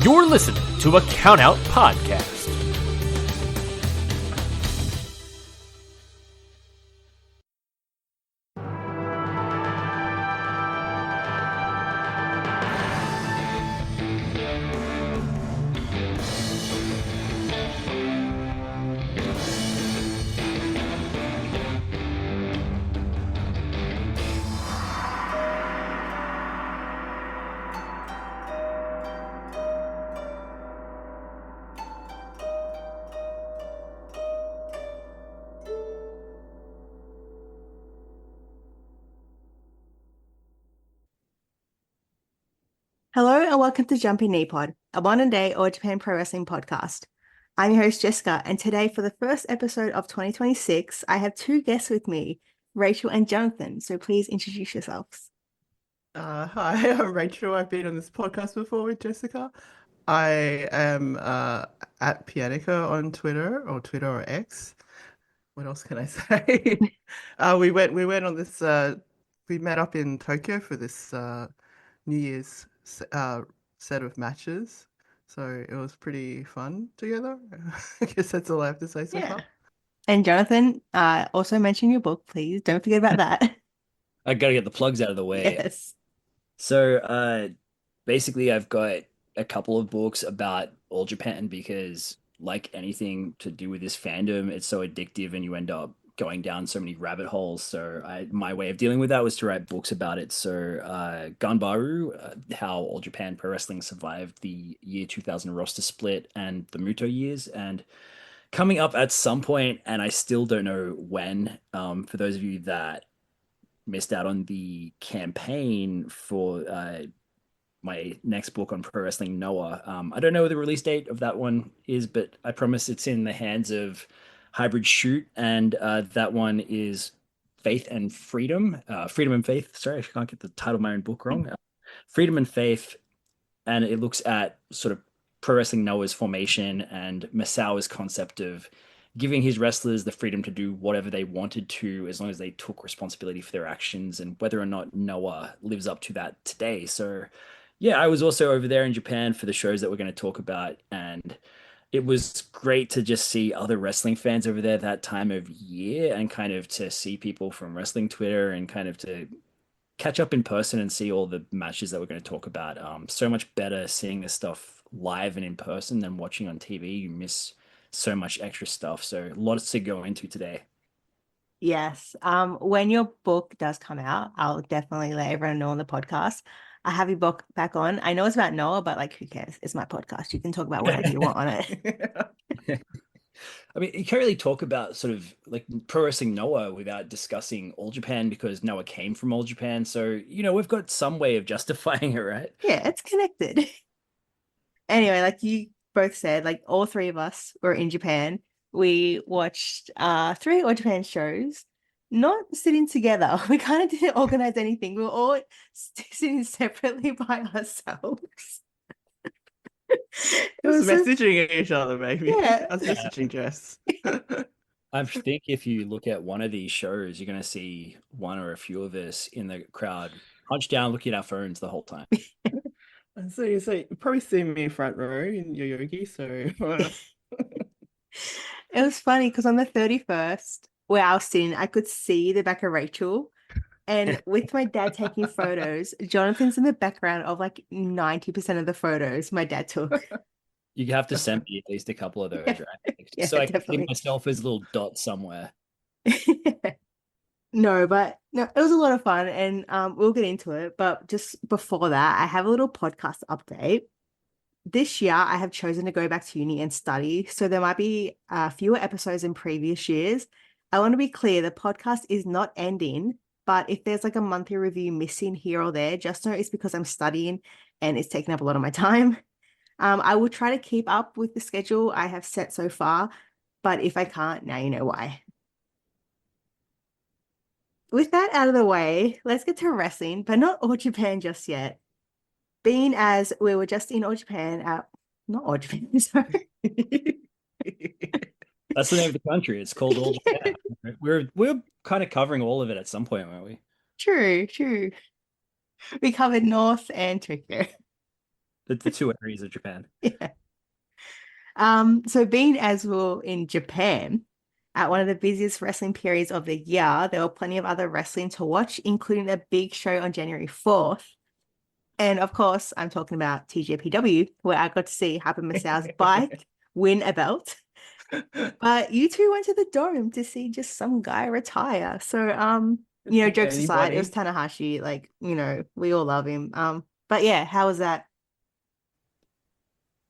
You're listening to a Countout Podcast. Hello and welcome to Jumping Knee Pod, a modern-day All Japan Pro Wrestling podcast. I'm your host, Jessica, and today for the first episode of 2026, I have two guests with me, Rachael and Jonathan, so please introduce yourselves. Hi, I'm Rachel. I've been on this podcast before with Jessica. I am at pianiac on Twitter or X. What else can I say? We went on this. We met up in Tokyo for this New Year's set of matches. So it was pretty fun together. I guess that's all I have to say so far. And Jonathan, also mention your book, please. Don't forget about that. I gotta get the plugs out of the way. Yes. So basically I've got a couple of books about All Japan because like anything to do with this fandom, it's so addictive and you end up going down so many rabbit holes. So my way of dealing with that was to write books about it. So Ganbaru, how All Japan Pro Wrestling survived the year 2000 roster split and the Muto years, and coming up at some point, and I still don't know when, for those of you that missed out on the campaign for my next book on pro wrestling, Noah. I don't know what the release date of that one is, but I promise it's in the hands of Hybrid Shoot, and that one is Faith and Freedom. Freedom and Faith. Sorry, I can't get the title of my own book wrong. Freedom and Faith, and it looks at sort of pro wrestling Noah's formation and Masao's concept of giving his wrestlers the freedom to do whatever they wanted to as long as they took responsibility for their actions, and whether or not Noah lives up to that today. So yeah, I was also over there in Japan for the shows that we're going to talk about, and it was great to just see other wrestling fans over there that time of year, and kind of to see people from wrestling Twitter and kind of to catch up in person and see all the matches that we're going to talk about. So much better seeing this stuff live and in person than watching on TV. You miss so much extra stuff. So lots to go into today. Yes. When your book does come out, I'll definitely let everyone know on the podcast. I have your book back on. I know it's about Noah, but like, who cares? It's my podcast. You can talk about whatever you want on it. I mean, you can't really talk about sort of like pro wrestling Noah without discussing All Japan, because Noah came from All Japan. So, you know, we've got some way of justifying it, right? Yeah, it's connected. Anyway, like you both said, like all three of us were in Japan. We watched 3 All Japan shows, not sitting together. We kind of didn't organize anything. We were all sitting separately by ourselves. It was messaging each other, maybe. Yeah. I was messaging Jess. I think if you look at one of these shows, you're going to see one or a few of us in the crowd hunched down looking at our phones the whole time. So you probably see me front row in Yoyogi, so it was funny because on the 31st, where I was sitting, I could see the back of Rachel. And with my dad taking photos, Jonathan's in the background of like 90% of the photos my dad took. You have to send me at least a couple of those, right? Yeah, so I can definitely. see myself as a little dot somewhere. No, it was a lot of fun, and we'll get into it. But just before that, I have a little podcast update. This year, I have chosen to go back to uni and study, so there might be fewer episodes in previous years. I want to be clear, the podcast is not ending, but if there's like a monthly review missing here or there, just know it's because I'm studying and it's taking up a lot of my time. I will try to keep up with the schedule I have set so far, but if I can't, now you know why. With that out of the way, let's get to wrestling, but not All Japan just yet. Being as we were just in All Japan, not All Japan, sorry. That's the name of the country. It's called All Japan. We're kind of covering all of it at some point, weren't we? True. We covered North and Tokyo. the two areas of Japan. Yeah. So being as well in Japan, at one of the busiest wrestling periods of the year, there were plenty of other wrestling to watch, including a big show on January 4th. And of course, I'm talking about TJPW, where I got to see Hyper Misao's bike win a belt. But you two went to the Dome to see just some guy retire. So, jokes aside, it was Tanahashi. Like, we all love him. But yeah, how was that?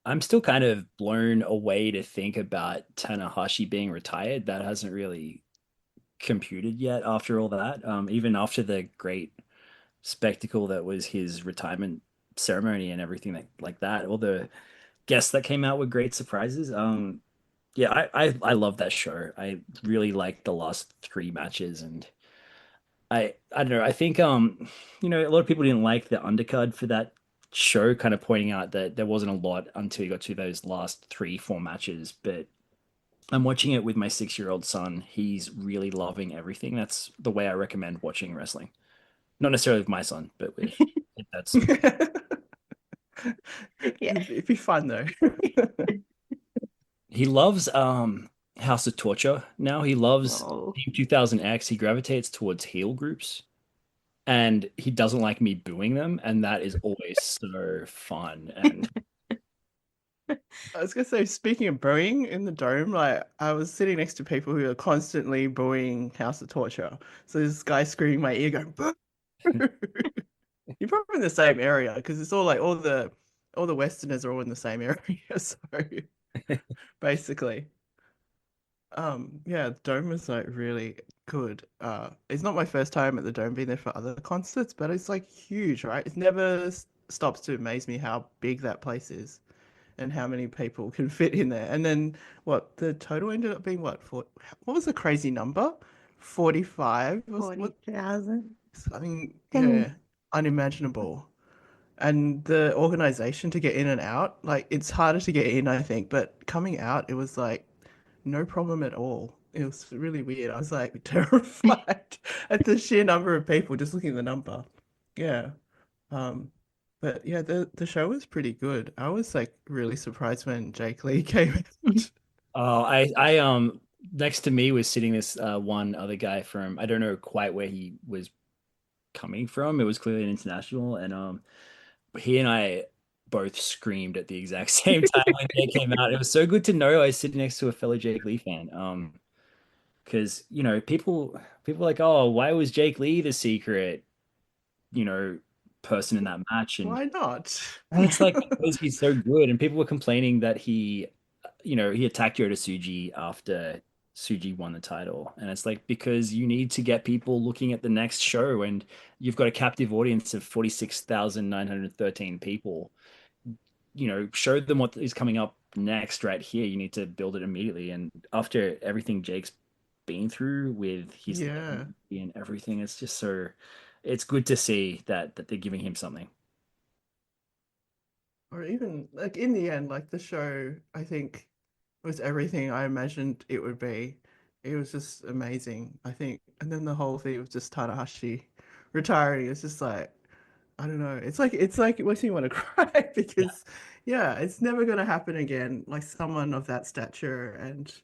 I'm still kind of blown away to think about Tanahashi being retired. That hasn't really computed yet after all that. Even after the great spectacle that was his retirement ceremony and everything like that. All the guests that came out were great surprises. Yeah, I love that show. I really liked the last three matches, and I don't know. I think a lot of people didn't like the undercard for that show, kind of pointing out that there wasn't a lot until you got to those last 3-4 matches. But I'm watching it with my 6-year-old son. He's really loving everything. That's the way I recommend watching wrestling. Not necessarily with my son, but with that's Yeah. It'd be fun though. he loves House of Torture now. He loves Team 2000X. He gravitates towards heel groups, and he doesn't like me booing them, and that is always so fun. And I was gonna say, speaking of booing in the Dome, like I was sitting next to people who are constantly booing House of Torture. So this guy screaming in my ear going, boo! You're probably in the same area because it's all like all the Westerners are all in the same area. So basically, yeah, the Dome was like really good. It's not my first time at the Dome, been there for other concerts, but it's like huge, right? It never stops to amaze me how big that place is and how many people can fit in there. And then what the total ended up being, what was the crazy number? 45? 40,000. Something, yeah, unimaginable. And the organization to get in and out, like it's harder to get in, I think, but coming out, it was like no problem at all. It was really weird. I was like terrified at the sheer number of people just looking at the number. Yeah. But yeah, the show was pretty good. I was like really surprised when Jake Lee came out. oh, I next to me was sitting this one other guy from, I don't know quite where he was coming from. It was clearly an international, and he and I both screamed at the exact same time when they came out. It was so good to know I was sitting next to a fellow Jake Lee fan. Because people are like, oh, why was Jake Lee the secret, person in that match? And Why not? it's like because he's so good, and people were complaining that he attacked Yota Tsuji after Tsuji won the title, and it's like because you need to get people looking at the next show, and you've got a captive audience of 46,913 people. Show them what is coming up next right here. You need to build it immediately, and after everything Jake's been through with his and everything, it's just it's good to see that they're giving him something. Or even like in the end, like the show, I think was everything I imagined it would be. It was just amazing, I think. And then the whole thing of just Tanahashi retiring, it's just like, I don't know. It's like it makes me want to cry because yeah, it's never gonna happen again. Like someone of that stature, and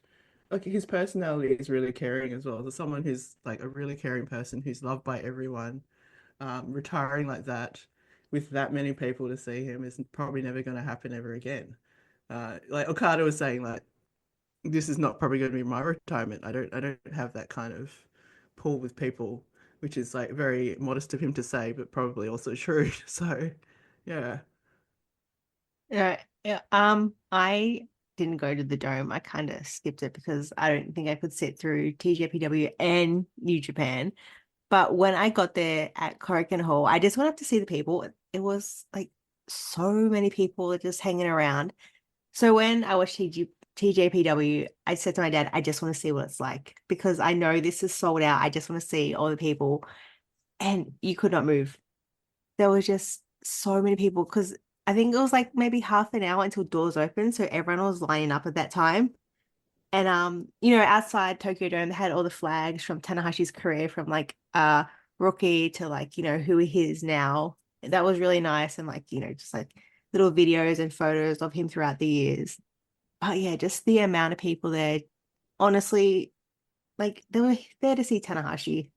like his personality is really caring as well. So someone who's like a really caring person who's loved by everyone, retiring like that with that many people to see him is probably never going to happen ever again. Like Okada was saying, like this is not probably going to be my retirement. I don't have that kind of pull with people, which is like very modest of him to say, but probably also true. So, yeah. Yeah. I didn't go to the Dome. I kind of skipped it because I don't think I could sit through TJPW and New Japan. But when I got there at Korakuen Hall, I just went up to see the people. It was like so many people just hanging around. So when I watched TJPW, I said to my dad, I just want to see what it's like because I know this is sold out. I just want to see all the people. And you could not move. There was just so many people because I think it was like maybe half an hour until doors opened. So everyone was lining up at that time. And outside Tokyo Dome, they had all the flags from Tanahashi's career, from like rookie to like, who he is now. That was really nice. And like, just like little videos and photos of him throughout the years. But yeah, just the amount of people there, honestly, like they were there to see Tanahashi.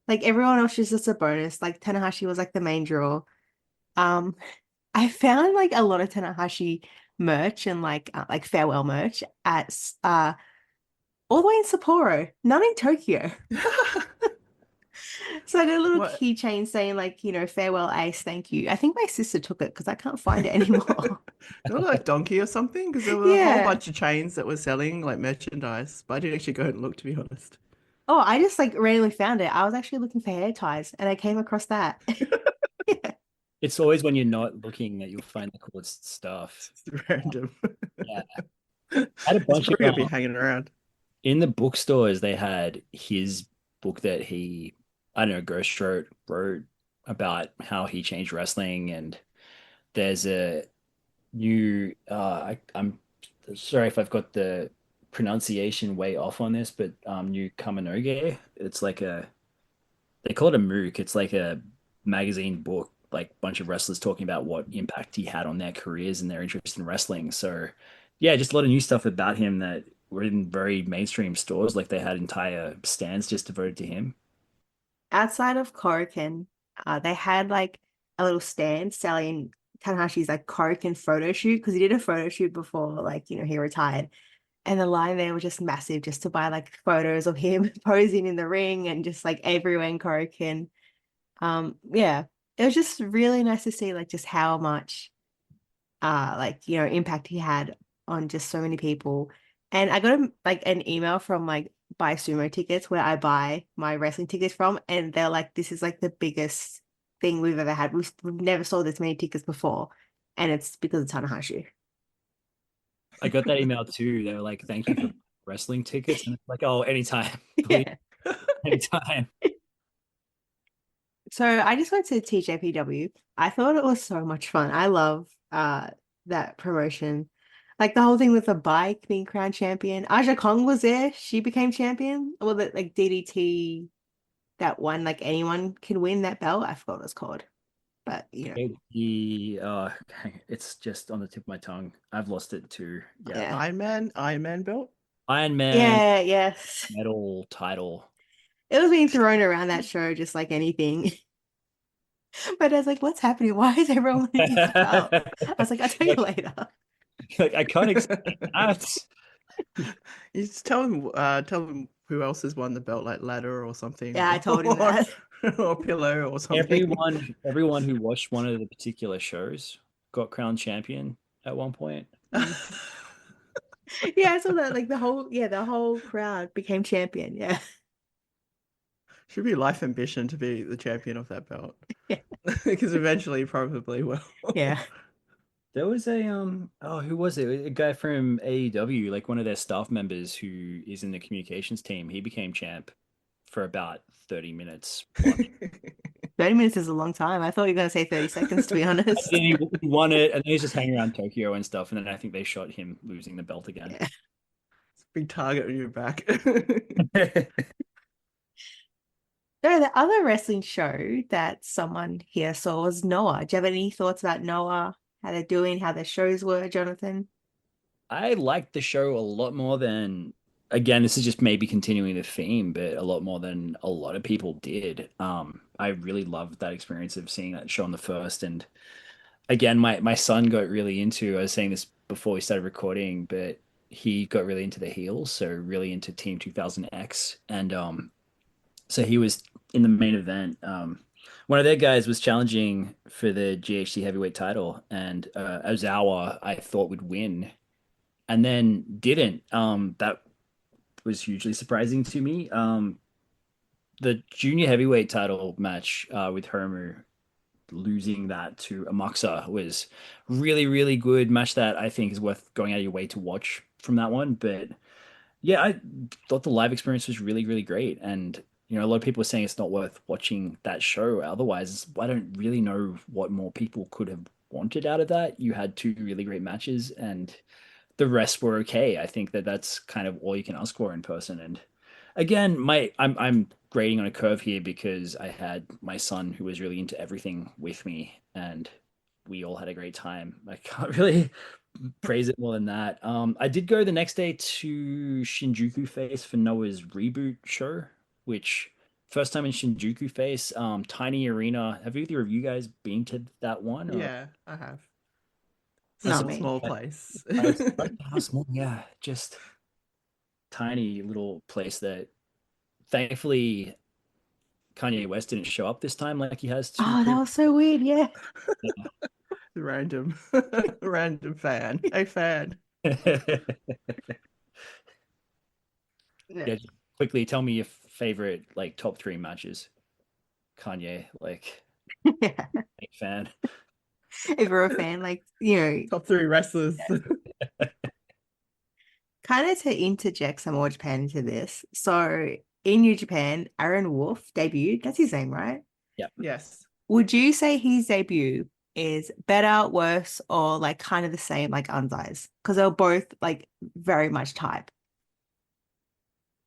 Like everyone else was just a bonus. Like Tanahashi was like the main draw. Um, I found like a lot of Tanahashi merch and like farewell merch at all the way in Sapporo, not in Tokyo. So I got a little What? keychain saying like, farewell Ace, thank you. I think my sister took it because I can't find it anymore. Not like Donkey or something, because there were a whole Yeah. bunch of chains that were selling like merchandise, but I didn't actually go and look, to be honest. Oh, I just like randomly found it. I was actually looking for hair ties and I came across that. Yeah. It's always when you're not looking that you'll find the coolest stuff. It's random. Yeah. I had a It's bunch probably of gonna be hanging around. in the bookstores. They had his book that he, I don't know, Ghost wrote about how he changed wrestling, and there's a new. I'm sorry if I've got the pronunciation way off on this, but new Kaminoge. It's like they call it a MOOC. It's like a magazine book, like a bunch of wrestlers talking about what impact he had on their careers and their interest in wrestling. So, yeah, just a lot of new stuff about him that were in very mainstream stores. Like they had entire stands just devoted to him. Outside of Korakuen, they had like a little stand selling Tanahashi's like Korakuen photo shoot because he did a photo shoot before like, he retired. And the line there was just massive just to buy like photos of him posing in the ring and just like everywhere in Korakuen. Yeah, it was just really nice to see like just how much impact he had on just so many people. And I got like an email from like Buy Sumo Tickets where I buy my wrestling tickets from, and they're like, this is like the biggest thing we've ever had. We've never sold this many tickets before, and it's because of Tanahashi. I got that email too. They were like, "Thank you for wrestling tickets," and it's like, "Oh, anytime, please, Yeah. anytime." So I just went to TJPW. I thought it was so much fun. I love that promotion. Like the whole thing with the bike being crowned champion. Aja Kong was there. She became champion. Well, the like DDT that one, like anyone can win that belt. I forgot what it's called. But It's just on the tip of my tongue. I've lost it too. Yeah, yeah. Iron Man belt. Iron Man Yeah, yes. medal title. It was being thrown around that show just like anything. But I was like, what's happening? Why is everyone winning this belt? I was like, I'll tell you later. Like I can't explain that. You just tell them who else has won the belt, like ladder or something. Yeah, I told him that. Or pillow or something. Everyone who watched one of the particular shows got crowned champion at one point. Yeah, I saw that. Like the whole crowd became champion. Yeah. Should be life ambition to be the champion of that belt. Yeah. Because eventually you probably will. Yeah. There was a who was it? A guy from AEW, like one of their staff members who is in the communications team. He became champ for about 30 minutes. 30 minutes is a long time. I thought you were going to say 30 seconds, to be honest. And then he won it, and then he was just hanging around Tokyo and stuff. And then I think they shot him losing the belt again. Yeah. It's a big target on your back. No, the other wrestling show that someone here saw was Noah. Do you have any thoughts about Noah? How they're doing, how their shows were, Jonathan? I liked the show a lot more than, again, this is just maybe continuing the theme, but a lot more than a lot of people did. I really loved that experience of seeing that show on the first. And again, my son got really into, I was saying this before we started recording, but he got really into the heels, so really into Team 2000X. And so he was in the main event. One of their guys was challenging for the GHC heavyweight title, and Ozawa I thought would win, and then didn't. That was hugely surprising to me. The junior heavyweight title match with Hermu, losing that to Amaxa, was really, really good match that I think is worth going out of your way to watch from that one. But yeah, I thought the live experience was really, really great. And, a lot of people are saying it's not worth watching that show. Otherwise, I don't really know what more people could have wanted out of that. You had two really great matches and the rest were okay. I think that's kind of all you can ask for in person. And again, I'm grading on a curve here because I had my son who was really into everything with me, and we all had a great time. I can't really praise it more than that. I did go the next day to Shinjuku Face for Noah's reboot show, which first time in Shinjuku Face, tiny arena. Have either of you guys been to that one? Or Yeah, I have. Not Such a me. small place. how small? Yeah, just tiny little place that thankfully Kanye West didn't show up this time like he has to. Oh, that was so weird. Yeah. Random, random fan. A fan. Yeah, just quickly tell me your favorite like top 3 matches. Kanye, like Yeah. big fan. If you're a fan, like, you know, Top 3 wrestlers. kind of to interject some more Japan into this. So in New Japan, Aaron Wolf debuted. That's his name, right? Yes. Would you say his debut is better, worse, or like kind of the same like Anzai's? Because they were both like very much type.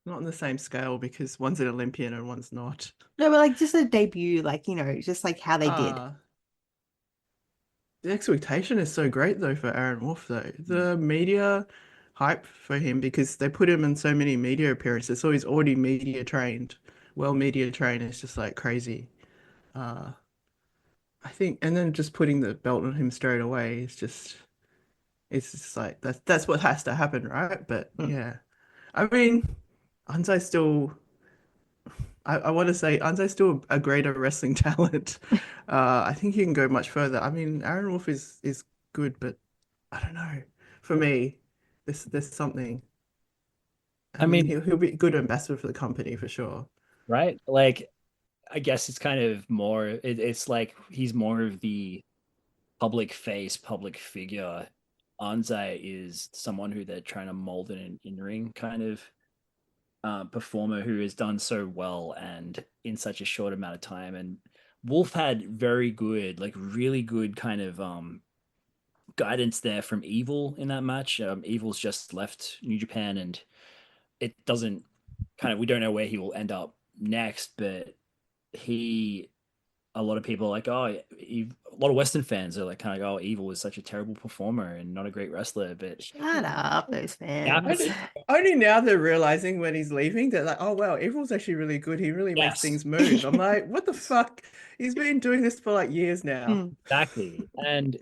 Not on the same scale because one's an Olympian and one's not. No, but like just a debut, like, you know, just like how they did. The expectation is so great though for Aaron Wolf though. The media hype for him because they put him in so many media appearances, so he's already media trained. Well, media trained is just like crazy. I think, and then just putting the belt on him straight away is just, it's just like that's what has to happen, right? But yeah, I mean, Anzai's still. I want to say Anzai's still a greater wrestling talent. I think he can go much further. I mean, Aaron Wolf is good, but I don't know. For me, there's something. I mean, he'll be a good ambassador for the company for sure. Right? Like, I guess it's kind of more. It's like he's more of the public face, public figure. Anzai is someone who they're trying to mold in ring kind of performer who has done so well and in such a short amount of time. And Wolf had very good, like really good kind of guidance there from Evil in that match. Evil's just left New Japan and it doesn't kind of, we don't know where he will end up next, but a lot of people are like, oh, a lot of Western fans are like kind of, oh, Evil is such a terrible performer and not a great wrestler. But Shut up, those fans. Only now they're realizing when he's leaving, they're like, oh, wow, Evil's actually really good. He really makes things move. I'm like, what the fuck? He's been doing this for like years now. Exactly. And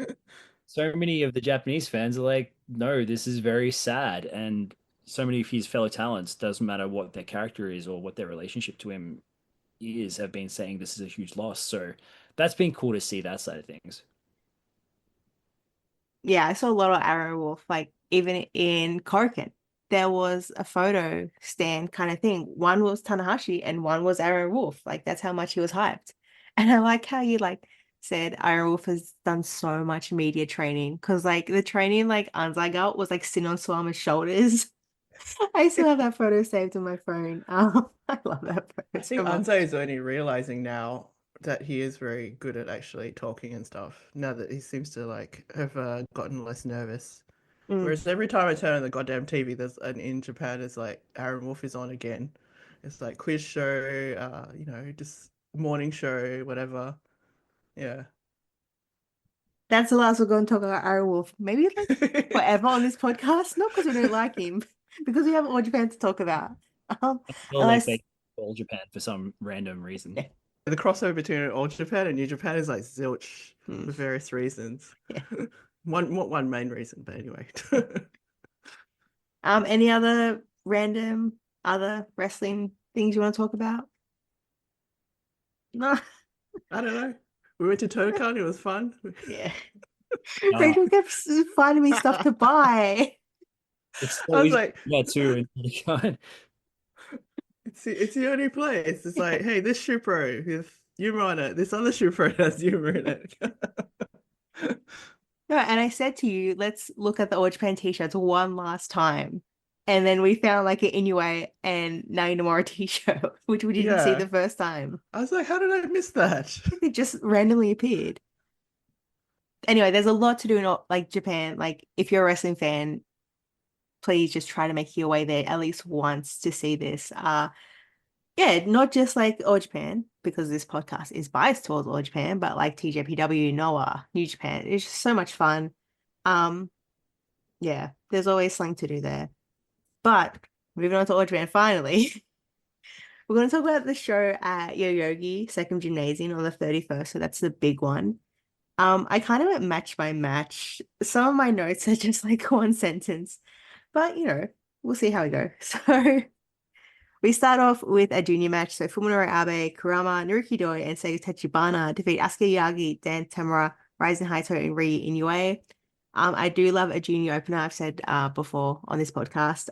so many of the Japanese fans are like, no, this is very sad. And so many of his fellow talents, doesn't matter what their character is or what their relationship to him is, have been saying this is a huge loss. So that's been cool to see that side of things. Yeah, I saw a lot of Aaron Wolf, like even in Korakuen. There was a photo stand kind of thing. One was Tanahashi and one was Aaron Wolf. Like that's how much he was hyped. And I like how you like said Aaron Wolf has done so much media training because like the training like Anzai got was like sitting on Suama's shoulders. I still have that photo saved on my phone. I love that photo. I think Anzai is only realizing now that he is very good at actually talking and stuff. Now that he seems to like have gotten less nervous. Whereas every time I turn on the goddamn TV, there's in Japan, it's like Aaron Wolf is on again. It's like quiz show, you know, just morning show, whatever. Yeah. That's the last we're going to talk about Aaron Wolf. Maybe like forever on this podcast. Not because we don't like him, because we have All Japan to talk about. Like they All Japan for some random reason. Yeah. The crossover between All Japan and New Japan is like zilch for various reasons. Yeah. One main reason, but anyway. Any other random other wrestling things you want to talk about? No. I don't know. We went to Totocon. It was fun. Yeah. Rachel kept finding me stuff to buy. I was like, yeah, too. It's the only place. It's like, hey, this shoe pro has humor on it. This other shoe pro has humor in it. No, and I said to you, let's look at the All Japan t-shirts one last time. And then we found like an Inoue and Naoya Nomura t-shirt, which we didn't see the first time. I was like, how did I miss that? They just randomly appeared. Anyway, there's a lot to do in like Japan. Like if you're a wrestling fan, please just try to make your way there at least once to see this. yeah, not just like All Japan, because this podcast is biased towards All Japan, but like TJPW, Noah, New Japan. It's just so much fun. Um, yeah, there's always something to do there. But moving on to All Japan, finally, we're going to talk about the show at Yoyogi Second Gymnasium on the 31st. So that's the big one. I kind of went match by match. Some of my notes are just like one sentence, but we'll see how we go. So we start off with a junior match. So Fuminori Abe, Kurama, Naruki Doi, and Seigo Tachibana defeat Asuka Yagi, Dan Tamura, Ryzen Haito, and Rii Inoue. I do love a junior opener. I've said before on this podcast.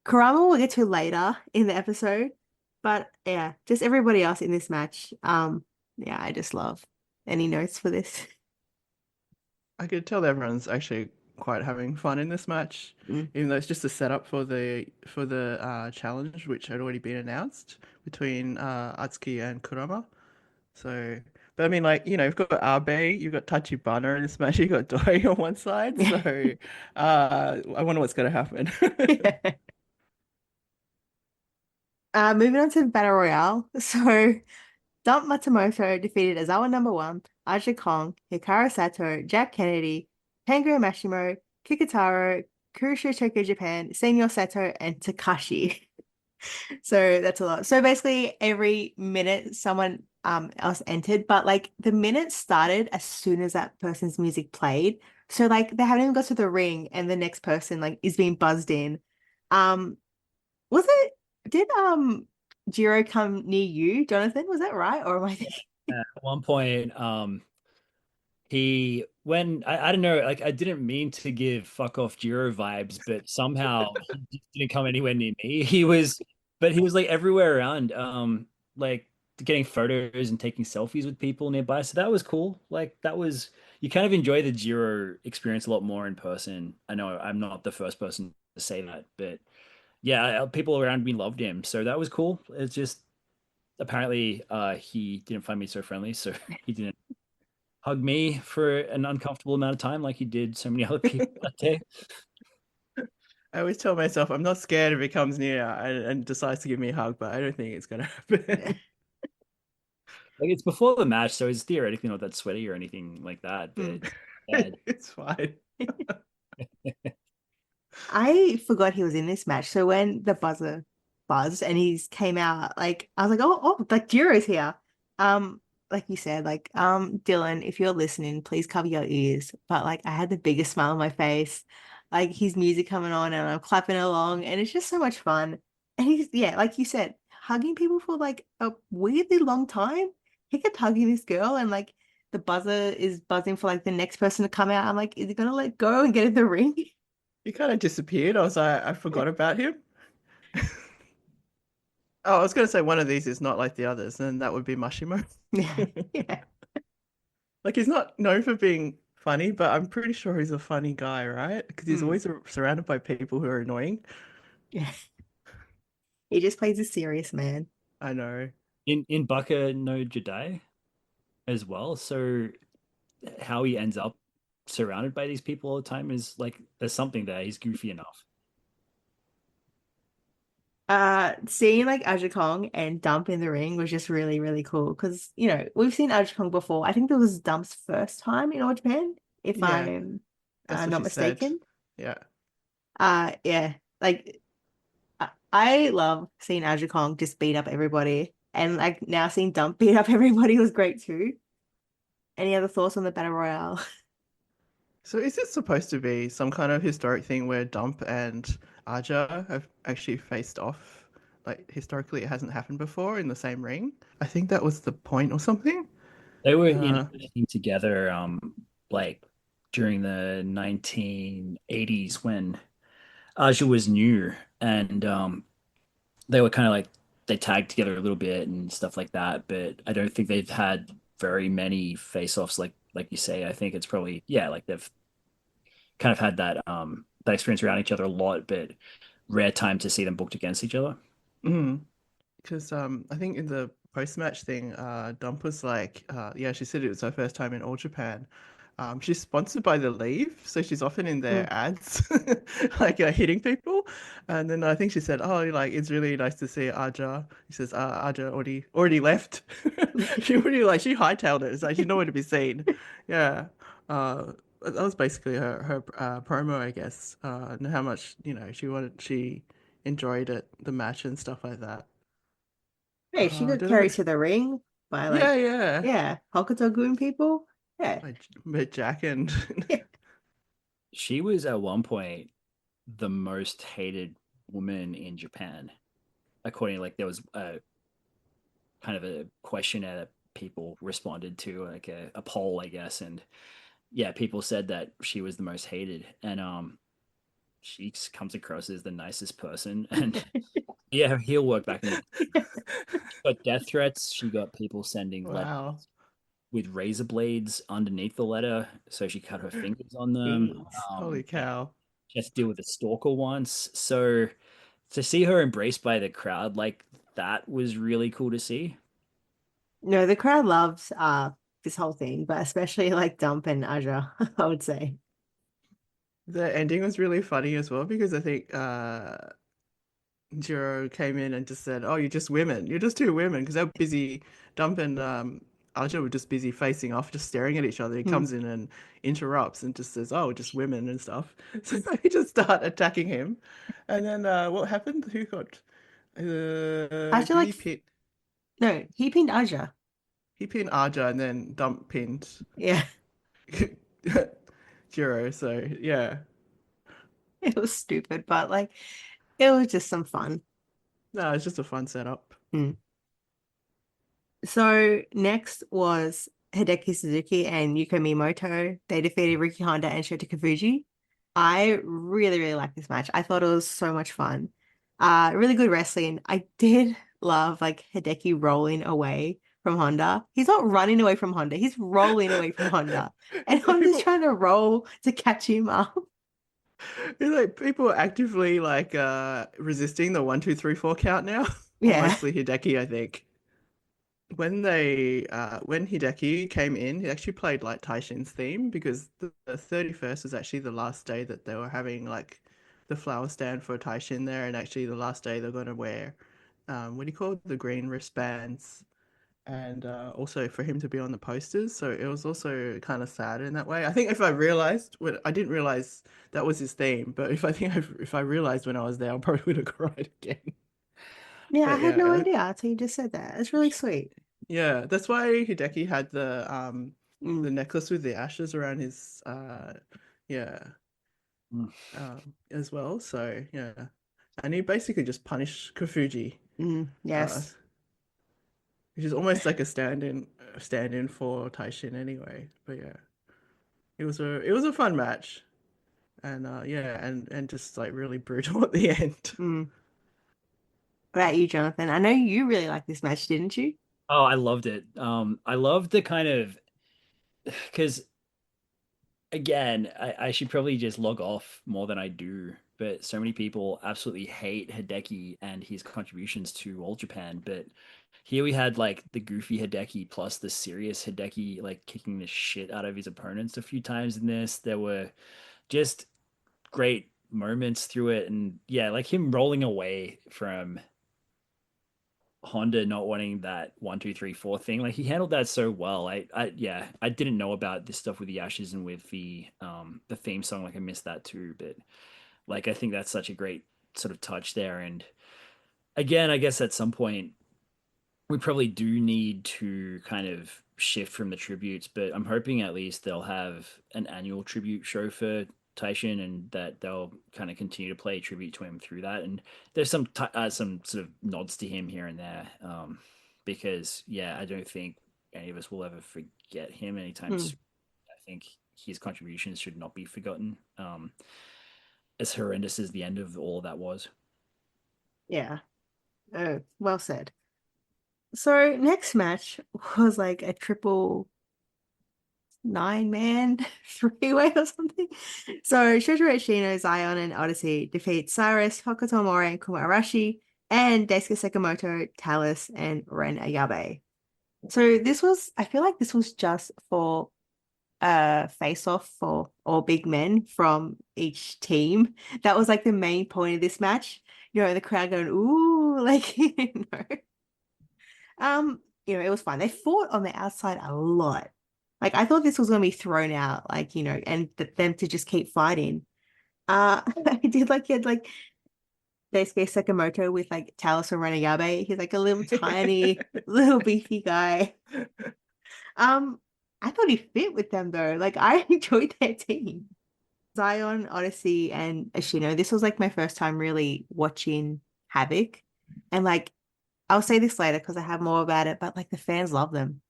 Kurama we'll get to later in the episode, but yeah, just everybody else in this match. Yeah, I just love. Any notes for this? I could tell everyone's actually quite having fun in this match, even though it's just a setup for the challenge, which had already been announced between Atsuki and Kurama. So, but I mean, like, you've got Abe, you've got Tachibana in this match, you've got Doi on one side. So, I wonder what's going to happen. Moving on to the Battle Royale. So, Dump Matsumoto defeated Azawa number 1, Aja Kong, Hikaru Sato, Jack Kennedy, Pango Mashimo, Kikutaro, Kurusho Tokyo Japan, Senor Sato, and Takashi. So that's a lot. So basically every minute someone else entered, but like the minute started as soon as that person's music played. So like they haven't even got to the ring and the next person like is being buzzed in. Was it did Jiro come near you, Jonathan? Was that right? Or am I thinking? At one point, I don't know, like I didn't mean to give fuck off Jiro vibes, but somehow he just didn't come anywhere near me. But he was like everywhere around, like getting photos and taking selfies with people nearby. So that was cool. Like you kind of enjoy the Jiro experience a lot more in person. I know I'm not the first person to say that, but yeah, people around me loved him. So that was cool. It's just apparently he didn't find me so friendly, so he didn't hug me for an uncomfortable amount of time like he did so many other people that day. I always tell myself I'm not scared if he comes near and decides to give me a hug, but I don't think it's going to happen. Like it's before the match, so it's theoretically not that sweaty or anything like that. But It's fine. I forgot he was in this match. So when the buzzer buzzed and he came out, like I was like, oh, like Jiro's here. Like you said, like Dylan, if you're listening, please cover your ears. But like I had the biggest smile on my face, like his music coming on and I'm clapping along, and it's just so much fun. And he's like you said, hugging people for like a weirdly long time. He kept hugging this girl and like the buzzer is buzzing for like the next person to come out. I'm like, is he gonna let go and get in the ring? He kind of disappeared. I was like, I forgot about him. Oh, I was going to say one of these is not like the others, and that would be Mashimo. Yeah. Like he's not known for being funny, but I'm pretty sure he's a funny guy, right? Because he's always surrounded by people who are annoying. Yeah. He just plays a serious man. I know. in Baka no Jidai as well. So how he ends up surrounded by these people all the time is like there's something there. He's goofy enough. Seeing like Aja Kong and Dump in the ring was just really, really cool because we've seen Aja Kong before. I think that was Dump's first time in All Japan, if Yeah, I'm that's what not she said. mistaken. Yeah. Yeah, like I love seeing Aja Kong just beat up everybody, and like now seeing Dump beat up everybody was great too. Any other thoughts on the Battle Royale? So is it supposed to be some kind of historic thing where Dump and Aja have actually faced off? Like historically, it hasn't happened before in the same ring. I think that was the point or something. They were in a team together, like during the 1980s when Aja was new, and they were kind of like they tagged together a little bit and stuff like that. But I don't think they've had very many face-offs, like you say. I think it's probably like they've kind of had that experience around each other a lot, but rare time to see them booked against each other. Because I think in the post-match thing, Dump was like, yeah, she said it was her first time in All Japan. She's sponsored by the Leave, so she's often in their Mm. ads, like hitting people. And then I think she said, "Oh, like it's really nice to see Aja." She says, "Aja already left. She she hightailed it. It's like she's nowhere to be seen." Yeah, that was basically her promo, I guess. And how much she enjoyed it, the match and stuff like that. Hey, she I got don't know. carried to the ring by Yeah, yeah. yeah, Hokuto Goon people. Yeah. By Jack and She was at one point the most hated woman in Japan, according to there was a kind of a questionnaire that people responded to, like a poll, I guess, and yeah, people said that she was the most hated, and she comes across as the nicest person, and yeah, he'll work back in the. She got death threats. She got people sending letters wow. with razor blades underneath the letter, so she cut her fingers on them. Jeez. Holy cow. She had to deal with a stalker once. So to see her embraced by the crowd like that was really cool to see. No, the crowd loves this whole thing, but especially like Dump and Aja, I would say. The ending was really funny as well because I think Jiro came in and just said, "Oh, you're just women. You're just two women," because they're busy. Dump and Aja were just busy facing off, just staring at each other. He Hmm. comes in and interrupts and just says, "Oh, just women and stuff." So they just start attacking him, and then what happened? Who got? I feel Did he like pin? no, he pinned Aja. He pinned Aja and then Dump pinned Yeah, Jiro. So yeah, it was stupid, but like it was just some fun. no, it's just a fun setup. Hmm. So next was Hideki Suzuki and Yuko Mimoto. They defeated Riki Honda and Shota Kafuji. I really, really like this match. I thought it was so much fun. Really good wrestling. I did love like Hideki rolling away from Honda. He's not running away from Honda. He's rolling away from Honda. And Honda's People, trying to roll to catch him up. it's like people are actively like resisting the 1, 2, 3, 4 count now. Or Yeah. mostly Hideki, I think. When Hideki came in, he actually played like Taishin's theme because the 31st was actually the last day that they were having like the flower stand for Taishin there, and actually the last day they're gonna wear what do you call it? The green wristbands, and also for him to be on the posters. So it was also kind of sad in that way. I think if I realized, I didn't realize that was his theme, but if I realized when I was there, I probably would have cried again. Yeah, I But had yeah, no idea until you just said that. It's really sweet. yeah, that's why Hideki had Mm. the necklace with the ashes around his yeah Mm. as well. So yeah, and he basically just punished Kofuji, uh, Yes. which is almost like a stand in for Taishin anyway. But yeah, it was a fun match, and yeah, and just like really brutal at the end. Mm. What about you, Jonathan? I know you really liked this match, didn't you? Oh, I loved it. I loved the kind of because again, I should probably just log off more than I do. But so many people absolutely hate Hideki and his contributions to All Japan. But here we had like the goofy Hideki plus the serious Hideki, like kicking the shit out of his opponents a few times in this. There were just great moments through it. And yeah, like him rolling away from Honda not wanting that 1, 2, 3, 4 thing. Like he handled that so well. Yeah, I didn't know about this stuff with the ashes and with the theme song. Like I missed that too. But like I think that's such a great sort of touch there. And again, I guess at some point we probably do need to kind of shift from the tributes, but I'm hoping at least they'll have an annual tribute show for Taishin and that they'll kind of continue to play tribute to him through that. And there's some sort of nods to him here and there, because yeah, I don't think any of us will ever forget him anytime Hmm. soon. I think his contributions should not be forgotten. As horrendous as the end of all of that was. Yeah. Oh, well said. So next match was like a triple 9-man three-way or something. So Shotaro Ashino, Zion, and Odyssey defeat Cyrus, Hokuto More, and Kuma Arashi, and Daisuke Sekimoto, Talus, and Ren Ayabe. So I feel like this was just for a face off for all big men from each team. That was like the main point of this match. The crowd going, ooh, like, it was fun. They fought on the outside a lot. Like, I thought this was going to be thrown out, like, and them to just keep fighting. I did like, he had like Daisuke Sakamoto with like Talos and Renegabe. He's like a little tiny, little beefy guy. I thought he fit with them though. Like, I enjoyed their team. Zion, Odyssey, and Ashino. This was like my first time really watching Havoc. And like, I'll say this later because I have more about it, but like the fans love them.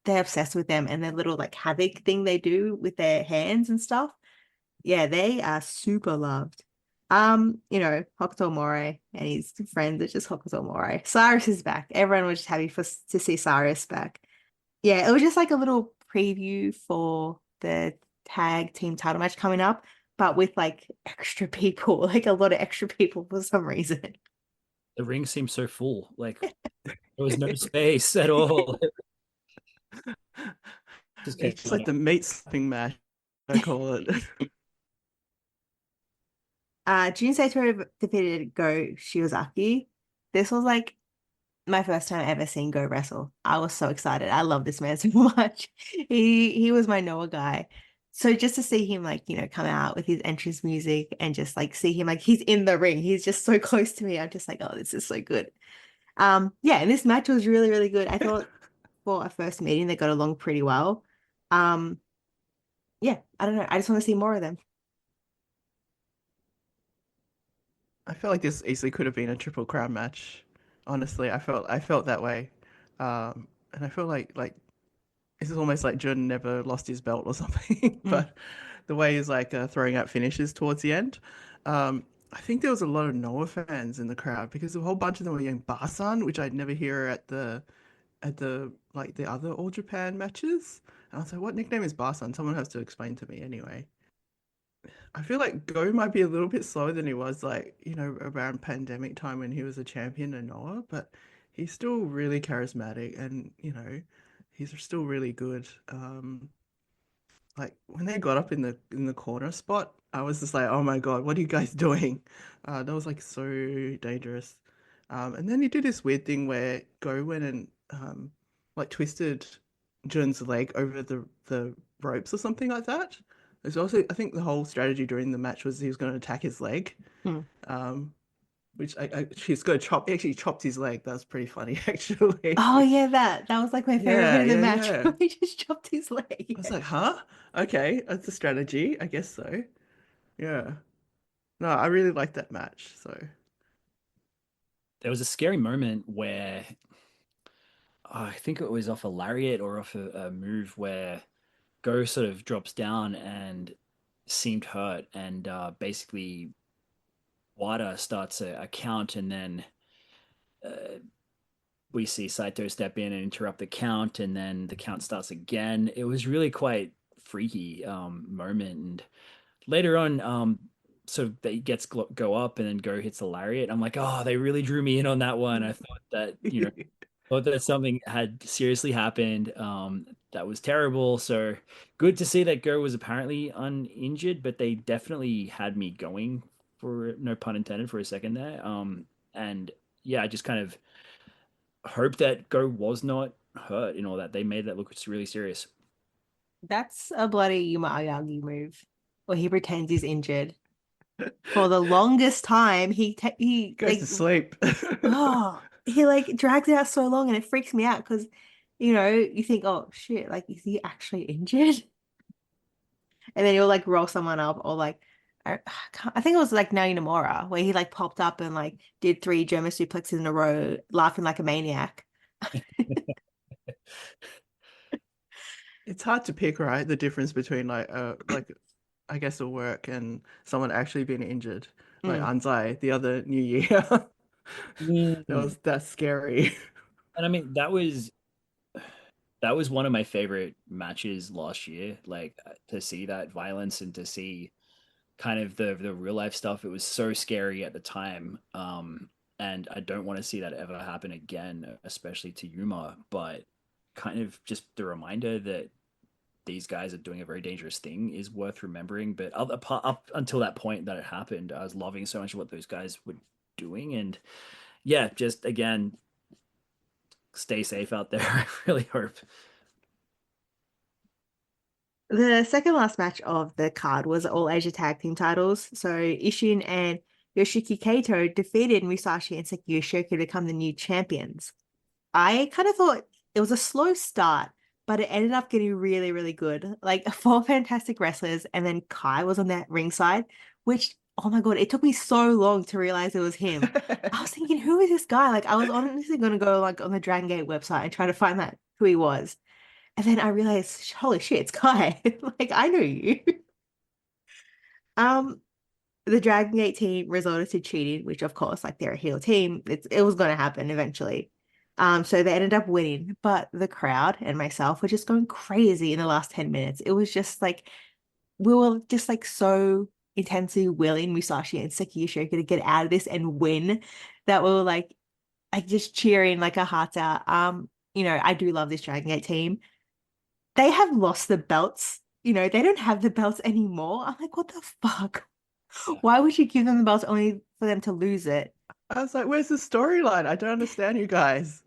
They're obsessed with them and their little like Havoc thing they do with their hands and stuff. Yeah, they are super loved. Hokuto More and his friends are just Hokuto More. Cyrus is back. Everyone was just happy to see Cyrus back. Yeah, it was just like a little preview for the tag team title match coming up, but with like extra people, like a lot of extra people for some reason. The ring seemed so full. Like there was no space at all. Just kept It's just like the meat slapping match, I call it. Jun Saito defeated Go Shiozaki. This was like my first time ever seeing Go wrestle. I was so excited. I love this man so much. He was my Noah guy. So just to see him like, come out with his entrance music and just like see him like he's in the ring. He's just so close to me. I'm just like, oh, this is so good. Yeah, and this match was really, really good. I thought for a first meeting they got along pretty well. Yeah, I don't know. I just want to see more of them. I feel like this easily could have been a Triple Crown match. Honestly, I felt that way, and I feel like it's almost like Jordan never lost his belt or something. But the way he's like throwing out finishes towards the end, I think there was a lot of Noah fans in the crowd because a whole bunch of them were yelling Basan, which I'd never hear at the like the other All Japan matches. And I was like, what nickname is Basan? Someone has to explain to me anyway. I feel like Go might be a little bit slower than he was like, around pandemic time when he was a champion in Noah, but he's still really charismatic and, he's still really good. Like when they got up in the corner spot, I was just like, oh my God, what are you guys doing? That was like so dangerous. And then he did this weird thing where Go went and like twisted Jun's leg over the ropes or something like that. There's also, I think the whole strategy during the match was he was going to attack his leg, which he's going to chop. He actually chopped his leg. That was pretty funny, actually. Oh yeah, that was like my favorite bit of the match. Yeah. He just chopped his leg. I was like, huh? Okay, that's a strategy. I guess so. Yeah. No, I really liked that match. So there was a scary moment where I think it was off a lariat or off a move where Go sort of drops down and seemed hurt, and basically Wada starts a count, and then we see Saito step in and interrupt the count, and then the count starts again. It was really quite freaky moment, and later on, so they gets go up, and then Go hits the lariat. I'm like, oh, they really drew me in on that one. I thought that thought that something had seriously happened. That was terrible. So good to see that Go was apparently uninjured, but they definitely had me going, for no pun intended, for a second there. And yeah, I just kind of hope that Go was not hurt in all that. They made that look really serious. That's a bloody Yuma Ayagi move, where he pretends he's injured. For the longest time, he goes like, to sleep. he like drags it out so long, and it freaks me out because, you think, oh shit, like is he actually injured? And then you'll like roll someone up, or like I think it was like Naoya Nomura where he like popped up and like did 3 German suplexes in a row, laughing like a maniac. It's hard to pick, right? The difference between like I guess a work and someone actually being injured. Like Anzai the other New Year. That's scary. And I mean, that was one of my favorite matches last year. Like to see that violence and to see kind of the real life stuff. It was so scary at the time. And I don't want to see that ever happen again, especially to Yuma. But kind of just the reminder that these guys are doing a very dangerous thing is worth remembering. But up until that point that it happened, I was loving so much of what those guys were doing. And yeah, just again, stay safe out there. I really hope. The second last match of the card was All Asia Tag Team titles. So Ishin and Yoshiki Kato defeated Musashi and Seki Yoshioka to become the new champions. I kind of thought it was a slow start, but it ended up getting really, really good. Like 4 fantastic wrestlers, and then Kai was on that ringside, which, oh my God, it took me so long to realize it was him. I was thinking, who is this guy? Like, I was honestly going to go like on the Dragon Gate website and try to find that who he was. And then I realized, holy shit, it's Kai. Like, I know you. The Dragon Gate team resorted to cheating, which of course, like they're a heel team, it was going to happen eventually. So they ended up winning, but the crowd and myself were just going crazy in the last 10 minutes. It was just like, we were just like so intensely willing Musashi and Seki Yoshioka to get out of this and win that we were like just cheering like our hearts out. I do love this Dragon Gate team. They have lost the belts. They don't have the belts anymore. I'm like, what the fuck? Why would you give them the belts only for them to lose it? I was like, where's the storyline? I don't understand you guys.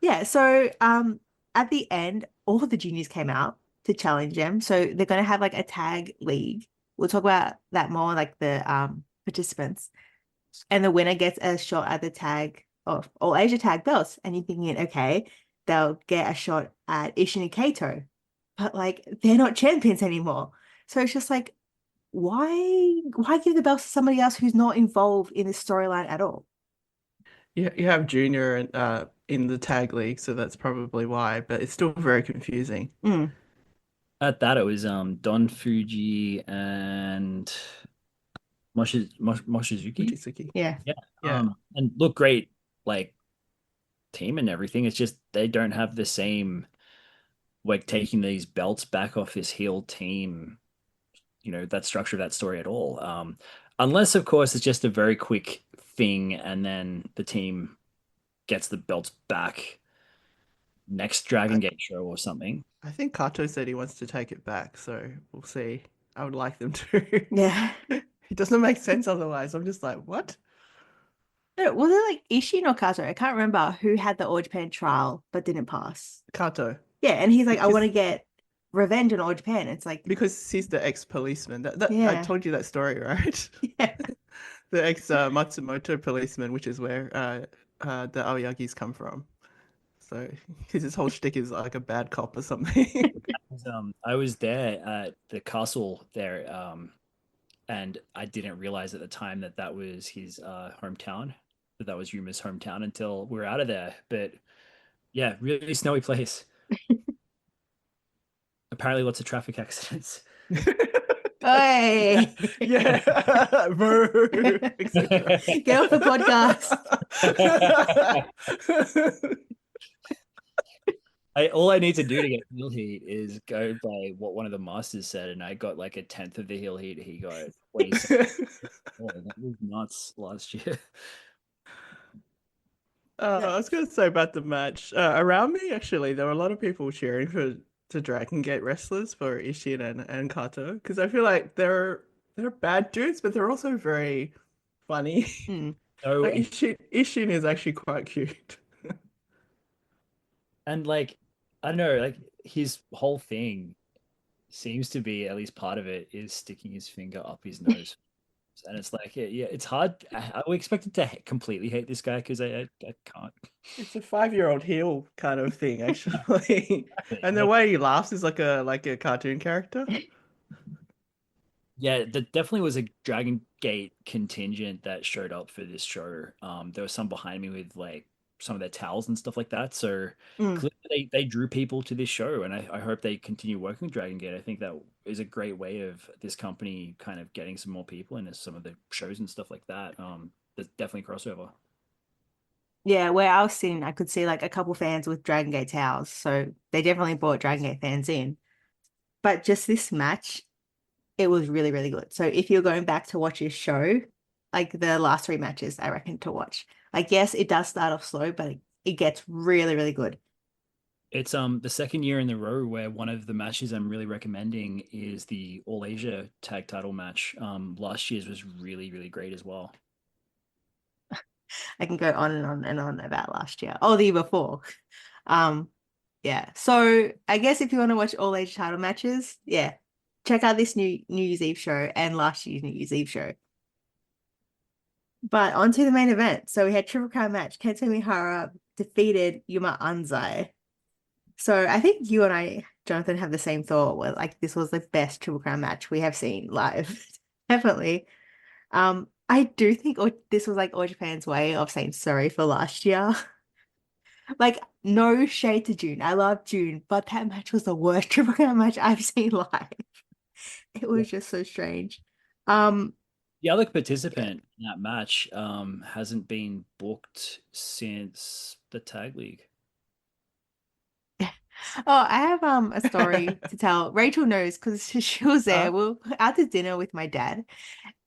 Yeah, so at the end, all of the juniors came out to challenge them. So they're going to have like a tag league. We'll talk about that more, like the participants. And the winner gets a shot at the tag of All Asia tag belts. And you're thinking, okay, they'll get a shot at Ishin and Kato. But like, they're not champions anymore. So it's just like, why give the belts to somebody else who's not involved in this storyline at all? You have Junior in the tag league, so that's probably why, but it's still very confusing. At that, it was Don Fuji and Mochizuki. Mochizuki. Yeah. And look great, like team and everything. It's just they don't have the same like taking these belts back off this heel team, that structure of that story at all. Unless, of course, it's just a very quick thing and then the team gets the belts back next Dragon Gate show or something. I think Kato said he wants to take it back, so we'll see. I would like them to. Yeah. It doesn't make sense otherwise. I'm just like, what? No, was it like Ishin or Kato? I can't remember who had the All Japan trial but didn't pass. Kato. Yeah, and he's like, I want to get revenge on All Japan. It's like, because he's the ex-policeman. Yeah. I told you that story, right? yeah, The ex-Matsumoto policeman, which is where the Aoyagis come from. So his whole shtick is like a bad cop or something. I was there at the castle there, and I didn't realize at the time that was his hometown, that was Yuma's hometown until we were out of there. But yeah, really snowy place. Apparently lots of traffic accidents. hey, Yeah. get off the podcast. All I need to do to get heel heat is go by what one of the masters said, and I got like 1/10 of the heel heat he got. Oh, that was nuts last year. I was going to say about the match. Around me, actually, there were a lot of people cheering for the Dragon Gate wrestlers, for Ishin and Kato, because I feel like they're bad dudes, but they're also very funny. So, like Ishin is actually quite cute. and like, I don't know, like his whole thing seems to be, at least part of it, is sticking his finger up his nose. And it's like, yeah, it's hard. I would expect to completely hate this guy because I can't. It's a 5-year-old heel kind of thing, actually. And the way he laughs is like a cartoon character. Yeah, there definitely was a Dragon Gate contingent that showed up for this show. There was some behind me with like some of their towels and stuff like that. So clearly they drew people to this show, and I hope they continue working with Dragon Gate. I think that is a great way of this company kind of getting some more people into some of the shows and stuff like that. There's definitely crossover. Yeah, where I was sitting, I could see like a couple fans with Dragon Gate towels. So they definitely brought Dragon Gate fans in. But just this match, it was really, really good. So if you're going back to watch this show, like the last 3 matches, I reckon to watch. Like, yes, it does start off slow, but it gets really, really good. It's the second year in a row where one of the matches I'm really recommending is the All Asia tag title match. Last year's was really, really great as well. I can go on and on and on about last year. Oh, the year before. Yeah. So I guess if you want to watch all age title matches, yeah, check out this New Year's Eve show and last year's New Year's Eve show. But on to the main event. So we had Triple Crown match. Kento Mihara defeated Yuma Anzai. So I think you and I, Jonathan, have the same thought where like this was the best Triple Crown match we have seen live. Definitely. I do think this was like All Japan's way of saying sorry for last year. Like, no shade to June. I love June, but that match was the worst Triple Crown match I've seen live. It was just so strange. The other participant in that match hasn't been booked since the tag league. Oh, I have a story to tell. Rachel knows because she was there. We were out to dinner with my dad,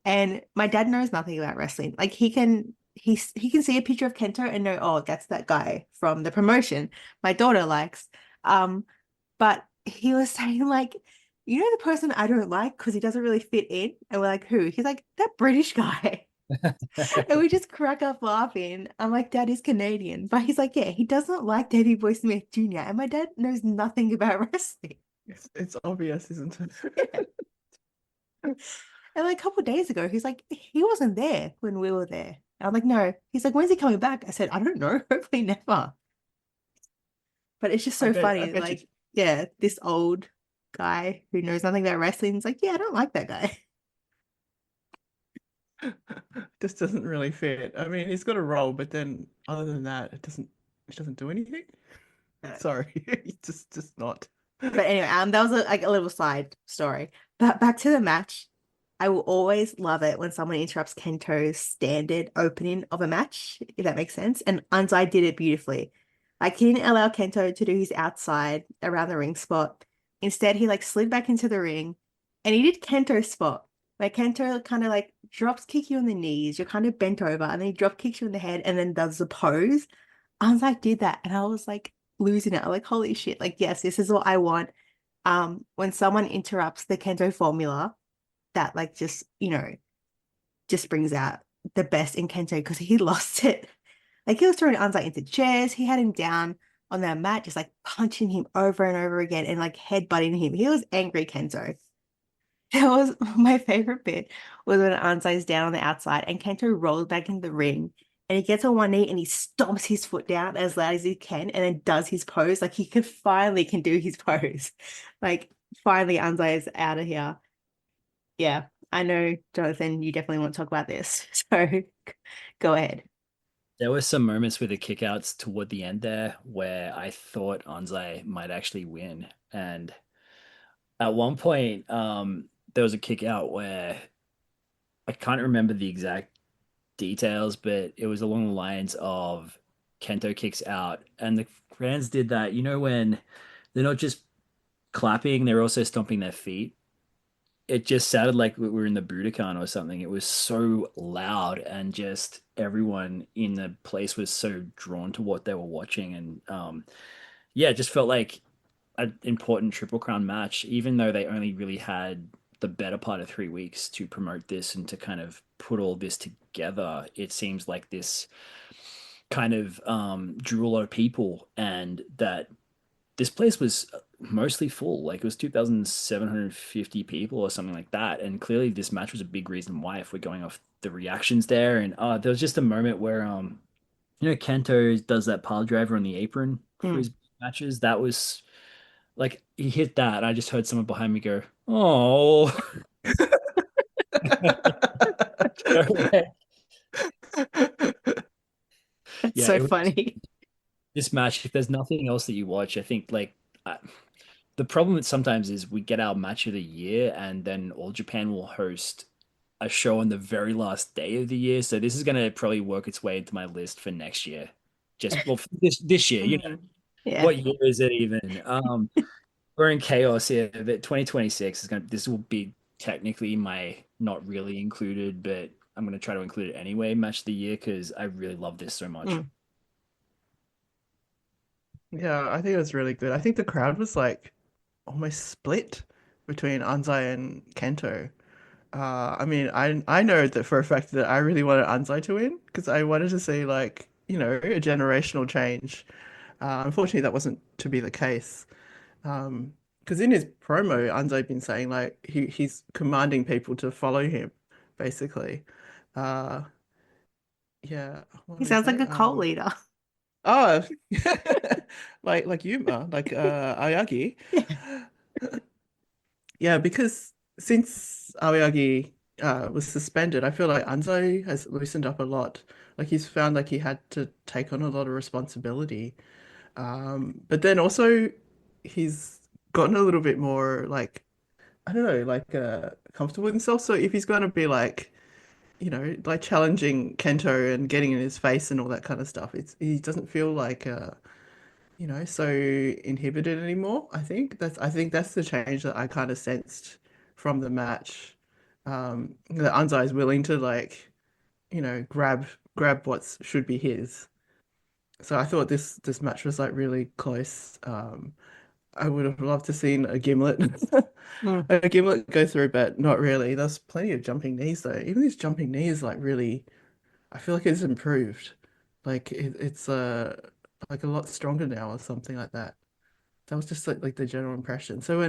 and my dad knows nothing about wrestling. Like he can see a picture of Kento and know, oh, that's that guy from the promotion my daughter likes. But he was saying like, you know, the person I don't like because he doesn't really fit in, and we're like, who? He's like, that British guy. And we just crack up laughing. I'm like, Dad is Canadian. But he's like, yeah, he doesn't like Davey Boy Smith Jr. And my dad knows nothing about wrestling. It's obvious, isn't it? Yeah. And like a couple of days ago, he's like, he wasn't there when we were there. And I'm like, no. He's like, when's he coming back? I said, I don't know. Hopefully never. But it's just so funny. Like, yeah, this old guy who knows nothing about wrestling is like, yeah, I don't like that guy. Just doesn't really fit. I mean, he's got a role, but then other than that, it doesn't do anything. Sorry, it's just not. But anyway, that was like a little side story. But back to the match. I will always love it when someone interrupts Kento's standard opening of a match, if that makes sense. And Anzai did it beautifully. Like he didn't allow Kento to do his outside around the ring spot. Instead, he like slid back into the ring and he did Kento's spot. Like Kento kind of like drops kick you on the knees, you're kind of bent over, and then he drop kicks you in the head and then does the pose. Anzai did that and I was like losing it. I'm like, holy shit, like yes, this is what I want. When someone interrupts the Kento formula, that like just, you know, just brings out the best in Kento because he lost it. Like he was throwing Anzai into chairs, he had him down on that mat, just like punching him over and over again and like headbutting him. He was angry Kento. That was my favorite bit was when Anzai's down on the outside and Kento rolls back in the ring and he gets on one knee and he stomps his foot down as loud as he can and then does his pose. Like he finally can do his pose. Like finally Anzai is out of here. Yeah, I know, Jonathan, you definitely want to talk about this. So go ahead. There were some moments with the kickouts toward the end there where I thought Anzai might actually win. And at one point, there was a kick out where I can't remember the exact details, but it was along the lines of Kento kicks out, and the fans did that. You know, when they're not just clapping, they're also stomping their feet. It just sounded like we were in the Budokan or something. It was so loud, and just everyone in the place was so drawn to what they were watching. And yeah, it just felt like an important Triple Crown match, even though they only really had the better part of 3 weeks to promote this and to kind of put all this together. It seems like this kind of drew a lot of people, and that this place was mostly full. Like it was 2,750 people or something like that. And clearly this match was a big reason why, if we're going off the reactions there. And there was just a moment where you know, Kento does that pile driver on the apron for his matches. That was like he hit that. I just heard someone behind me go, "Oh." That's so funny. This match, if there's nothing else that you watch, I think like the problem with sometimes is we get our match of the year and then All Japan will host a show on the very last day of the year. So this is going to probably work its way into my list for next year. Just well, this year, you know, Yeah. what year is it even? We're in chaos here. But 2026 is this will be technically my not really included, but I'm going to try to include it anyway, match of the year, because I really love this so much. Yeah, I think it was really good. I think the crowd was like almost split between Anzai and Kento. I mean, I know that for a fact that I really wanted Anzai to win because I wanted to see like, a generational change. Unfortunately, that wasn't to be the case. Because in his promo, Anzai been saying like he's commanding people to follow him, basically. Uh, yeah, what He did he sounds like say? a cult leader. Oh, like Yuma, like Ayagi. Yeah, because since Aoyagi was suspended, I feel like Anzai has loosened up a lot. Like he's found like he had to take on a lot of responsibility. But then also he's gotten a little bit more like I don't know, like comfortable with himself. So if he's going to be like, like challenging Kento and getting in his face and all that kind of stuff, he doesn't feel like so inhibited anymore. I think that's the change that I kind of sensed from the match. That Anzai is willing to like, grab what should be his. So I thought this match was like really close. I would have loved to seen a gimlet Mm. a gimlet go through, but not really. There's plenty of jumping knees though. Even this jumping knee is like really I feel like it's improved. Like it's like a lot stronger now or something like that. That was just like the general impression. So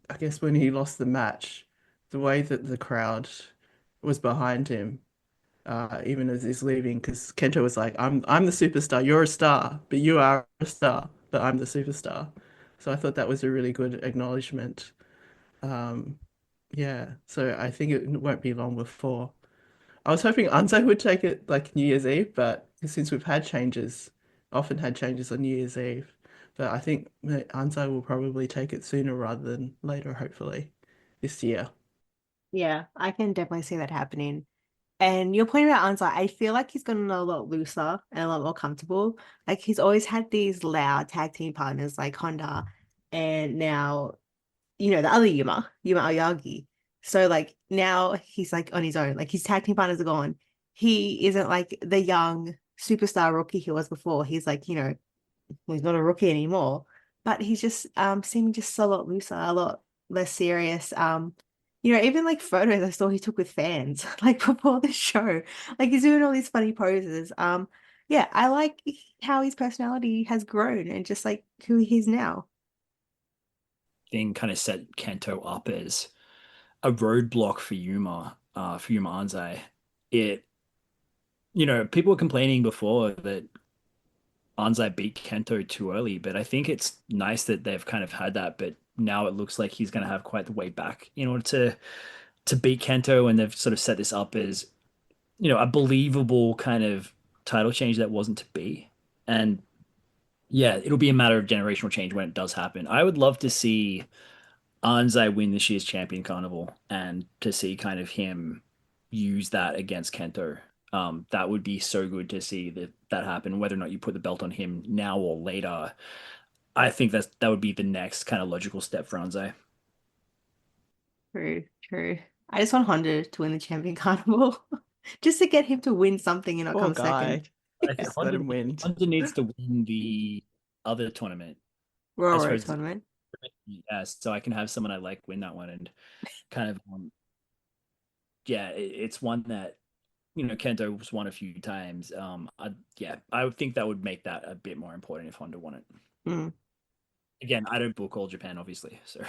I guess when he lost the match, the way that the crowd was behind him, even as he's leaving, because Kento was like, I'm the superstar, you're a star, but you are a star, but I'm the superstar. So I thought that was a really good acknowledgement. Um, yeah, so I think it won't be long before. I was hoping Anzai would take it like New Year's Eve, but since we've had changes, often had changes on New Year's Eve, but I think that Anzai will probably take it sooner rather than later, hopefully, this year. Yeah, I can definitely see that happening. And your point about Anzai, I feel like he's gotten a lot looser and a lot more comfortable. Like he's always had these loud tag team partners like Honda, and now the other Yuma Aoyagi. So like now he's like on his own. Like his tag team partners are gone. He isn't like the young superstar rookie he was before. He's like, well, he's not a rookie anymore. But he's just seeming just a lot looser, a lot less serious. Even like photos I saw he took with fans, like before the show. Like he's doing all these funny poses. Yeah, I like how his personality has grown and just like who he is now. Thing kind of set Kento up as a roadblock for Yuma Anzai. It, people were complaining before that Anzai beat Kento too early, but I think it's nice that they've kind of had that. But now it looks like he's going to have quite the way back in order to beat Kento, and they've sort of set this up as a believable kind of title change that wasn't to be. And yeah, it'll be a matter of generational change when it does happen. I would love to see Anzai win this year's Champion Carnival and to see kind of him use that against Kento. That would be so good to see that happen. Whether or not you put the belt on him now or later, I think that would be the next kind of logical step for Anzai. True, true. I just want Honda to win the champion carnival. Just to get him to win something and not Poor come guy. second. I think Just let him win. Honda needs to win the other tournament. Royal I Road suppose, tournament. yeah, so I can have someone I like win that one and kind of, yeah, it's one that Kento's won a few times. I would think that would make that a bit more important if Honda won it. Mm. Again, I don't book all Japan, obviously. So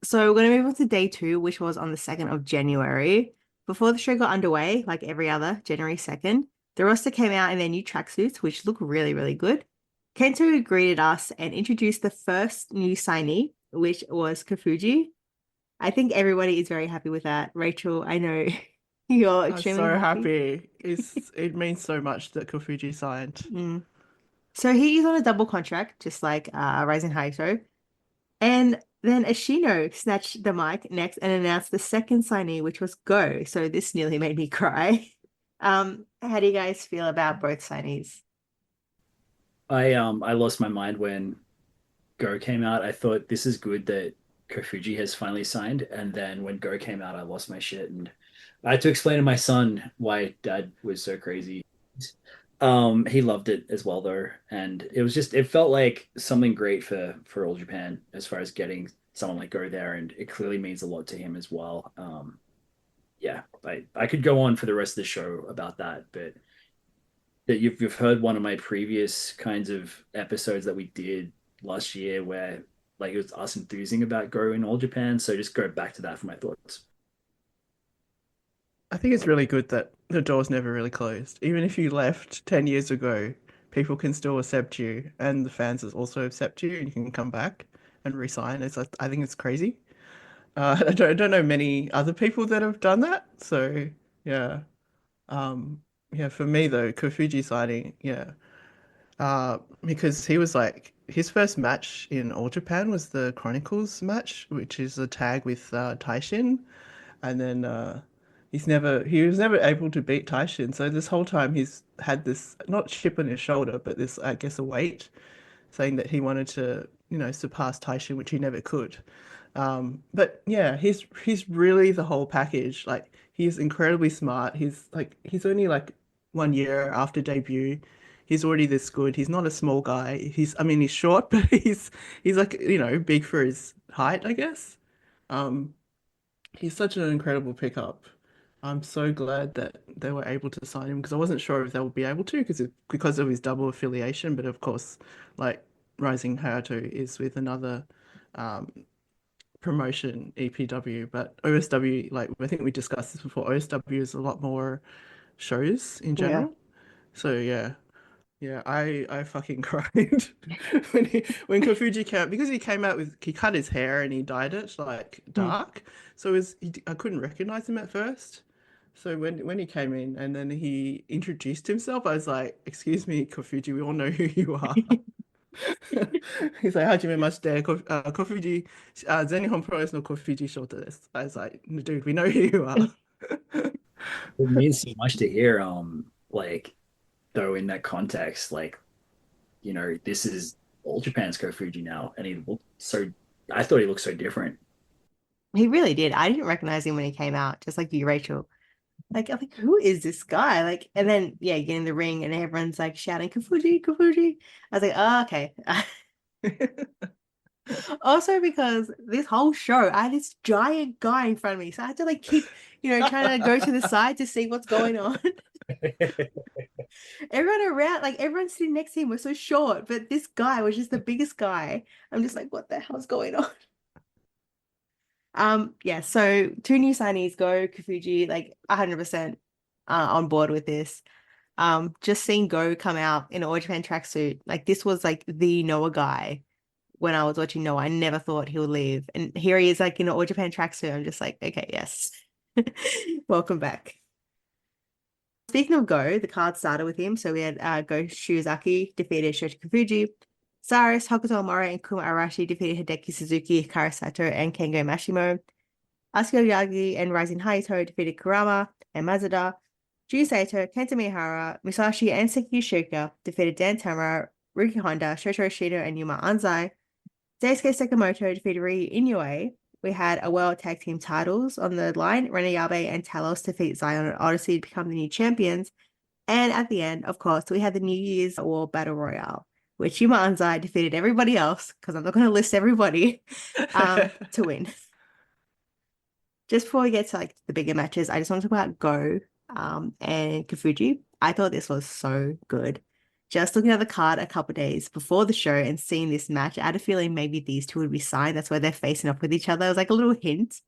So we're going to move on to day two, which was on the 2nd of January. Before the show got underway, like every other, January 2nd, the roster came out in their new tracksuits, which look really, really good. Kento greeted us and introduced the first new signee, which was Kafuji. I think everybody is very happy with that. Rachel, I know you're I'm extremely so happy. happy. It means so much that Kofuji signed. Mm. So he is on a double contract, just like Rising Hayato. And then Ashino snatched the mic next and announced the second signee, which was Go. So this nearly made me cry. How do you guys feel about both signees? I lost my mind when Go came out. I thought this is good that Kofuji has finally signed, and then when Go came out, I lost my shit, and I had to explain to my son why Dad was so crazy. He loved it as well though, and it felt like something great for All Japan as far as getting someone like Go there, and it clearly means a lot to him as well. Yeah, I could go on for the rest of the show about that, but that you've heard one of my previous kinds of episodes that we did last year where like it was us enthusing about Go in All Japan, so just go back to that for my thoughts. I think it's really good that the door's never really closed. Even if you left 10 years ago, people can still accept you, and the fans also accept you, and you can come back and resign. I think it's crazy. I don't know many other people that have done that. So yeah, yeah. For me though, Kofuji signing, yeah, because he was like his first match in All Japan was the Chronicles match, which is a tag with Taishin, and then he was never able to beat Taishin. So this whole time he's had this not chip on his shoulder, but this I guess a weight saying that he wanted to surpass Taishin, which he never could. But yeah, he's really the whole package. Like he's incredibly smart. He's only like 1 year after debut. He's already this good. He's not a small guy. I mean he's short, but he's like, big for his height, I guess. Um, he's such an incredible pickup. I'm so glad that they were able to sign him because I wasn't sure if they would be able to because of his double affiliation. But of course, like Rising Hayato is with another um, promotion, EPW, but OSW, like I think we discussed this before, OSW is a lot more shows in Yeah. general. So yeah, yeah, I fucking cried when Kofuji came out because he cut his hair and he dyed it like Mm. dark, so I couldn't recognize him at first. So when he came in and then he introduced himself, I was like, "Excuse me, Kofuji, we all know who you are." He's like, "Hajime mashite, Kofuji, Zenihon Pro no Kofuji Shota desu." I was like, "Dude, we know who you are." It means so much to hear, like though in that context, like this is All Japan's Kofuji now, and he looked so. I thought he looked so different. He really did. I didn't recognize him when he came out, just like you, Rachel. Like, I'm like, who is this guy? Like, and then yeah, you get in the ring and everyone's like shouting Kafuji, Kafuji. I was like, oh, okay. Also, because this whole show, I had this giant guy in front of me, so I had to like keep, trying to go to the side to see what's going on. Everyone around, like everyone sitting next to him was so short, but this guy was just the biggest guy. I'm just like, what the hell's going on? Yeah, so two new signees Go, Kafuji, like 100% on board with this. Just seeing Go come out in an All Japan tracksuit, like this was like the Noah guy when I was watching Noah. I never thought he would leave. And here he is like in an All Japan tracksuit. I'm just like, okay, yes. Welcome back. Speaking of Go, the card started with him. So we had Go Shiozaki defeated Shota Kafuji. Cyrus, Hokuto Omura, and Kuma Arashi defeated Hideki Suzuki, Hikaru Sato, and Kengo Mashimo. Asuka Yagi and Rising Hayato defeated Kurama and Mazda. Ju Saito, Kenta Miyahara, Musashi, and Seki Shuka defeated Dan Tamura, Ruki Honda, Shotaro Shido, and Yuma Anzai. Daisuke Sakamoto defeated Ryu Inoue. We had a World Tag Team titles on the line. Renayabe and Talos defeat Zion and Odyssey to become the new champions. And at the end, of course, we had the New Year's War Battle Royale, which Yuma Anzai defeated everybody else, because I'm not going to list everybody, to win. Just before we get to like the bigger matches, I just want to talk about Go and Kafuji. I thought this was so good. Just looking at the card a couple of days before the show and seeing this match, I had a feeling maybe these two would be signed. That's why they're facing off with each other. It was like a little hint.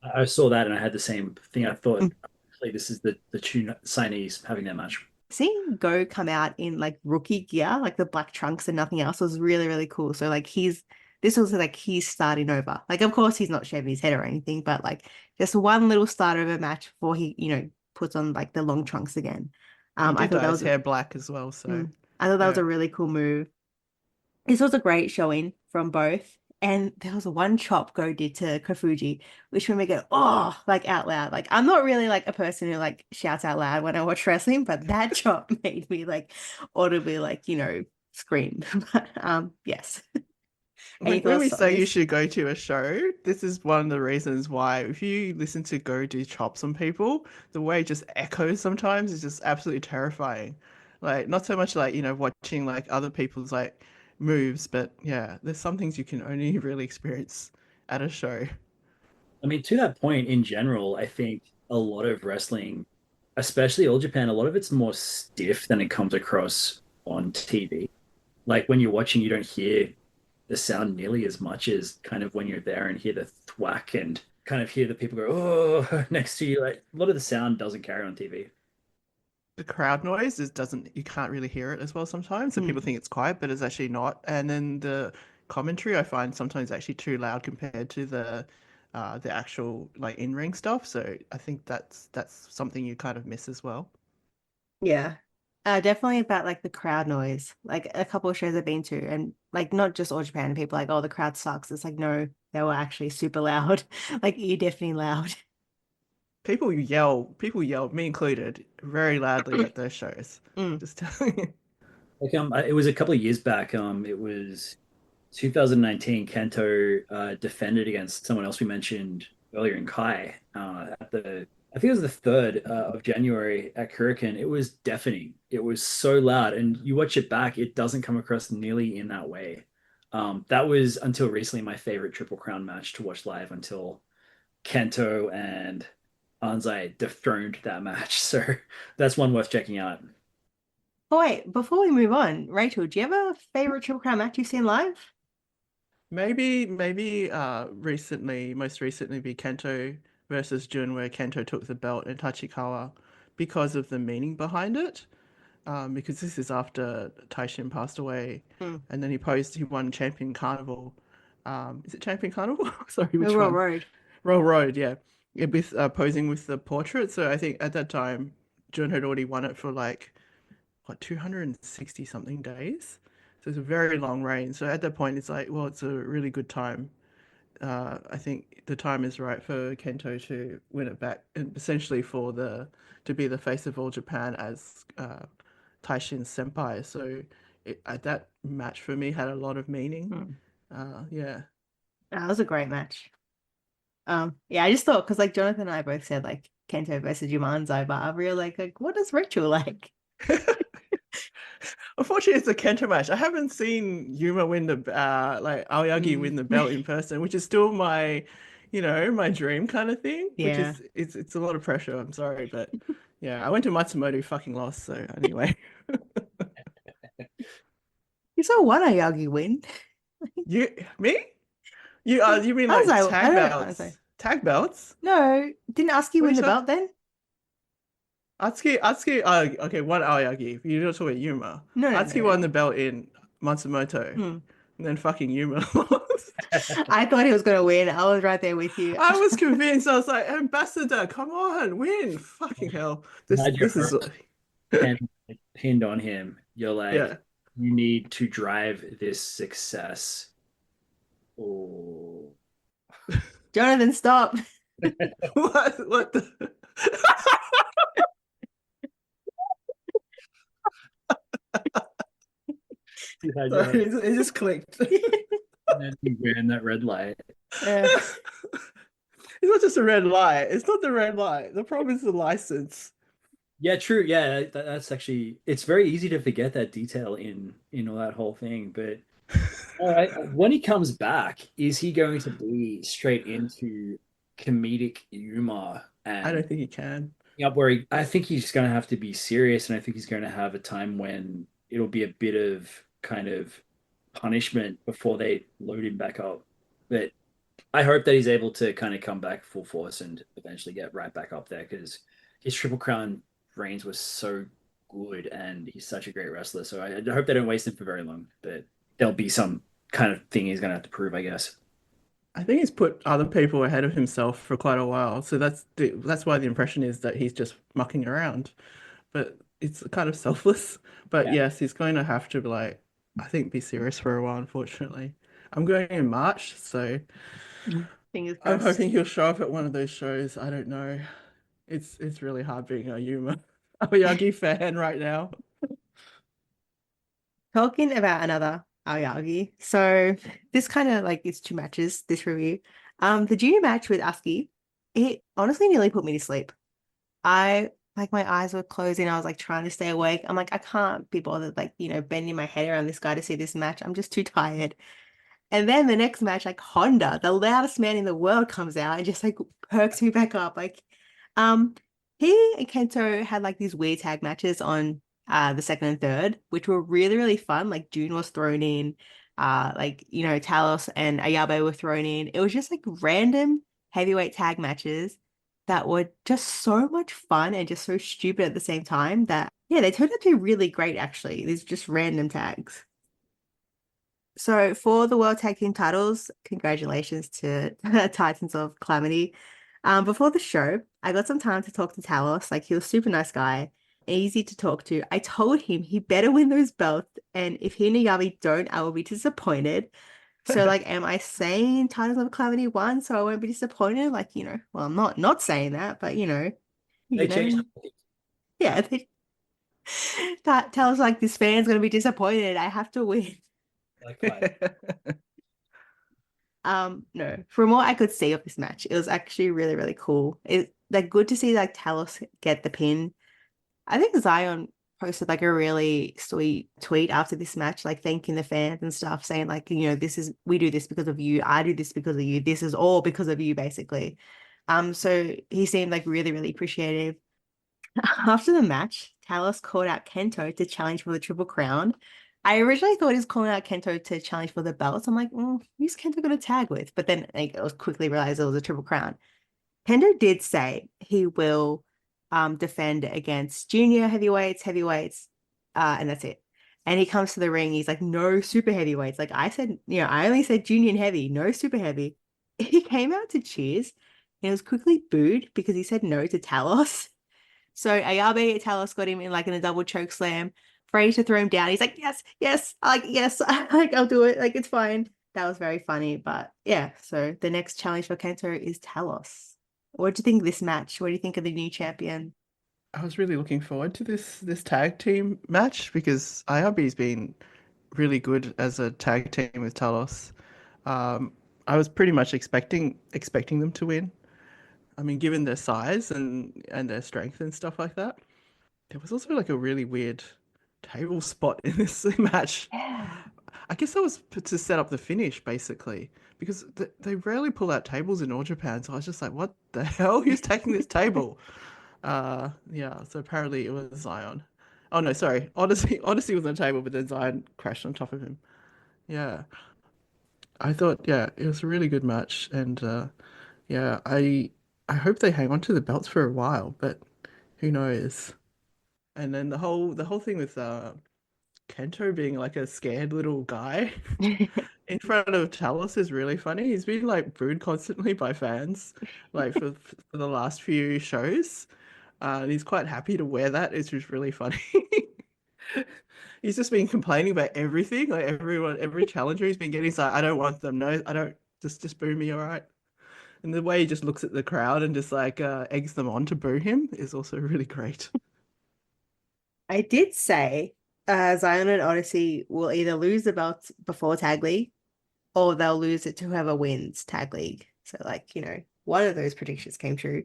I saw that and I had the same thing. I thought, Mm. like, this is the two signees having that match. Seeing Go come out in like rookie gear, like the black trunks and nothing else, was really, really cool. So like this was like he's starting over. Like, of course, he's not shaving his head or anything, but like just one little start over match before he, puts on like the long trunks again. He I did thought dye that his was hair black as well, so I thought that was yeah. a really cool move. This was a great showing from both. And there was one chop Go did to Kofuji, which made me go, oh, like out loud. Like, I'm not really like a person who like shouts out loud when I watch wrestling, but that chop made me like audibly like, scream. But yes. Any When we thoughts on say you this? should go to a show, this is one of the reasons why if you listen to Go do chops on people, the way it just echoes sometimes is just absolutely terrifying. Like not so much like, watching like other people's like moves, but yeah, there's some things you can only really experience at a show. I mean, to that point, in general, I think a lot of wrestling, especially All Japan, a lot of it's more stiff than it comes across on TV. Like when you're watching, you don't hear the sound nearly as much as kind of when you're there and hear the thwack and kind of hear the people go, oh, next to you. Like a lot of the sound doesn't carry on TV. The crowd noise is doesn't you can't really hear it as well sometimes. So Hmm. people think it's quiet, but it's actually not. And then the commentary I find sometimes actually too loud compared to the actual like in-ring stuff. So I think that's something you kind of miss as well. Yeah. Definitely about like the crowd noise. Like a couple of shows I've been to, and like not just All Japan, people like, oh, the crowd sucks. It's like, no, they were actually super loud, like ear deafening loud. People yell, me included, very loudly at those shows. Mm. Just telling you. Like it was a couple of years back. It was 2019. Kento defended against someone else we mentioned earlier in Kai at the I think it was the 3rd of January at Kurikan. It was deafening. It was so loud, and you watch it back, it doesn't come across nearly in that way. That was until recently my favorite Triple Crown match to watch live until Kento and Anzai dethroned that match. So that's one worth checking out. Oh wait, before we move on, Rachel, do you have a favorite Triple Crown match you've seen live? Maybe most recently be Kento versus Jun, where Kento took the belt in Tachikawa because of the meaning behind it. Because this is after Taishin passed away, Hmm. and then he won Champion Carnival. Is it Champion Carnival? Sorry, The which Royal one? Road. Royal Road, yeah. Yeah, with posing with the portrait. So I think at that time, Jun had already won it for like what 260 something days. So it's a very long reign. So at that point, it's like, well, it's a really good time. I think the time is right for Kento to win it back, and essentially to be the face of all Japan as Taishin's senpai. So that match for me had a lot of meaning. Hmm. Yeah. That was a great match. Yeah, I just thought because like Jonathan and I both said like Kento versus Jumanzai, but I'm real like what does Rachel like? Unfortunately, it's a Kento match. I haven't seen Yuma win the like Aoyagi win the Mm. belt in person, which is still my dream kind of thing. Which Yeah. is it's a lot of pressure. I'm sorry, but yeah, I went to Matsumoto, fucking lost. So anyway, You saw one Ayagi win. you me you mean I was like like, I tag don't know. I was like, belts? Tag belts? no, didn't Asuki What are win you the talking? belt then? Atsuki. Okay, one Aoyagi. You're not talking about Yuma. No, no, Atsuki no. won the belt in Matsumoto, Hmm. and then fucking Yuma lost. I thought he was gonna win. I was right there with you. I was convinced. I was like, Ambassador, come on, win. Fucking hell. This Had your this is hand pinned on him. You're like, yeah. you need to drive this success. Oh, Jonathan, stop. What the you had your Sorry, it just clicked. and then you ran that red light. Yeah. It's not just a red light. It's not the red light. The problem is the license. Yeah, true. Yeah, that's actually it's very easy to forget that detail in all that whole thing. But all right, when he comes back, is he going to be straight into comedic humor I and don't think you can. up where I think he's going to have to be serious, and I think he's going to have a time when it'll be a bit of kind of punishment before they load him back up. But I hope that he's able to kind of come back full force and eventually get right back up there because his Triple Crown reigns was so good and he's such a great wrestler. So I hope they don't waste him for very long, but there'll be some kind of thing he's going to have to prove, I guess. I think he's put other people ahead of himself for quite a while. So that's why the impression is that he's just mucking around. But it's kind of selfless. But Yeah. yes, he's going to have to like I think be serious for a while, unfortunately. I'm going in March, so Fingers I'm crossed. hoping he'll show up at one of those shows. I don't know. It's really hard being a Yuma Aoyagi fan right now. Talking about another Aoyagi. So this kind of like is two matches, this review. The junior match with Asuki, it honestly nearly put me to sleep. I like my eyes were closing. I was like trying to stay awake. I'm like, I can't be bothered, like, bending my head around this guy to see this match. I'm just too tired. And then the next match, like Honda, the loudest man in the world, comes out and just like perks me back up. Like, um, he and Kento had like these weird tag matches on the second and third, which were really, really fun. Like June was thrown in, Talos and Ayabe were thrown in. It was just like random heavyweight tag matches that were just so much fun and just so stupid at the same time that yeah, they turned out to be really great actually. These just random tags. So for the World Tag Team titles, congratulations to Titans of Calamity. Before the show, I got some time to talk to Talos. Like he was a super nice guy, easy to talk to. I told him he better win those belts, and if he and Yami don't, I will be disappointed. So like, am I saying Titans of Calamity won so I won't be disappointed? Like, well, I'm not saying that, but They changed. yeah, that tells like this fan's gonna be disappointed. I have to win. Like what? No, from what I could see of this match, it was actually really, really cool. It like good to see like Talos get the pin. I think Zion posted like a really sweet tweet after this match, like thanking the fans and stuff, saying like, we do this because of you. I do this because of you. This is all because of you, basically. So he seemed like really, really appreciative. After the match, Talos called out Kento to challenge for the Triple Crown. I originally thought he was calling out Kento to challenge for the belts. I'm like, who's Kento going to tag with? But then I was quickly realized it was a Triple Crown. Kento did say he will defend against junior heavyweights, and that's it. And he comes to the ring, he's like, no super heavyweights. Like I said, I only said junior and heavy, no super heavy. He came out to cheers and was quickly booed because he said no to Talos. So Ayabe Talos got him in a double choke slam, ready to throw him down. He's like, yes, yes, yes, like I'll do it. Like it's fine. That was very funny. But yeah, so the next challenge for Kento is Talos. What do you think of this match? What do you think of the new champion? I was really looking forward to this tag team match because IRB's been really good as a tag team with Talos. I was pretty much expecting them to win. I mean, given their size and their strength and stuff like that. There was also like a really weird table spot in this match. Yeah. I guess that was to set up the finish, basically, because they rarely pull out tables in All Japan. So I was just like, what the hell? Who's taking this table? Yeah. So apparently it was Zion. Oh no, sorry. Odyssey was on the table, but then Zion crashed on top of him. Yeah. I thought, yeah, it was a really good match, and yeah, I hope they hang on to the belts for a while, but who knows? And then the whole thing with Kento being like a scared little guy in front of Talos is really funny. He's been like booed constantly by fans, like for the last few shows. And he's quite happy to wear that. It's just really funny. He's just been complaining about everything. Like every challenger he's been getting, he's like, I don't want them. No, I don't. Just boo me, all right. And the way he just looks at the crowd and just like eggs them on to boo him is also really great. I did say Zion and Odyssey will either lose the belts before Tag League or they'll lose it to whoever wins Tag League. So, one of those predictions came true.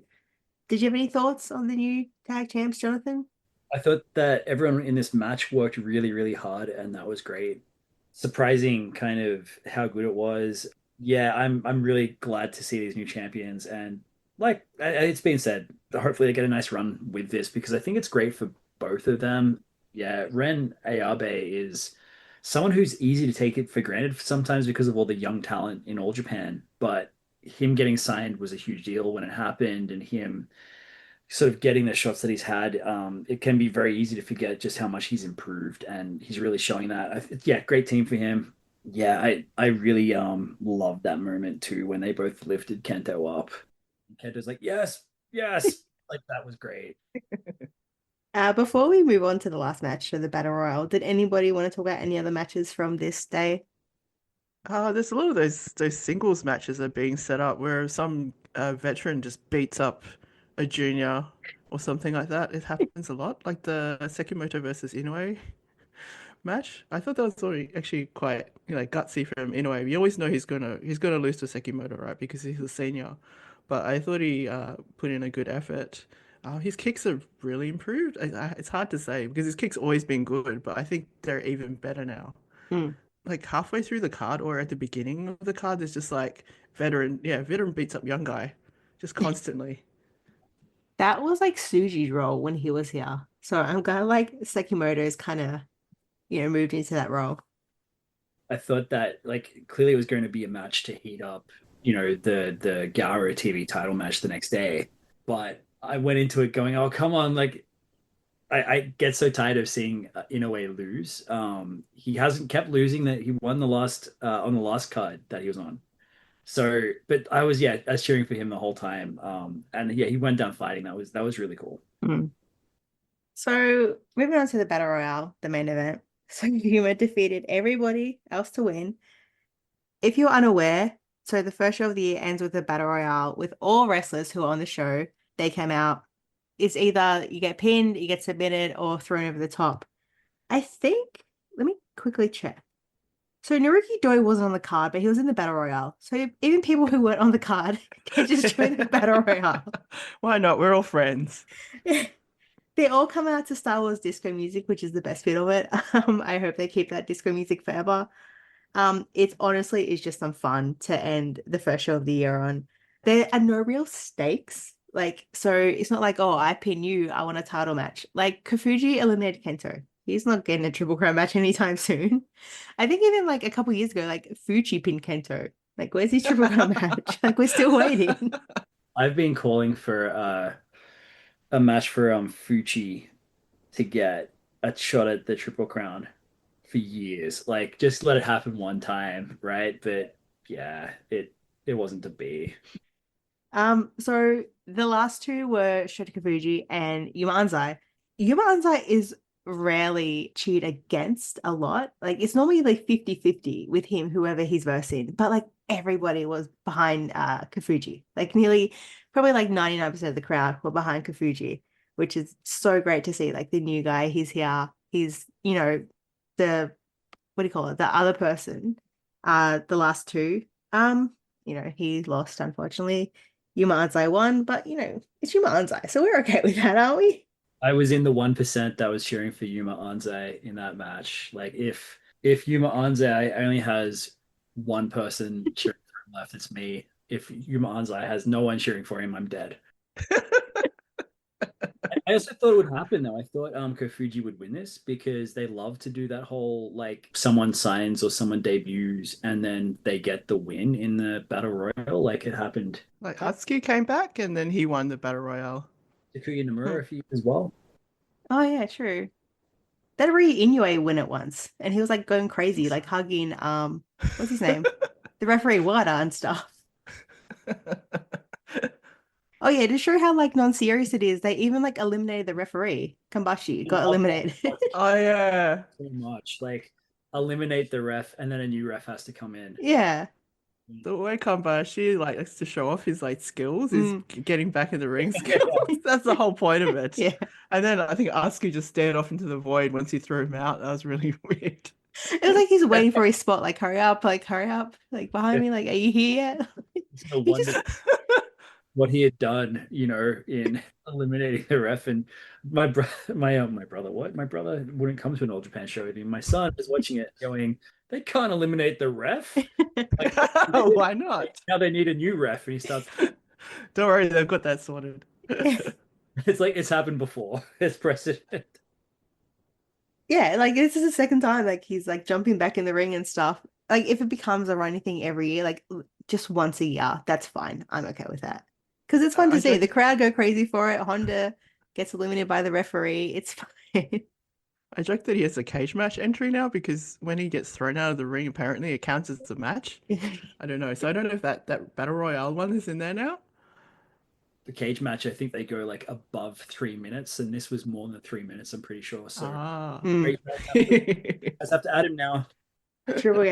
Did you have any thoughts on the new tag champs, Jonathan? I thought that everyone in this match worked really, really hard, and that was great. Surprising kind of how good it was. Yeah, I'm really glad to see these new champions, and like it's been said, hopefully they get a nice run with this because I think it's great for both of them. Yeah, Ren Ayabe is someone who's easy to take it for granted sometimes because of all the young talent in All Japan, but him getting signed was a huge deal when it happened, and him sort of getting the shots that he's had, it can be very easy to forget just how much he's improved, and he's really showing that. Yeah, great team for him. Yeah, I really loved that moment too when they both lifted Kento up. Kento's like, yes, yes, like that was great. Before we move on to the last match of the Battle Royal, did anybody want to talk about any other matches from this day? There's a lot of those singles matches that are being set up where some veteran just beats up a junior or something like that. It happens a lot, like the Sekimoto versus Inoue match. I thought that was actually quite, gutsy for him in a way. You always know he's gonna lose to Sekimoto, right? Because he's a senior. But I thought he put in a good effort. His kicks have really improved. It's hard to say because his kicks always been good, but I think they're even better now. Mm. Like halfway through the card or at the beginning of the card, there's just like veteran beats up young guy, just constantly. That was like Suji's role when he was here. So I'm glad like Sekimoto's kind of, moved into that role. I thought that like clearly it was going to be a match to heat up, the Gara TV title match the next day. But I went into it going, oh come on, like I get so tired of seeing Inoue lose. He hasn't kept losing. That he won the last on the last card that he was on. So, but I was cheering for him the whole time. And yeah, he went down fighting. That was really cool. Mm. So moving on to the Battle Royale, the main event. So Yuma defeated everybody else to win. If you're unaware, so the first show of the year ends with a Battle Royale with all wrestlers who are on the show. They came out. It's either you get pinned, you get submitted, or thrown over the top. I think, let me quickly check. So Naruki Doi wasn't on the card, but he was in the Battle Royale. So even people who weren't on the card can just join the Battle Royale. Why not? We're all friends. They all come out to Star Wars disco music, which is the best bit of it. I hope they keep that disco music forever. It's honestly is just some fun to end the first show of the year on. There are no real stakes. Like, so it's not like, oh, I pin you, I want a title match. Like Kafuji eliminated Kento. He's not getting a Triple Crown match anytime soon. I think even like a couple years ago, like Fuji pinned Kento. Like, where's his Triple Crown match? Like, we're still waiting. I've been calling for a match for Fuji to get a shot at the Triple Crown for years. Like, just let it happen one time, right? But yeah, it wasn't to be. So the last two were Shota Kafuji and Yuma Anzai. Yuma Anzai is rarely cheered against a lot. Like, it's normally like 50-50 with him, whoever he's versing. But like everybody was behind Kafuji. Like probably like 99% of the crowd were behind Kafuji, which is so great to see. Like the new guy, he's here. He's, the what do you call it? The other person, the last two, he lost, unfortunately. Yuma Anzai won, but it's Yuma Anzai, so we're okay with that, aren't we? I was in the 1% that was cheering for Yuma Anzai in that match. Like if Yuma Anzai only has one person cheering for him left, it's me. If Yuma Anzai has no one cheering for him, I'm dead. I also thought it would happen though. I thought Kofuji would win this because they love to do that whole like someone signs or someone debuts and then they get the win in the battle royal. Like it happened. Like Atsuki came back and then he won the battle royale. Takuya Nomura a few as well. Oh yeah, true. That Ryu Inoue win it once, and he was like going crazy, like hugging what's his name, the referee Wada and stuff. Oh yeah, to show how like non-serious it is, they even like eliminated the referee. Kambashi got eliminated. Oh yeah. So much like eliminate the ref and then a new ref has to come in. Yeah. The way Kambashi likes to show off his like skills is getting back in the ring skills. That's the whole point of it. Yeah. And then I think Asuki just stared off into the void once he threw him out. That was really weird. It was like he's waiting for his spot, like hurry up, like behind me, like are you here yet? It's no wonder what he had done, in eliminating the ref. And my brother wouldn't come to an All Japan show with me. My son was watching it going, they can't eliminate the ref. Like, why not? Now they need a new ref. And he starts, don't worry, they've got that sorted. It's like it's happened before. It's precedent. Yeah, like this is the second time like he's like jumping back in the ring and stuff. Like if it becomes a running thing every year, like just once a year, that's fine. I'm okay with that. Because it's fun to see. The crowd go crazy for it. Honda gets eliminated by the referee. It's fine. I joke that he has a cage match entry now because when he gets thrown out of the ring, apparently it counts as a match. I don't know. So I don't know if that Battle Royale one is in there now. The cage match, I think they go like above 3 minutes, and this was more than 3 minutes, I'm pretty sure. So I have to add him now. Triple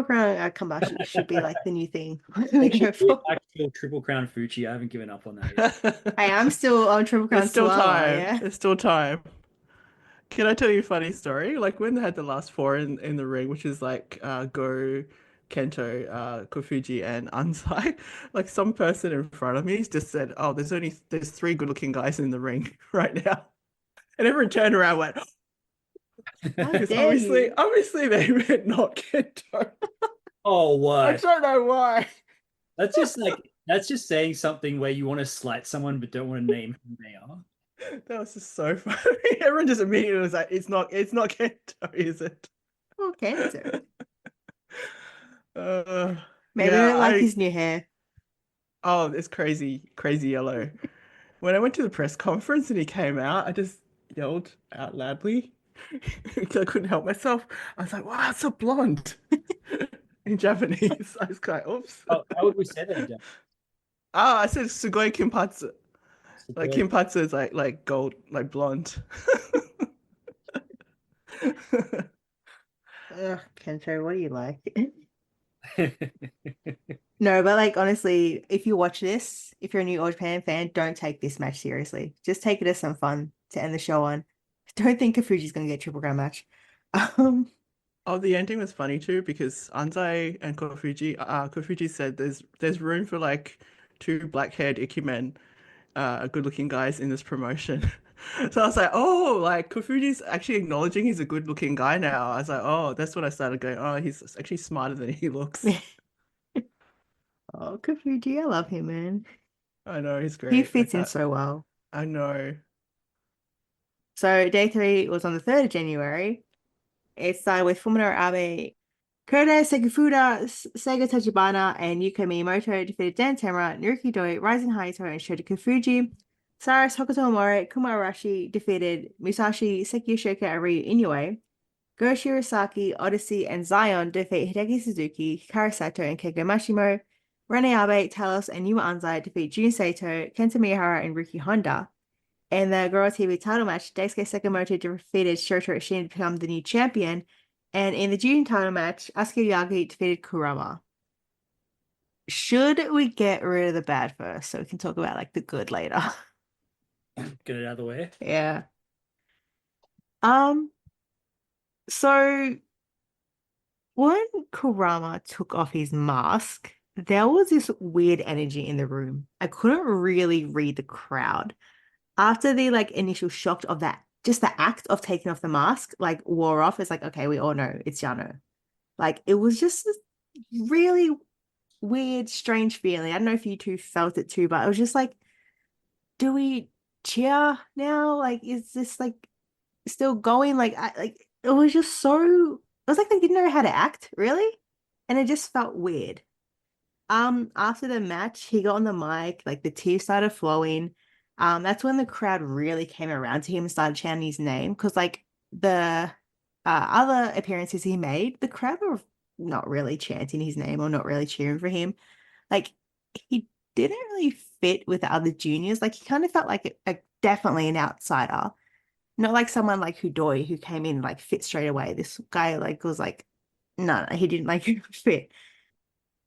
Crown Kambashi should be like the new thing. Actual Triple Crown Fuji. I haven't given up on that yet. I am still on Triple Crown. There's still Suwama, time. yeah? There's still time. Can I tell you a funny story? Like when they had the last four in the ring, which is like Go, Kento, Kofuji, and Anzai, like some person in front of me just said, "Oh, there's three good-looking guys in the ring right now," and everyone turned around and went, How because dare you? obviously they meant not Kento. Oh, I what? don't know why. That's just saying something where you want to slight someone but don't want to name who they are. That was just so funny. Everyone just immediately was like, it's not Kento, is it? Oh, Kento. Uh, Maybe I don't like his new hair. Oh, it's crazy yellow. When I went to the press conference and he came out, I just yelled out loudly. I couldn't help myself. I was like, wow, it's so blonde. In Japanese. I was like, oops. Oh, how would we say that in Japanese? Oh, I said Sugoi Kimpatsu. Like Sugoi. Kimpatsu is like gold, like blonde. Ugh, Kento, what do you like? No, but like honestly, if you watch this, if you're a new All Japan fan, don't take this match seriously. Just take it as some fun to end the show on. Don't think Kafuji's gonna get triple crown match. Um, Oh, the ending was funny too because Anzai and Kofuji said there's room for like two black-haired Ikemen, good-looking guys in this promotion. So I was like, oh, like Kofuji's actually acknowledging he's a good-looking guy now. I was like, oh, that's when I started going, oh, he's actually smarter than he looks. oh, Kafuji, I love him, man. I know he's He great. fits in so well. I know. So day 3 was on the 3rd of January. It started with Fuminori Abe, Kota Sekifuda, Sega Tachibana, and Yuka Miyamoto defeated Dan Tamura, Naruki Doi, Rising Hayato, and Shota Kafuji. Saras Hokuto Omori, Kumarashi defeated Musashi, Sekiyoshoka, and Ryu Inoue. Go Shirasaki, Odyssey, and Zion defeat Hideki Suzuki, Hikaru Sato, and Keigo Mashimo. Rene Abe, Talos, and Yuma Anzai defeat Jun Saito, Kenta Miyahara, and Riki Honda. In the Girl TV title match, Daisuke Sekimoto defeated Shota Ishii to become the new champion. And in the junior title match, Asuka Yagi defeated Kurama. Should we get rid of the bad first so we can talk about like the good later? Get it out of the way. Yeah. So when Kurama took off his mask, there was this weird energy in the room. I couldn't really read the crowd. After the like initial shock of that, just the act of taking off the mask, like wore off, it's like, okay, we all know it's Yano. Like it was just this really weird, strange feeling. I don't know if you two felt it too, but it was just like, do we cheer now? Like, is this like still going? Like, it was just so. It was like they didn't know how to act, really, and it just felt weird. After the match, he got on the mic, like the tears started flowing. That's when the crowd really came around to him and started chanting his name because, like, the other appearances he made, the crowd were not really chanting his name or not really cheering for him. Like, he didn't really fit with the other juniors. Like, he kind of felt like definitely an outsider, not like someone like Hudoi who came in like fit straight away. This guy like was like, no, he didn't like fit.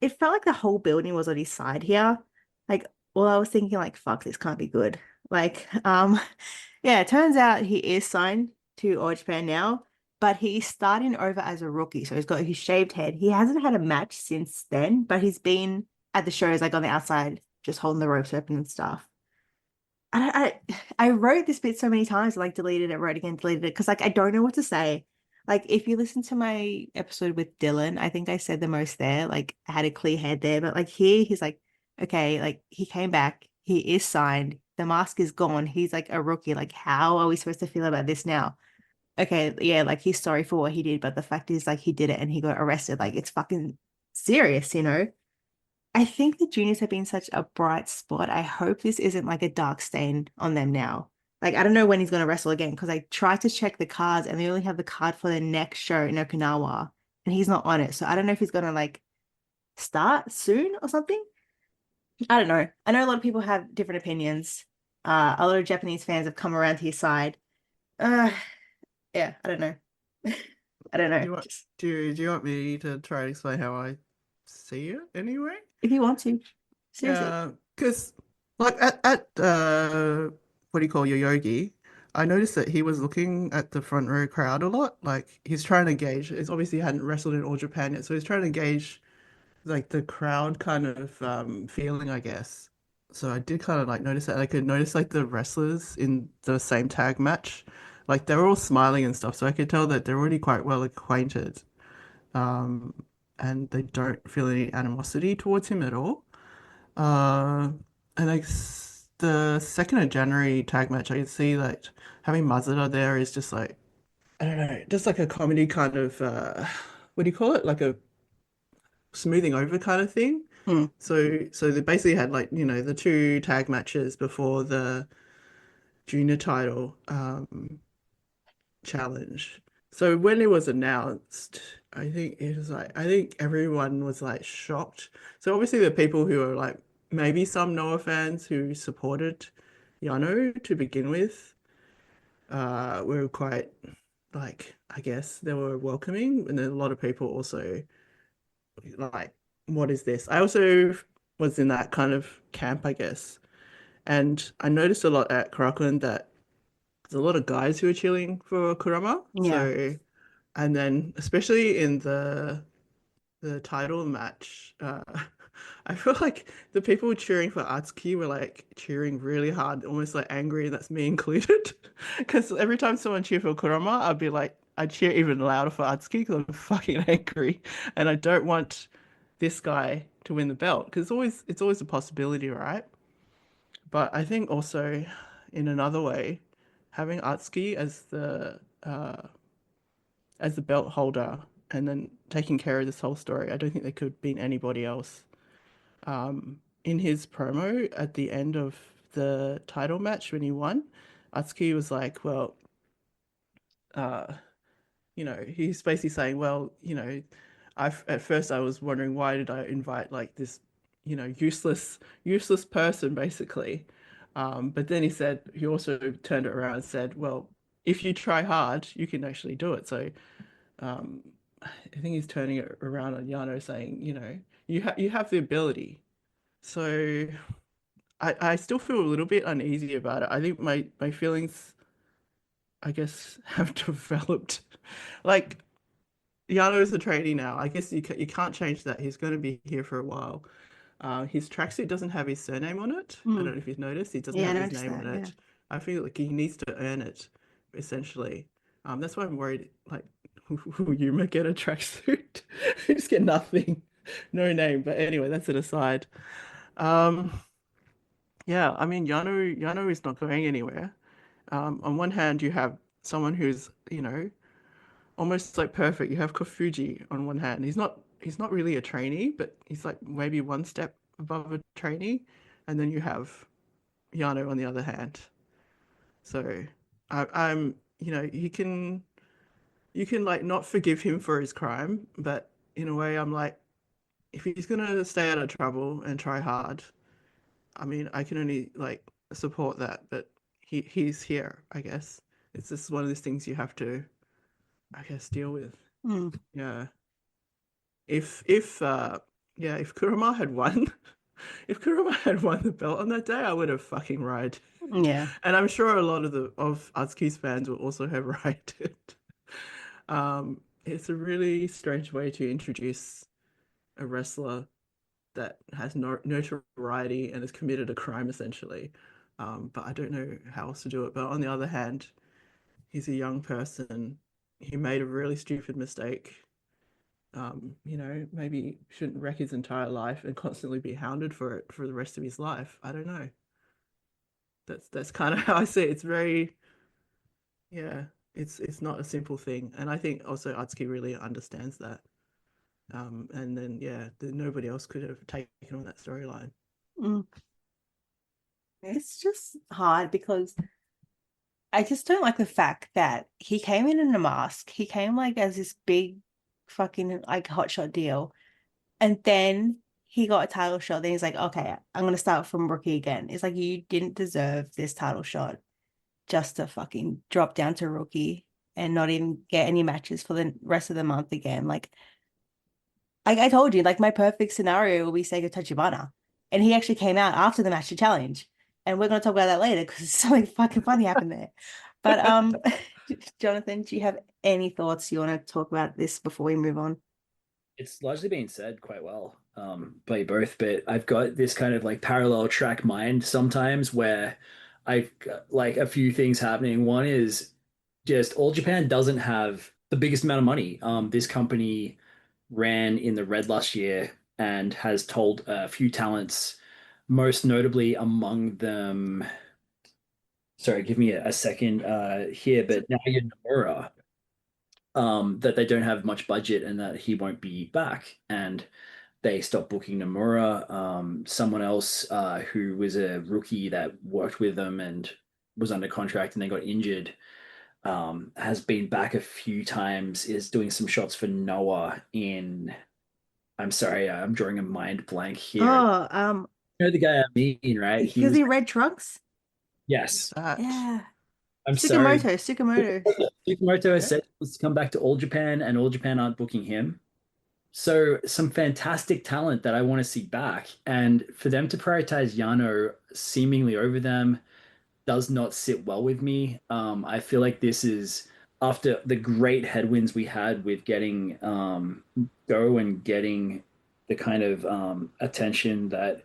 It felt like the whole building was on his side here. Like, well, I was thinking like, fuck, this can't be good. Like, yeah, it turns out he is signed to All Japan now, but he's starting over as a rookie. So he's got his shaved head. He hasn't had a match since then, but he's been at the shows like on the outside, just holding the ropes open and stuff. I wrote this bit so many times, like deleted it, wrote again, deleted it, because like I don't know what to say. Like if you listen to my episode with Dylan, I think I said the most there. Like I had a clear head there, but like here, he's like, okay, like he came back, he is signed, the mask is gone, he's like a rookie. Like how are we supposed to feel about this now? Okay, yeah, like he's sorry for what he did, but the fact is like he did it and he got arrested. Like it's fucking serious, you know? I think the juniors have been such a bright spot. I hope this isn't like a dark stain on them now. Like, I don't know when he's going to wrestle again because I tried to check the cards and they only have the card for the next show in Okinawa and he's not on it. So I don't know if he's going to like start soon or something. I don't know. I know a lot of people have different opinions. A lot of Japanese fans have come around to his side. Yeah, I don't know. I don't know. Do you want me to try and explain how I see it anyway? If you want to. Seriously. Yeah, because like at what do you call your yogi? I noticed that he was looking at the front row crowd a lot. Like he's trying to gauge. It's obviously he hadn't wrestled in All Japan yet, so he's trying to gauge like the crowd kind of feeling, I guess. So I did kind of like notice that. I could notice like the wrestlers in the same tag match, like they were all smiling and stuff. So I could tell that they're already quite well acquainted, um, and they don't feel any animosity towards him at all. Uh, and like the 2nd of January tag match, I can see like having Mazda there is just like I don't know, just like a comedy kind of what do you call it? Like a smoothing over kind of thing. Hmm. So they basically had like, the two tag matches before the junior title challenge. So when it was announced, I think everyone was like shocked. So obviously the people who are like maybe some Noah fans who supported Yano to begin with, were quite like I guess they were welcoming, and then a lot of people also like, what is this? I also was in that kind of camp, I guess. And I noticed a lot at Karakuen that there's a lot of guys who are cheering for Kurama. Yeah. So, and then especially in the title match, I feel like the people cheering for Atsuki were like cheering really hard, almost like angry, and that's me included. Because every time someone cheered for Kurama, I'd cheer even louder for Atsuki because I'm fucking angry, and I don't want this guy to win the belt because it's always a possibility, right? But I think also in another way, having Atsuki as the belt holder and then taking care of this whole story, I don't think there could have been anybody else. In his promo at the end of the title match when he won, Atsuki was like, well, uh, he's basically saying, well, at first I was wondering why did I invite like this, useless person basically. But then he also turned it around and said, well, if you try hard, you can actually do it. So um, I think he's turning it around on Yano saying, you have the ability. So I still feel a little bit uneasy about it. I think my feelings, I guess, have developed. Like Yano is a trainee now. I guess you can't change that. He's going to be here for a while. His tracksuit doesn't have his surname on it. I don't know if you've noticed. He doesn't Yeah, I have his noticed name on that. it. I feel like he needs to earn it, essentially. That's why I'm worried. Like, will Yuma get a tracksuit? He just get nothing, no name. But anyway, that's an aside. Um, yeah, I mean, Yano is not going anywhere. On one hand, you have someone who's, almost like perfect. You have Kofuji on one hand. He's not really a trainee, but he's like maybe one step above a trainee. And then you have Yano on the other hand. So I'm, you can like not forgive him for his crime, but in a way I'm like, if he's gonna stay out of trouble and try hard, I mean, I can only like support that, but he's here, I guess. It's just one of these things you have to, I guess, deal with. Mm. Yeah. If Kurama had won, if Kurama had won the belt on that day, I would have fucking rioted. Yeah. And I'm sure a lot of Atsuki's fans will also have rioted. It's a really strange way to introduce a wrestler that has no notoriety and has committed a crime essentially. But I don't know how else to do it. But on the other hand, he's a young person. He made a really stupid mistake. Maybe shouldn't wreck his entire life and constantly be hounded for it for the rest of his life. I don't know. That's kind of how I see it. It's very, yeah, it's not a simple thing. And I think also Atsuki really understands that. And then yeah, nobody else could have taken on that storyline. Mm. It's just hard because I just don't like the fact that he came in a mask. He came like as this big fucking like hotshot deal. And then he got a title shot. Then he's like, okay, I'm going to start from rookie again. It's like, you didn't deserve this title shot just to fucking drop down to rookie and not even get any matches for the rest of the month again. Like I told you, like my perfect scenario will be Seigo Tachibana. And he actually came out after the match to challenge. And we're going to talk about that later because something fucking funny happened there. But Jonathan, do you have any thoughts you want to talk about this before we move on? It's largely been said quite well by you both, but I've got this kind of like parallel track mind sometimes where I've got like a few things happening. One is just All Japan doesn't have the biggest amount of money. This company ran in the red last year and has told a few talents, most notably among them. Sorry, give me a second here, but Naoya Nomura, that they don't have much budget and that he won't be back. And they stopped booking Nomura. Someone else who was a rookie that worked with them and was under contract and then got injured has been back a few times, is doing some shots for Noah in. I'm sorry, I'm drawing a mind blank here. Oh, You know the guy I mean, right? he was in red trunks. Yes. Yeah. I'm sorry. Sugimoto. Sugimoto has said he wants to come back to All Japan, and All Japan aren't booking him. So some fantastic talent that I want to see back, and for them to prioritize Yano seemingly over them does not sit well with me. I feel like this is after the great headwinds we had with getting Go and getting the kind of attention that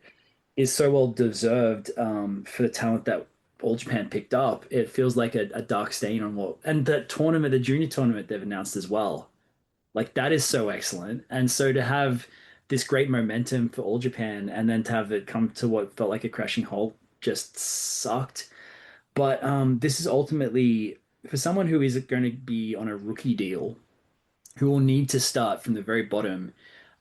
is so well deserved for the talent that All Japan picked up. It feels like a dark stain on what, and the tournament, the junior tournament they've announced as well. Like that is so excellent. And so to have this great momentum for All Japan and then to have it come to what felt like a crashing halt just sucked. But this is ultimately for someone who is going to be on a rookie deal, who will need to start from the very bottom.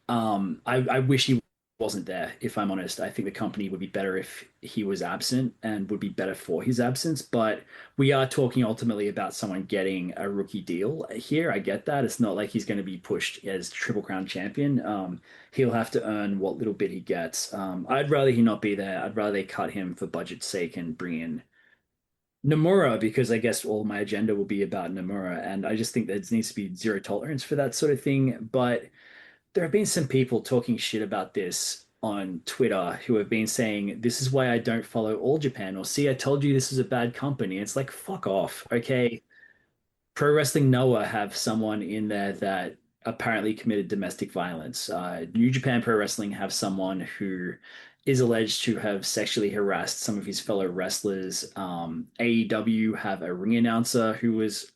I wish he wasn't there, if I'm honest. I think the company would be better if he was absent and would be better for his absence. But we are talking ultimately about someone getting a rookie deal here. I get that. It's not like he's going to be pushed as Triple Crown champion. He'll have to earn what little bit he gets. I'd rather he not be there. I'd rather they cut him for budget's sake and bring in Nomura, because I guess all my agenda will be about Nomura. And I just think there needs to be zero tolerance for that sort of thing. But there have been some people talking shit about this on Twitter who have been saying, this is why I don't follow All Japan, or see, I told you this is a bad company. It's like, fuck off. Okay. Pro Wrestling Noah have someone in there that apparently committed domestic violence. New Japan Pro Wrestling have someone who is alleged to have sexually harassed some of his fellow wrestlers. AEW have a ring announcer who was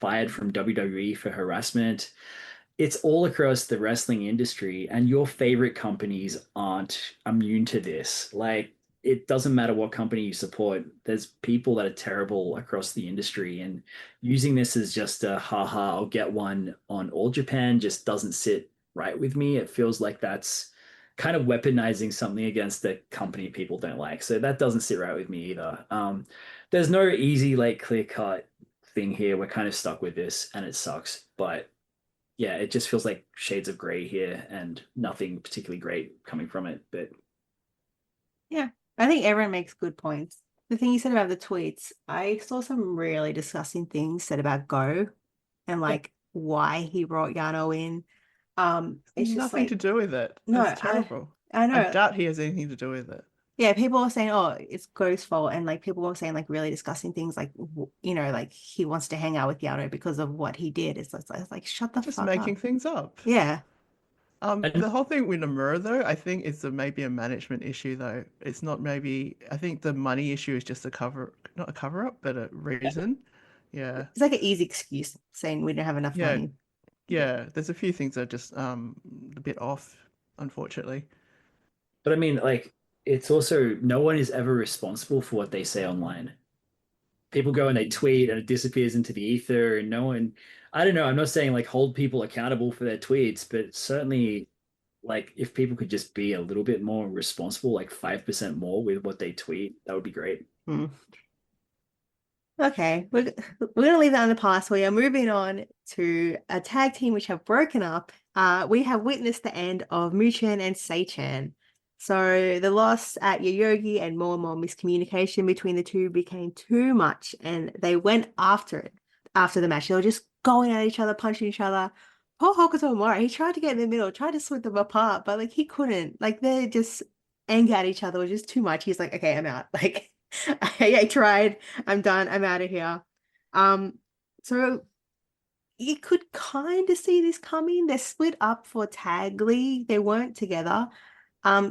fired from WWE for harassment. It's all across the wrestling industry, and your favorite companies aren't immune to this. Like, it doesn't matter what company you support. There's people that are terrible across the industry, and using this as just a haha, I'll get one on All Japan just doesn't sit right with me. It feels like that's kind of weaponizing something against the company people don't like. So that doesn't sit right with me either. There's no easy, like, clear cut thing here. We're kind of stuck with this, and it sucks. But yeah, it just feels like shades of gray here and nothing particularly great coming from it. But yeah, I think everyone makes good points. The thing you said about the tweets, I saw some really disgusting things said about Go and like why he brought Yano in. It's just nothing like, to do with it. no, It's terrible. I know. I doubt he has anything to do with it. Yeah, people are saying, oh, it's Go's fault. And like people were saying like really disgusting things like, you know, like he wants to hang out with Yano because of what he did. It's like shut the Just fuck making up. things up. Yeah. The whole thing with Nomura, though, I think is maybe a management issue, though. It's not maybe, I think the money issue is just not a cover up, but a reason. Yeah. It's like an easy excuse saying we don't have enough money. Yeah. There's a few things that are just a bit off, unfortunately. I mean, like, it's also no one is ever responsible for what they say online. People go and they tweet and it disappears into the ether, and no one, I don't know, I'm not saying like hold people accountable for their tweets, but certainly like if people could just be a little bit more responsible, like 5% more with what they tweet, that would be great. Okay, we're gonna leave that in the past. We are moving on to a tag team which have broken up. We have witnessed the end of Muchan and Seichan. So the loss at Yoyogi and more miscommunication between the two became too much, and they went after it after the match. They were just going at each other, punching each other. Poor Hokuto Mori, he tried to get in the middle, tried to split them apart, but like he couldn't. Like they just anger at each other was just too much. He's like, okay, I'm out. Like I tried, I'm done, I'm out of here. So you could kind of see this coming. They're split up for Tag League. They weren't together.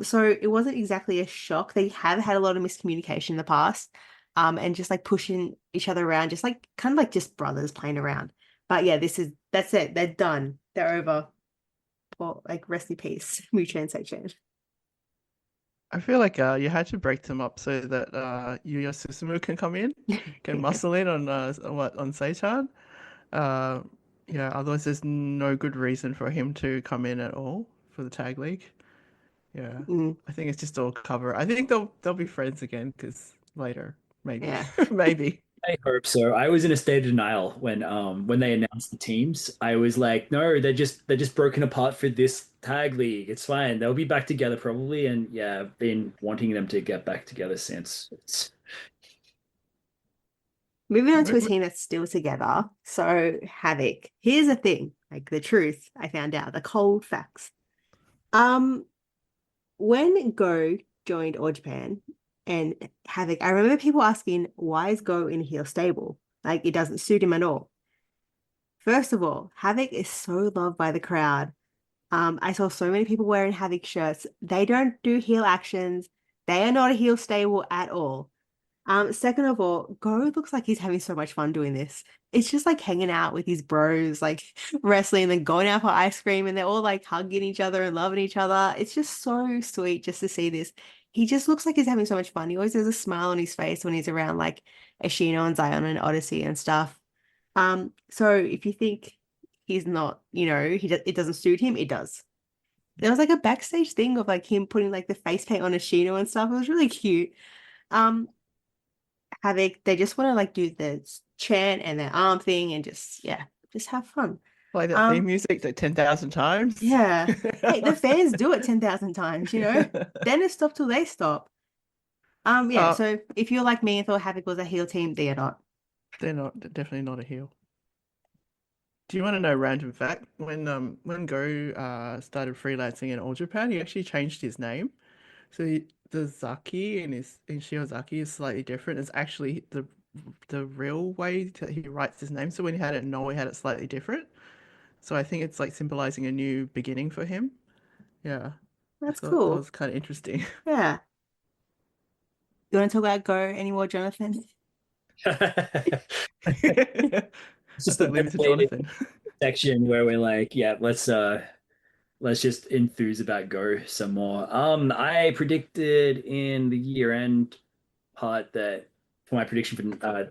So it wasn't exactly a shock. They have had a lot of miscommunication in the past, and just like pushing each other around, just like kind of like just brothers playing around. But yeah, that's it. They're done. They're over. Well, like rest in peace, Mutuan section. I feel like you had to break them up so that your sister can come in, can muscle in on on Seichan. Uh, yeah, otherwise there's no good reason for him to come in at all for the tag league. Yeah, Mm, I think it's just all cover. I think they'll be friends again because later, maybe, yeah. maybe. I hope so. I was in a state of denial when they announced the teams. I was like, no, they're just broken apart for this tag league. It's fine. They'll be back together probably. And yeah, I've been wanting them to get back together since. Moving on to a team that's still together. So Havoc. Here's the thing, like the truth I found out, the cold facts. When Go joined All Japan and Havoc, I remember people asking, why is Go in heel stable? Like it doesn't suit him at all. First of all, Havoc is so loved by the crowd. I saw so many people wearing Havoc shirts. They don't do heel actions. They are not a heel stable at all. Second of all, Go looks like he's having so much fun doing this. It's just like hanging out with his bros, like wrestling and then going out for ice cream, and they're all like hugging each other and loving each other. It's just so sweet just to see this. He just looks like he's having so much fun. He always has a smile on his face when he's around like Ashino and Zion and Odyssey and stuff. So if you think he's not, it doesn't suit him, it does. There was like a backstage thing of like him putting like the face paint on Ashino and stuff. It was really cute. Um, Havoc, they just want to like do the chant and their arm thing and just have fun. Play that theme music like 10,000 times. Yeah. Hey, the fans do it 10,000 times, Then it stop till they stop. So if you're like me and thought Havoc was a heel team, they are not. They're not. They're definitely not a heel. Do you want to know random fact? When Go started freelancing in All Japan, he actually changed his name. So the Zaki in Shiozaki is slightly different. It's actually the real way that he writes his name. So when he had it in Norway, he had it slightly different. So I think it's like symbolizing a new beginning for him. Yeah. That's That cool. was kind of interesting. Yeah. You want to talk about Go anymore, Jonathn? Just Leave it to Jonathn. section where we're like, yeah, let's just enthuse about Go some more. I predicted in the year end part that for my prediction for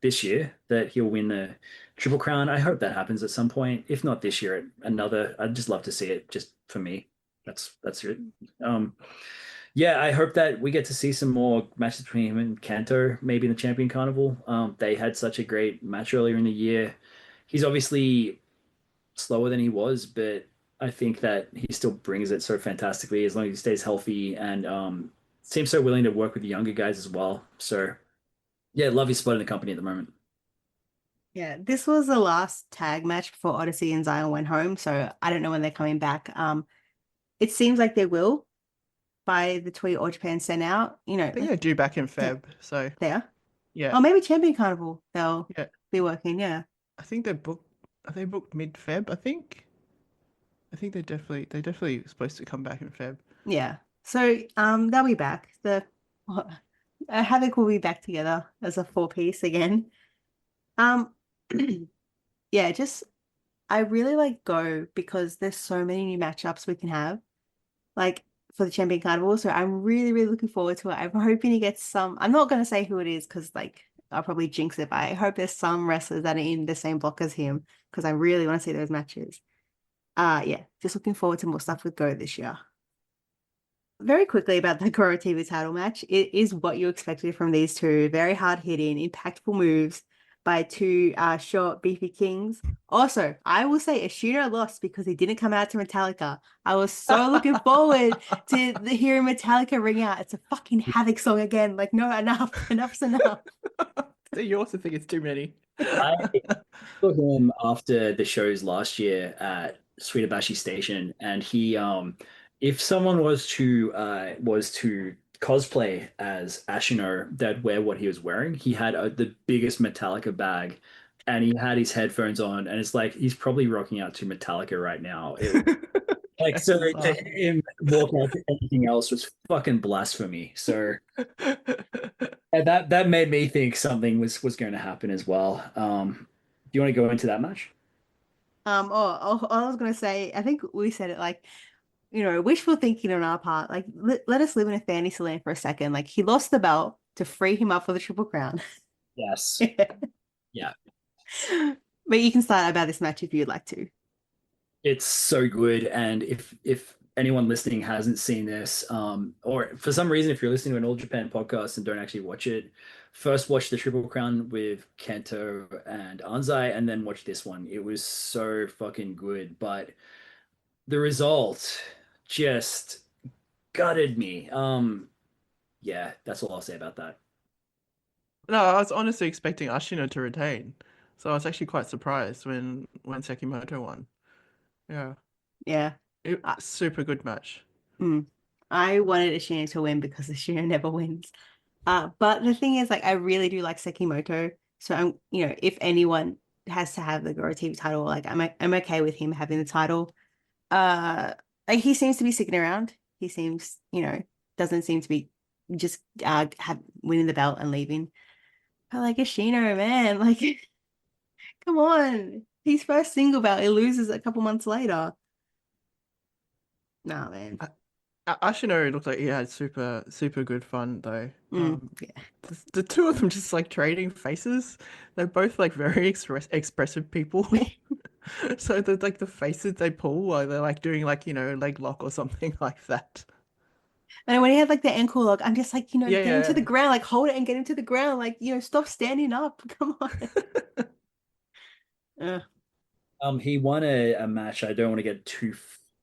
this year that he'll win the Triple Crown. I hope that happens at some point. If not this year, another. I'd just love to see it. Just for me, that's it. Yeah, I hope that we get to see some more matches between him and Kanto, maybe in the Champion Carnival. They had such a great match earlier in the year. He's obviously slower than he was, but I think that he still brings it so fantastically as long as he stays healthy and seems so willing to work with the younger guys as well. So, yeah, love his spot in the company at the moment. Yeah, this was the last tag match before Odyssey and Zion went home, so I don't know when they're coming back. It seems like they will by the tweet All Japan sent out. I think they're due back in Feb. So there. yeah. Oh, maybe Champion Carnival they'll Yeah. be working. Yeah. I think they're booked. Are they booked mid-Feb? I think they're definitely supposed to come back in Feb. Yeah. So they'll be back. Havoc will be back together as a 4-piece again. Yeah, I really like Go because there's so many new matchups we can have, like for the Champion Carnival. So I'm really, really looking forward to it. I'm hoping he gets some. I'm not going to say who it is because like I'll probably jinx it, but I hope there's some wrestlers that are in the same block as him because I really want to see those matches. Yeah, just looking forward to more stuff with Go this year. Very quickly about the Goro TV title match. It is what you expected from these two. Very hard hitting, impactful moves by two short, beefy kings. Also, I will say Ashino lost because he didn't come out to Metallica. I was so looking forward to hearing Metallica ring out. It's a fucking Havoc song again. Like, no, enough's enough. So you also think it's too many? I saw him after the shows last year at Suitabashi Station, and he, if someone was to cosplay as Ashino that wear what he was wearing. He had the biggest Metallica bag, and he had his headphones on, and it's like he's probably rocking out to Metallica right now. Like, That's so bizarre. to him walk out to anything else was fucking blasphemy. So and that made me think something was going to happen as well. Do you want to go into that match? I was gonna say, I think we said it like, wishful thinking on our part. Like, let us live in a fantasy land for a second. Like, he lost the belt to free him up for the Triple Crown. Yes. Yeah. But you can start about this match if you'd like to. It's so good, and if anyone listening hasn't seen this, or for some reason if you're listening to an All Japan podcast and don't actually watch it, first watch the Triple Crown with Kento and Anzai, and then watch this one. It was so fucking good, but the result just gutted me. Yeah, that's all I'll say about that. No, I was honestly expecting Ashino to retain, so I was actually quite surprised when Sekimoto won. Yeah, Yeah. super good match. I wanted Ashino to win because Ashino never wins. But the thing is, like, I really do like Sekimoto. So I'm, if anyone has to have the Goro TV title, like, I'm okay with him having the title. Like, he seems to be sticking around. He seems, doesn't seem to be just winning the belt and leaving. But like Ashino, man, like, come on. His first single belt, he loses a couple months later. Nah, man. Ashino looked like he had super good fun though. Yeah. The two of them just like trading faces. They're both like very expressive people. So the faces they pull while they're like doing like leg lock or something like that. And when he had like the ankle lock, I'm just like, Yeah, get him to the yeah. ground, like hold it and get him to the ground, like, stop standing up. Come on. He won a match. I don't want to get too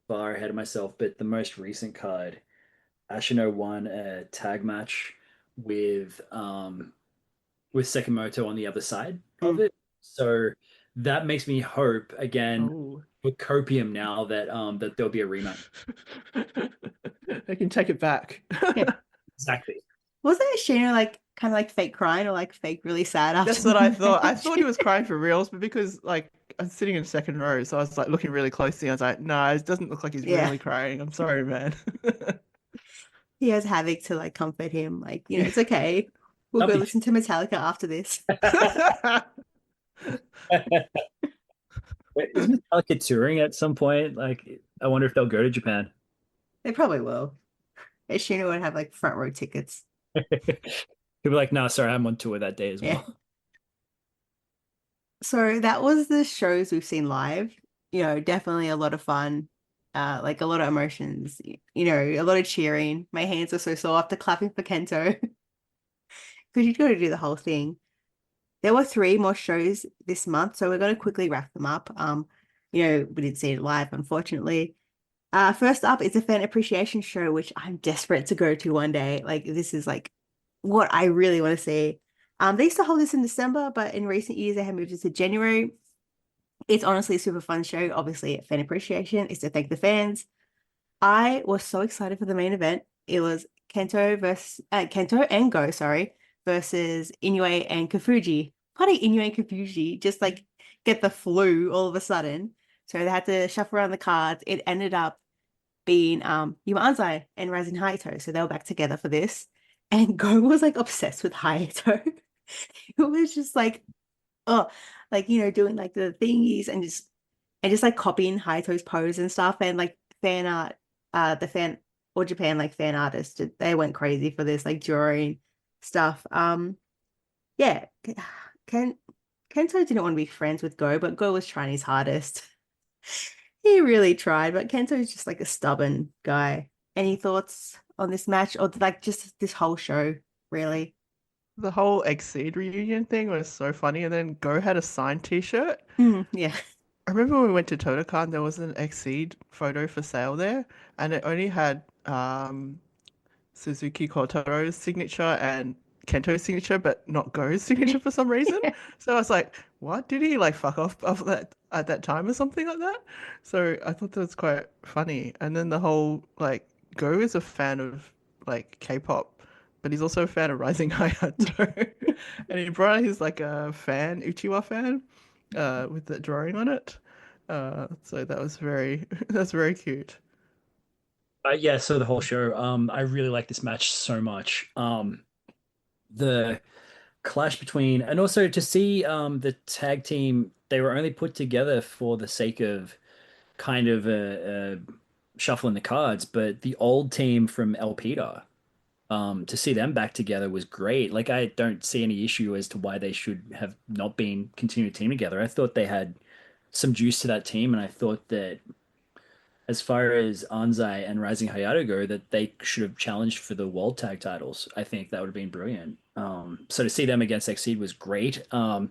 far ahead of myself, but the most recent card, Ashino won a tag match with Sekimoto on the other side of it. So that makes me hope again Oh. for Copium now that that there'll be a rematch. They can take it back. Yeah. Exactly. Wasn't Ashino like kind of like fake crying or like fake really sad after That's what I thought. I match? thought he was crying for reals, but because like I'm sitting in second row, so I was like looking really closely. I was like, no, it doesn't look like he's Yeah. really crying. I'm sorry, man. He has Havoc to like comfort him. Like, it's okay. We'll go listen to Metallica after this. Wait, is Metallica touring at some point? Like, I wonder if they'll go to Japan. They probably will. Ashino would have like front row tickets. He'll be like, no, sorry, I'm on tour that day as well. So that was the shows we've seen live. Definitely a lot of fun. Like a lot of emotions, a lot of cheering. My hands are so sore after clapping for Kento. Because you've got to do the whole thing. There were 3 more shows this month, so we're going to quickly wrap them up. We didn't see it live, unfortunately. First up is a fan appreciation show, which I'm desperate to go to one day. Like, this is like what I really want to see. They used to hold this in December, but in recent years they have moved it to January. It's honestly a super fun show. Obviously, fan appreciation is to thank the fans. I was so excited for the main event. It was Kento and Go, versus Inoue and Kafuji. Why did Inoue and Kafuji just like get the flu all of a sudden? So they had to shuffle around the cards. It ended up being Yuma Anzai and Rising Hayato. So they were back together for this. And Go was like obsessed with Hayato. It was just like, doing like the thingies and just like copying Hayato's pose and stuff. And like fan art, or Japan like fan artists, they went crazy for this, like drawing stuff. Yeah, Kento didn't want to be friends with Go, but Go was trying his hardest. He really tried, but Kento's just like a stubborn guy. Any thoughts on this match or like just this whole show, really? The whole Exceed reunion thing was so funny, and then Go had a signed T-shirt. Yeah. I remember when we went to Totokan, there was an Exceed photo for sale there, and it only had Suzuki Kotaro's signature and Kento's signature, but not Go's signature for some reason. So I was like, what? Did he like fuck off that at that time or something like that? So I thought that was quite funny. And then the whole like Go is a fan of like K-pop, but he's also a fan of Rising Hayato. And he brought out his like a fan, Uchiwa fan, with the drawing on it. So that was very that's very cute. Yeah, so the whole show, I really like this match so much. The clash between, and also to see the tag team, they were only put together for the sake of kind of shuffling the cards, but the old team from Elpida, to see them back together was great. Like, I don't see any issue as to why they should have not been continued team together. I thought they had some juice to that team, and I thought that as far as Anzai and Rising Hayato go, that they should have challenged for the world tag titles. I think that would have been brilliant. So to see them against Exceed was great. To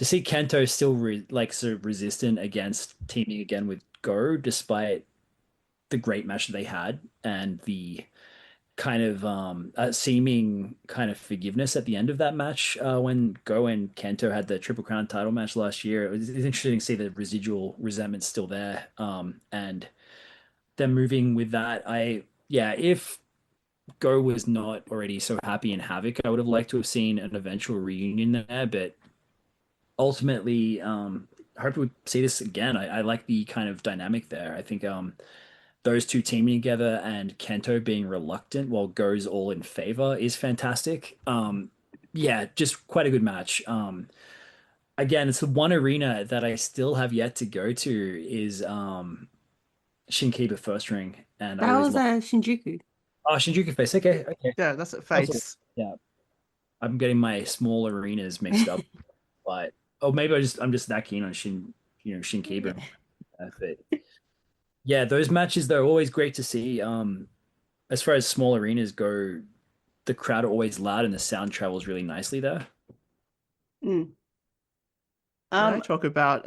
see Kento still like sort of resistant against teaming again with Go, despite the great match that they had and the kind of seeming kind of forgiveness at the end of that match, when Go and Kento had the Triple Crown title match last year. It was interesting to see the residual resentment still there, and them moving with that. If Go was not already so happy in Havoc, I would have liked to have seen an eventual reunion there, but ultimately, I hope we see this again. I like the kind of dynamic there. I think those two teaming together and Kento being reluctant while Go's all in favor is fantastic. Yeah, just quite a good match. Again, it's the one arena that I still have yet to go to is Shinkiba First Ring, and I That always was love. Shinjuku. Oh, Shinjuku Face. Okay, okay. Yeah, that's at Also, Face. yeah, I'm getting my small arenas mixed up, but maybe I'm just that keen on Shinkiba. But yeah, those matches they're always great to see. As far as small arenas go, the crowd are always loud and the sound travels really nicely there. Mm. Can I talk about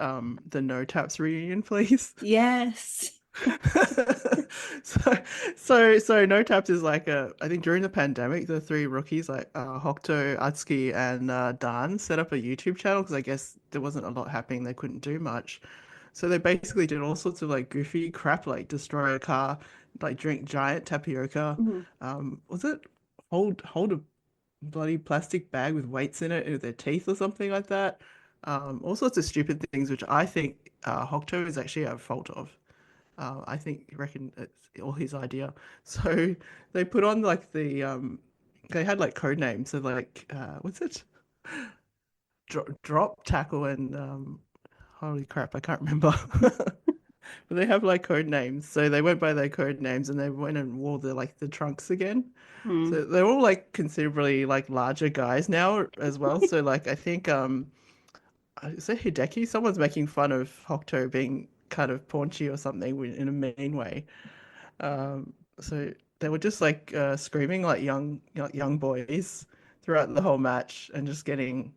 the No Taps reunion, please? Yes. So No Taps is like I think during the pandemic, the three rookies like Hokuto, Atsuki, and Dan set up a YouTube channel because I guess there wasn't a lot happening. They couldn't do much. So they basically did all sorts of like goofy crap, like destroy a car, like drink giant tapioca. Mhm. Was it hold a bloody plastic bag with weights in it with their teeth or something like that? All sorts of stupid things, which I think Hokuto is actually at fault of. I reckon it's all his idea. So they put on like they had like code names. So like what's it? Drop, tackle, and holy crap, I can't remember. But they have like code names. So they went by their code names and they went and wore the trunks again. Mm. So they're all like considerably like larger guys now as well. So like I think is it Hideki? Someone's making fun of Hokuto being kind of paunchy or something in a mean way. So they were just like screaming like young boys throughout the whole match and just getting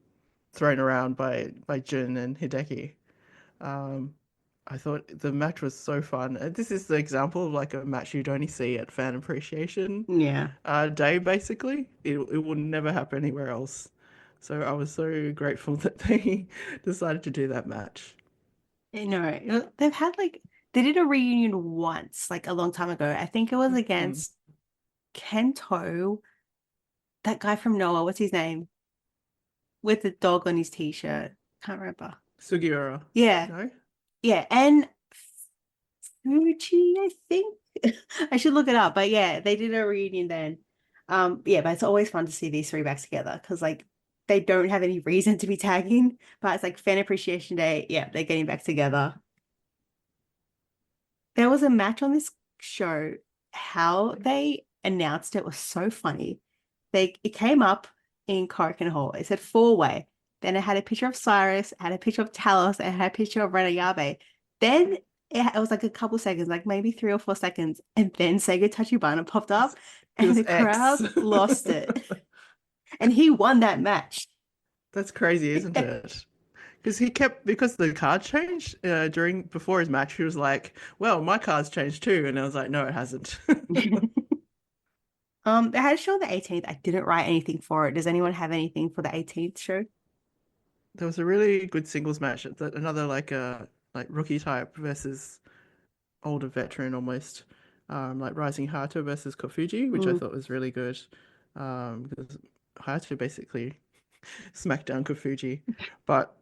thrown around by Jun and Hideki. Um, I thought the match was so fun. And this is the example of like a match you'd only see at Fan Appreciation Yeah. Day, basically. It will never happen anywhere else. So I was so grateful that they decided to do that match. They've had like they did a reunion once, like a long time ago. I think it was Mm. against Kento, that guy from Noah, what's his name? With the dog on his t-shirt. Can't remember. Sugiura. Yeah. No? Yeah. And Fuji, I think. I should look it up. But yeah, they did a reunion then. Yeah, but it's always fun to see these three back together because like they don't have any reason to be tagging, but it's like Fan Appreciation Day. Yeah, they're getting back together. There was a match on this show. How they announced it was so funny. It came up in Korakuen Hall. It said four-way. Then it had a picture of Cyrus, it had a picture of Talos, and it had a picture of Renayabe. Then it was like a couple seconds, like maybe 3 or 4 seconds, and then Sega Tachibana popped up, It and was the crowd X. lost it. And he won that match. That's crazy, isn't it? Because the card changed before his match, he was like, "Well, my card's changed too," and I was like, "No, it hasn't." They had a show on the 18th. I didn't write anything for it. Does anyone have anything for the 18th show? There was a really good singles match, another like rookie type versus older veteran almost. like Rising Hayato versus Kofuji, which I thought was really good. Because Hayato basically smacked down Kofuji, but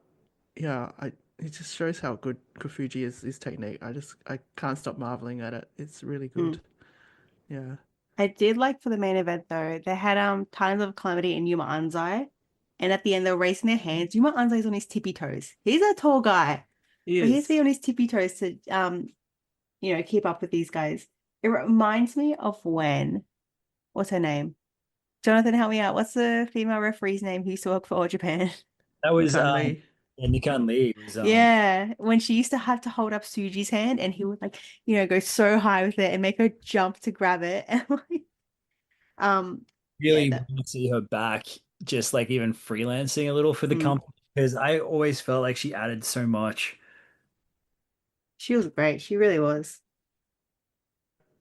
yeah, it just shows how good Kofuji is, his technique. I can't stop marveling at it. It's really good. Yeah. I did like for the main event though, they had Titans of Calamity and Yuma Anzai. And at the end they were raising their hands. Yuma Anzai's on his tippy toes. He's a tall guy. He But he has is. to be on his tippy toes to keep up with these guys. It reminds me of what's her name? Jonathn, help me out. What's the female referee's name who used to work for All Japan? That was Nikan Lee. yeah, Nikan Lee was Yeah, when she used to have to hold up Suji's hand and he would go so high with it and make her jump to grab it. And really that, want to see her back, just like even freelancing a little for the company, because I always felt like she added so much. she was great. She really was.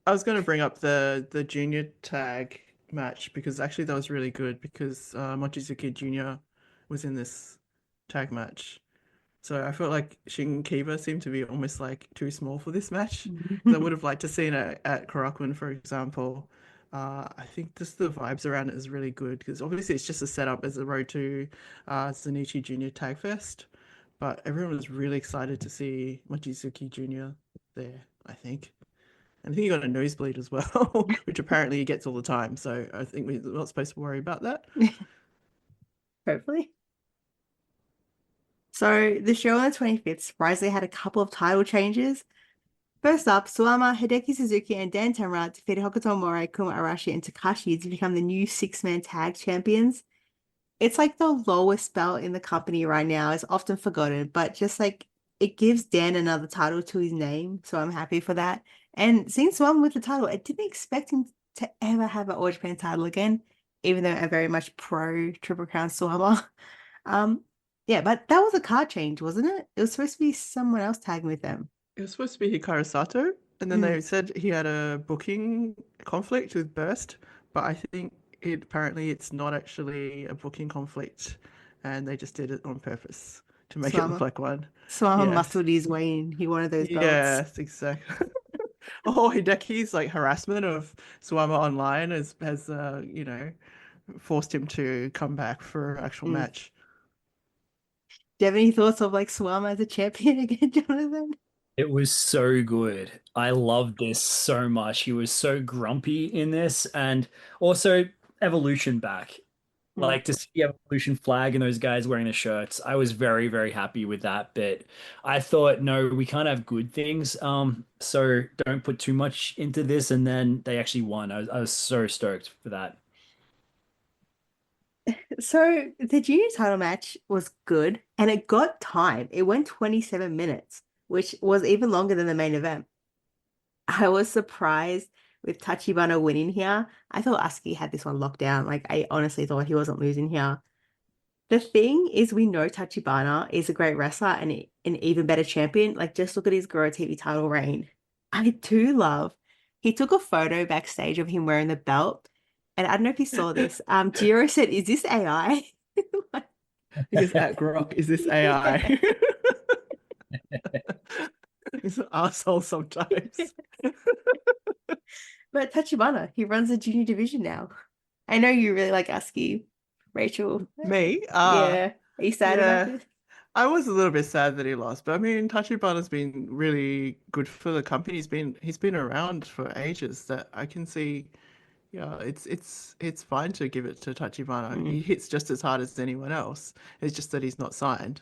I was going to bring up the junior tag match because actually that was really good because Mochizuki Jr. was in this tag match. So I felt like Shin Kiba seemed to be almost like too small for this match. 'Cause I would have liked to seen it at Korakuen, for example. I think just the vibes around it is really good because obviously it's just a setup as a Road to Zunichi Junior Tag Fest. But everyone was really excited to see Mochizuki Jr. there, I think. And I think he got a nosebleed as well, which apparently he gets all the time. So I think we're not supposed to worry about that. Hopefully. So the show on the 25th surprisingly had a couple of title changes. First up, Suwama, Hideki Suzuki, and Dan Tamura defeated Hokuto Morai, Kuma Arashi, and Takashi to become the new six-man tag champions. It's like the lowest belt in the company right now. It's often forgotten, but just like it gives Dan another title to his name, so I'm happy for that. And seeing Suwama with the title, I didn't expect him to ever have an All Japan title again, even though I'm very much pro Triple Crown Suwama. Yeah, but that was a card change, wasn't it? It was supposed to be someone else tagging with them. It was supposed to be Hikaru Sato, and then they said he had a booking conflict with Burst, but I think apparently it's not actually a booking conflict, and they just did it on purpose to make it look Suwama. like one. Suwama Yes. muscled his way in. He wanted those belts. Yes, exactly. Oh, Hideki's like harassment of Suwama online has forced him to come back for an actual match. Do you have any thoughts of like Suwama as a champion again, Jonathn? It was so good. I loved this so much. He was so grumpy in this, and also Evolution back. Like to see the Evolution flag and those guys wearing the shirts. I was very, very happy with that. But I thought, no, we can't have good things. So don't put too much into this. And then they actually won. I was so stoked for that. So the junior title match was good and it got time. It went 27 minutes, which was even longer than the main event. I was surprised with Tachibana winning here. I thought Asuki had this one locked down. Like I honestly thought he wasn't losing here. The thing is, we know Tachibana is a great wrestler and an even better champion. Like just look at his Goro TV title reign. I do love. He took a photo backstage of him wearing the belt. And I don't know if you saw this. Jiro said, "Is this AI?" Because at Grok, is this AI? He's an asshole sometimes. But Tachibana, he runs the junior division now. I know you really like Asuki, Rachel. Me? Yeah. Are you sad about this? I was a little bit sad that he lost, but I mean, Tachibana's been really good for the company. He's been around for ages. That I can see. Yeah, it's fine to give it to Tachibana. He hits just as hard as anyone else. It's just that he's not signed.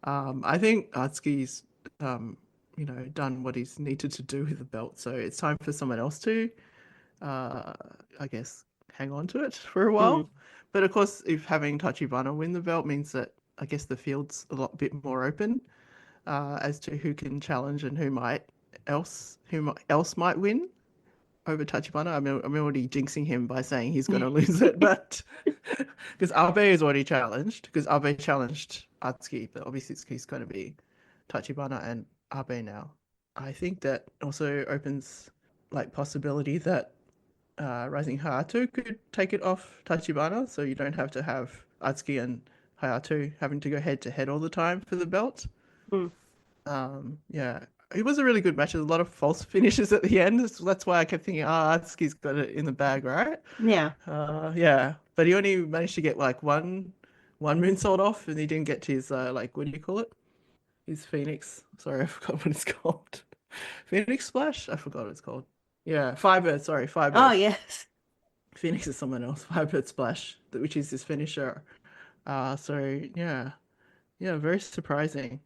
I think Atsuki's done what he's needed to do with the belt, so it's time for someone else to, I guess, hang on to it for a while. But of course, if having Tachibana win the belt means that I guess the field's a lot bit more open as to who can challenge and who else might win over Tachibana. I mean, I'm already jinxing him by saying he's going to lose it, but because Abe is already challenged, because Abe challenged Atsuki, but obviously he's going to be Tachibana and Abe now. I think that also opens like possibility that Rising Hayato could take it off Tachibana, so you don't have to have Atsuki and Hayato having to go head to head all the time for the belt. Yeah, it was a really good match. There's a lot of false finishes at the end. That's why I kept thinking, Atsuki's got it in the bag, right? Yeah. Yeah, but he only managed to get like one moonsault off, and he didn't get to his like, what do you call it? His Phoenix. Sorry, I forgot what it's called. Phoenix Splash? I forgot what it's called. Yeah, Firebird. Sorry, Oh, Firebird. yes. Phoenix is someone else. Firebird Splash, which is his finisher. So yeah, very surprising.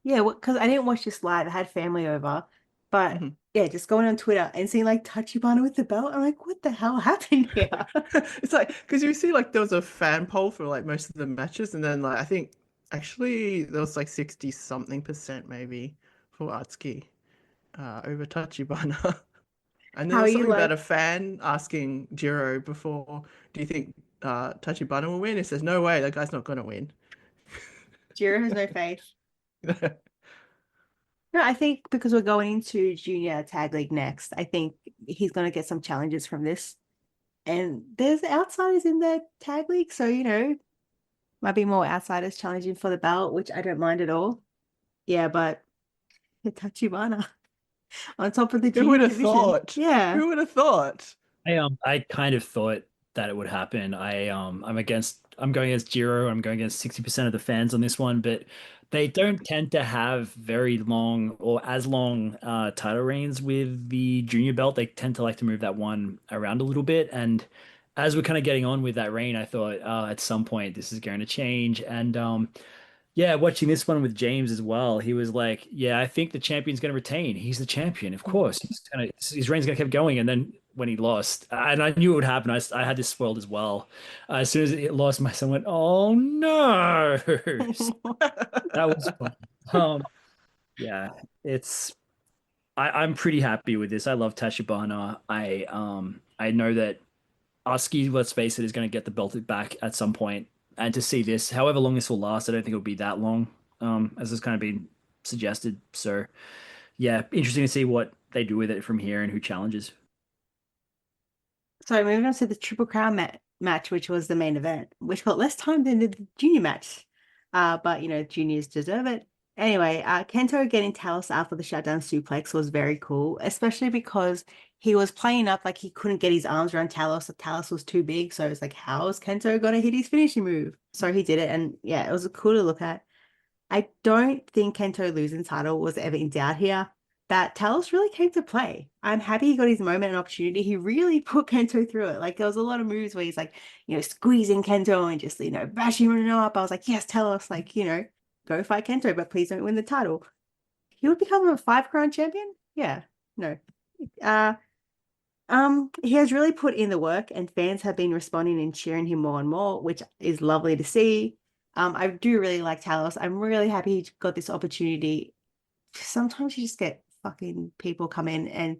Yeah, because I didn't watch this live. I had family over. But Mhm. yeah, just going on Twitter and seeing like Tachibana with the belt. I'm like, what the hell happened here? It's like because you see like there was a fan poll for like most of the matches, and then like I think actually there was like 60 something% maybe for Atsuki over Tachibana. And there How are was you something about like, a fan asking Jiro before, do you think Tachibana will win? He says, no way, that guy's not gonna win. Jiro has no faith? No, I think because we're going into junior tag league next, I think he's going to get some challenges from this. And there's outsiders in the tag league, so might be more outsiders challenging for the belt, which I don't mind at all. Yeah, but Tachibana on top of the Who would junior have division. thought? Yeah. Who would have thought? I kind of thought that it would happen. I'm going against Jiro. I'm going against 60% of the fans on this one, but they don't tend to have very long or as long title reigns with the junior belt. They tend to like to move that one around a little bit. And as we're kind of getting on with that reign, I thought at some point this is going to change. And yeah, watching this one with James as well, he was like, "Yeah, I think the champion's going to retain. He's the champion, of course. His reign's going to keep going." And then when he lost, and I knew it would happen, I had this spoiled as well. As soon as it lost, my son went, "Oh no!" That was fun. Yeah, it's I'm pretty happy with this. I love Tachibana. I know that Oski, let's face it, is going to get the belt back at some point. And to see this, however long this will last, I don't think it'll be that long, as has kind of been suggested. So, yeah, interesting to see what they do with it from here and who challenges. So moving on to the Triple Crown match, which was the main event, which got less time than the junior match. But juniors deserve it. Anyway, Kento getting Talos out for the shutdown suplex was very cool, especially because he was playing up like he couldn't get his arms around Talos. The Talos was too big, so it's like, how is Kento gonna hit his finishing move? So he did it, and yeah, it was cool to look at. I don't think Kento losing title was ever in doubt here. That Talos really came to play. I'm happy he got his moment and opportunity. He really put Kento through it. Like there was a lot of moves where he's like, squeezing Kento and just, bashing him up. I was like, yes, Talos, like, go fight Kento, but please don't win the title. He would become a 5-crown champion? Yeah, no. He has really put in the work and fans have been responding and cheering him more and more, which is lovely to see. I do really like Talos. I'm really happy he got this opportunity. Sometimes you just get fucking people come in and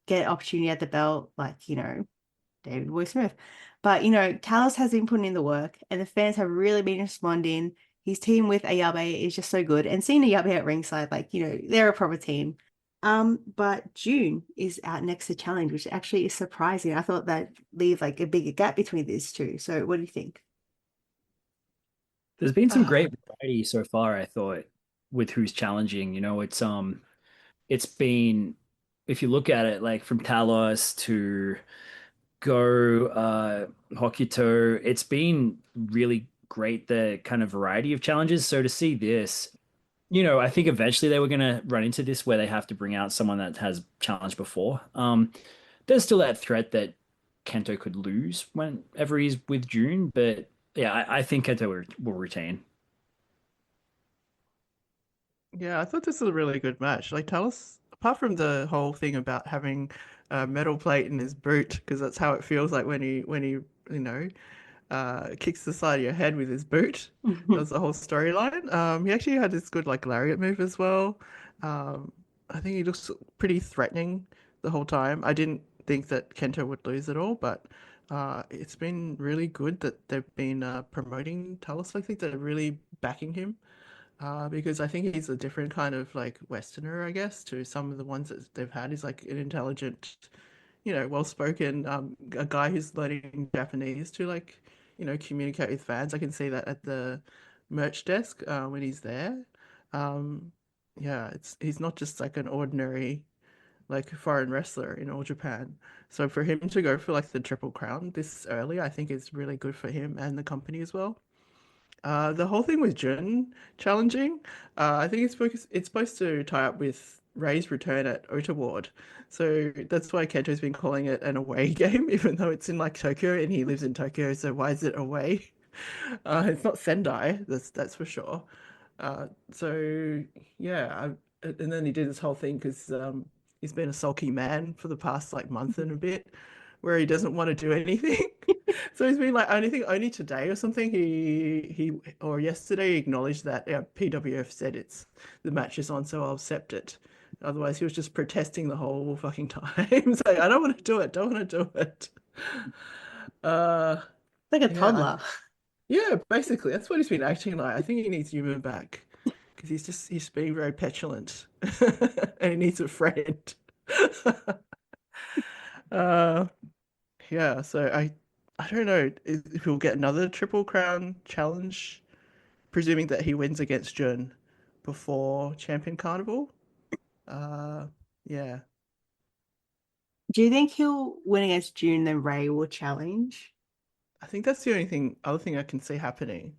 get opportunity at the belt, like, David Boy Smith. But, Talos has been putting in the work and the fans have really been responding. His team with Ayabe is just so good. And seeing Ayabe at ringside, like, they're a proper team. But June is out next to Challenge, which actually is surprising. I thought that leave like a bigger gap between these two. So what do you think? There's been some great variety so far, I thought, with who's challenging. It's been, if you look at it, like from Talos to Go, Hokuto, it's been really great, the kind of variety of challenges. So to see this, I think eventually they were going to run into this where they have to bring out someone that has challenged before. There's still that threat that Kento could lose whenever he's with June, but yeah, I think Kento will retain. Yeah, I thought this was a really good match. Like, tell us, apart from the whole thing about having a metal plate in his boot, because that's how it feels like when he kicks the side of your head with his boot. That was the whole storyline. He actually had this good like lariat move as well. I think he looks pretty threatening the whole time. I didn't think that Kento would lose at all, but it's been really good that they've been promoting Talos. I think they're really backing him. Because I think he's a different kind of like Westerner, I guess, to some of the ones that they've had. He's like an intelligent, well-spoken, a guy who's learning Japanese to like, communicate with fans. I can see that at the merch desk when he's there. Um, yeah, he's not just like an ordinary like foreign wrestler in All Japan. So for him to go for like the Triple Crown this early, I think is really good for him and the company as well. The whole thing with Jun challenging, I think it's supposed to tie up with Ray's return at Ota Ward. So that's why Kento's been calling it an away game, even though it's in like Tokyo and he lives in Tokyo. So why is it away? It's not Sendai, that's for sure. So yeah, and then he did this whole thing because he's been a sulky man for the past like month and a bit, where he doesn't want to do anything. So he's been like, only today or something. He or yesterday he acknowledged that PWF said the match is on, so I'll accept it. Otherwise, he was just protesting the whole fucking time. It's like, I don't want to do it. Don't want to do it. Like a Yeah, toddler. yeah, basically, that's what he's been acting like. I think he needs human back because he's being very petulant, and he needs a friend. uh, yeah. So I don't know if he'll get another Triple Crown challenge, presuming that he wins against Jun before Champion Carnival. Yeah. Do you think he'll win against June, then Ray will challenge? I think that's the other thing I can see happening.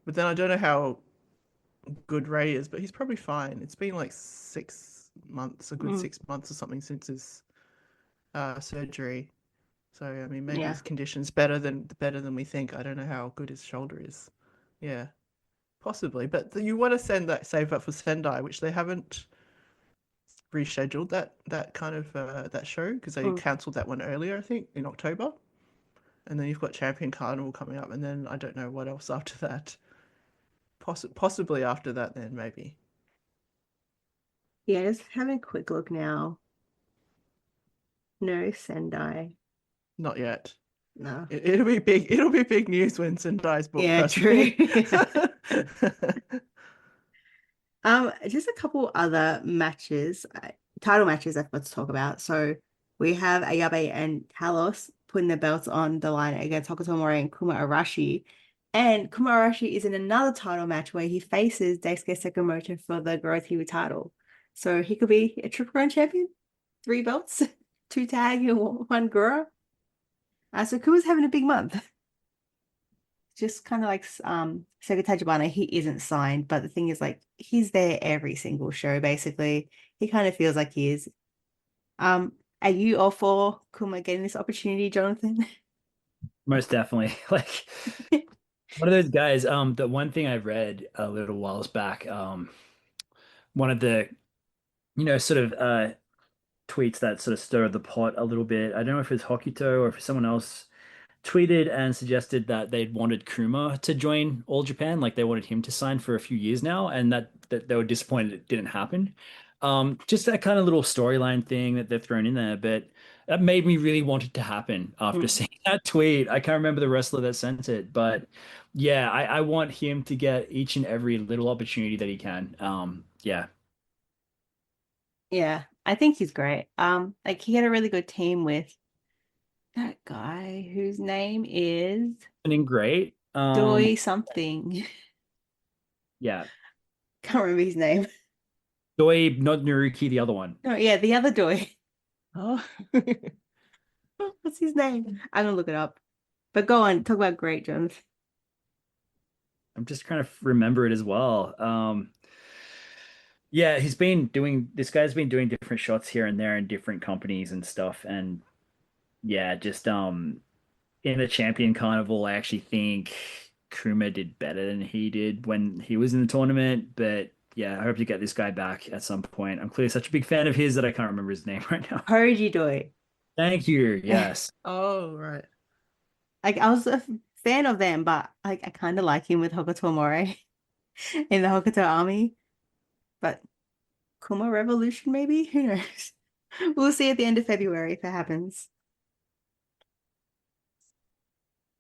But then I don't know how good Ray is, but he's probably fine. It's been like 6 months, a good 6 months or something since his surgery. So I mean, maybe his condition's better than we think. I don't know how good his shoulder is. Yeah, possibly. But you want to save up for Sendai, which they haven't rescheduled that kind of that show because they cancelled that one earlier, I think, in October. And then you've got Champion Carnival coming up, and then I don't know what else after that. Possibly after that, then maybe. Yeah, just having a quick look now. No Sendai. Not yet. No. It'll be big. It'll be big news when Sendai's booked. Yeah, true. Just a couple other matches, title matches I've got to talk about. So we have Ayabe and Talos putting their belts on the line against Hokuto Mori and Kuma Arashi. And Kuma Arashi is in another title match where he faces Daisuke Sekimoto for the Growth Kiwi title. So he could be a Triple Crown champion, 3 belts, 2 tag and 1 Gura. So Kuma's having a big month. Just kind of like Sega Tajibana, he isn't signed, but the thing is, like, he's there every single show, basically. He kind of feels like he is. Are you all for Kuma getting this opportunity, Jonathan? Most definitely. Like one of those guys. The one thing I read a little whiles back, one of the, sort of tweets that sort of stirred the pot a little bit. I don't know if it's Hokuto or if someone else tweeted and suggested that they'd wanted Kuma to join All Japan, like they wanted him to sign for a few years now, and that they were disappointed it didn't happen. Just that kind of little storyline thing that they've thrown in there, but that made me really want it to happen after seeing that tweet. I can't remember the wrestler that sent it, but yeah, I want him to get each and every little opportunity that he can. Yeah. Yeah, I think he's great. Like, he had a really good team with that guy whose name is Great. Doi something. Yeah. Can't remember his name. Doi, not Naruki, the other one. Oh, yeah, the other Doi. Oh. What's his name? I'm gonna look it up. But go on, talk about Great, Jones. I'm just trying to remember it as well. Yeah, this guy's been doing different shots here and there in different companies and stuff. And yeah, just in the Champion Carnival, I actually think Kuma did better than he did when he was in the tournament. But yeah, I hope to get this guy back at some point. I'm clearly such a big fan of his that I can't remember his name right now. Koji Doi. Thank you. Yes. Oh, right. Like, I was a fan of them, but like I kind of like him with Hokuto Mori in the Hokuto army. But Kuma Revolution, maybe? Who knows? We'll see at the end of February if it happens.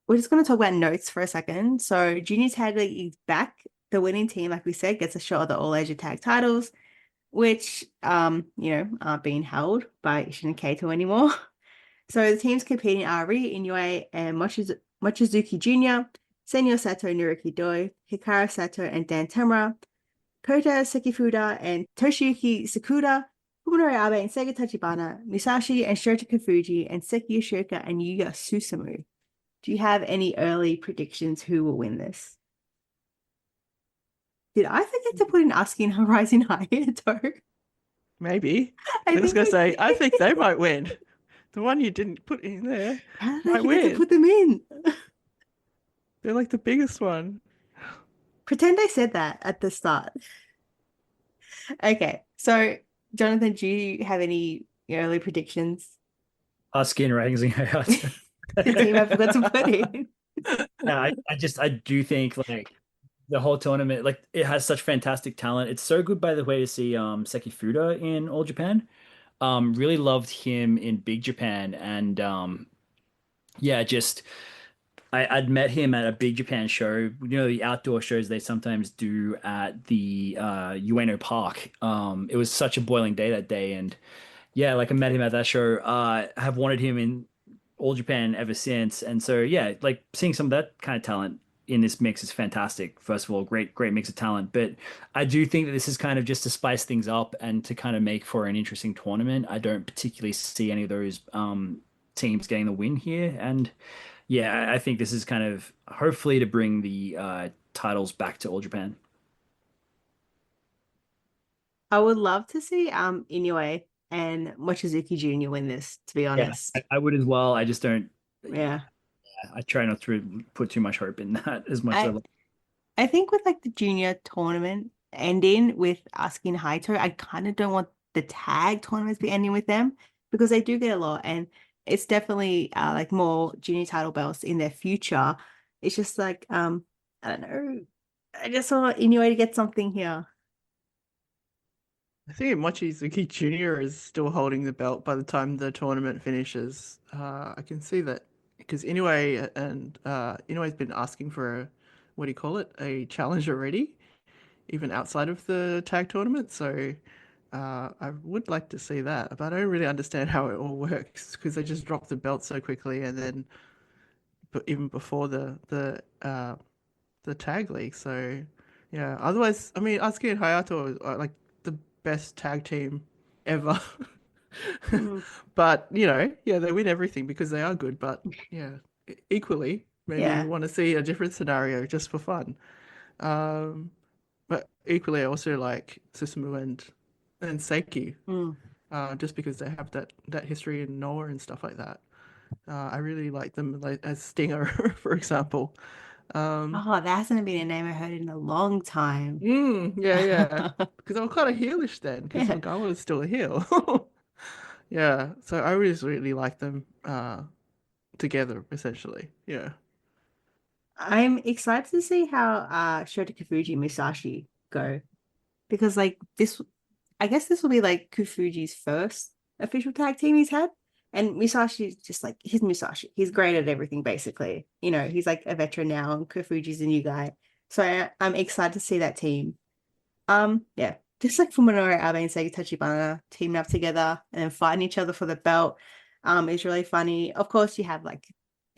We're just going to talk about notes for a second. So Junior Tag League is back. The winning team, like we said, gets a shot at the All Asia Tag titles, which, aren't being held by Ishin and Kaito anymore. So the teams competing are Ri Inoue and Mochizuki Jr., Senyo Sato, Naruki Doi, Hikaru Sato, and Dan Tamura. Kota Sekifuda and Toshiyuki Sakura, Fuminori Abe and Sega Tachibana, Musashi and Shota Kafuji, and Seki Ashoka and Yuya Susumu. Do you have any early predictions who will win this? Did I forget to put in Asking Horizon Hayato? Maybe. I was going to say, I think they might win. The one you didn't put in there How did I might forget to win. put them in? They're like the biggest one. Pretend I said that at the start. Okay, so Jonathan, do you have any early predictions? Skin Rising out. The team I forgot to put in. Yeah, I do think like the whole tournament, like it has such fantastic talent. It's so good, by the way, to see Seki Fuda in All Japan. Really loved him in Big Japan, and yeah, just I'd met him at a Big Japan show. You know, the outdoor shows they sometimes do at the Ueno Park. It was such a boiling day that day, and yeah, like I met him at that show. I have wanted him in All Japan ever since, and so yeah, like seeing some of that kind of talent in this mix is fantastic. First of all, great mix of talent, but I do think that this is kind of just to spice things up and to kind of make for an interesting tournament. I don't particularly see any of those teams getting the win here, and yeah, I think this is kind of hopefully to bring the titles back to All Japan. I would love to see Inoue and Mochizuki Jr. win this, to be honest. Yeah, I would as well. I just don't. Yeah. I try not to put too much hope in that as much as I think with like the junior tournament ending with Asking Haito, I kind of don't want the tag tournaments to be ending with them because they do get a lot, and it's definitely like more junior title belts in their future. It's just like I don't know. I just want Inoue to get something here. I think Mochizuki Jr. is still holding the belt by the time the tournament finishes. I can see that because Inoue and Inoue's been asking for a, what do you call it, a challenge already, even outside of the tag tournament. So I would like to see that, but I don't really understand how it all works because they just drop the belt so quickly, and then but even before the tag league. So yeah, otherwise, I mean, Asuka and Hayato are like the best tag team ever. But you know, yeah, they win everything because they are good. But yeah, equally, maybe you want to see a different scenario just for fun. But equally, I also like Susumu and Seiki, just because they have that history in Noah and stuff like that. I really like them like, as Stinger, for example. Oh, that hasn't been a name I heard in a long time. Yeah. Because I was kind of heelish then, because Ogawa was still a heel. Yeah, so I really like them together, essentially. Yeah. I'm excited to see how Shota Kafuji and Musashi go. Because like this, I guess this will be like Kufuji's first official tag team he's had. And Musashi's just like, he's Musashi. He's great at everything, basically. You know, he's like a veteran now, and Kufuji's a new guy. So I'm excited to see that team. Yeah, just like Fuminori Abe and Sega Tachibana teaming up together and then fighting each other for the belt. Is really funny. Of course, you have like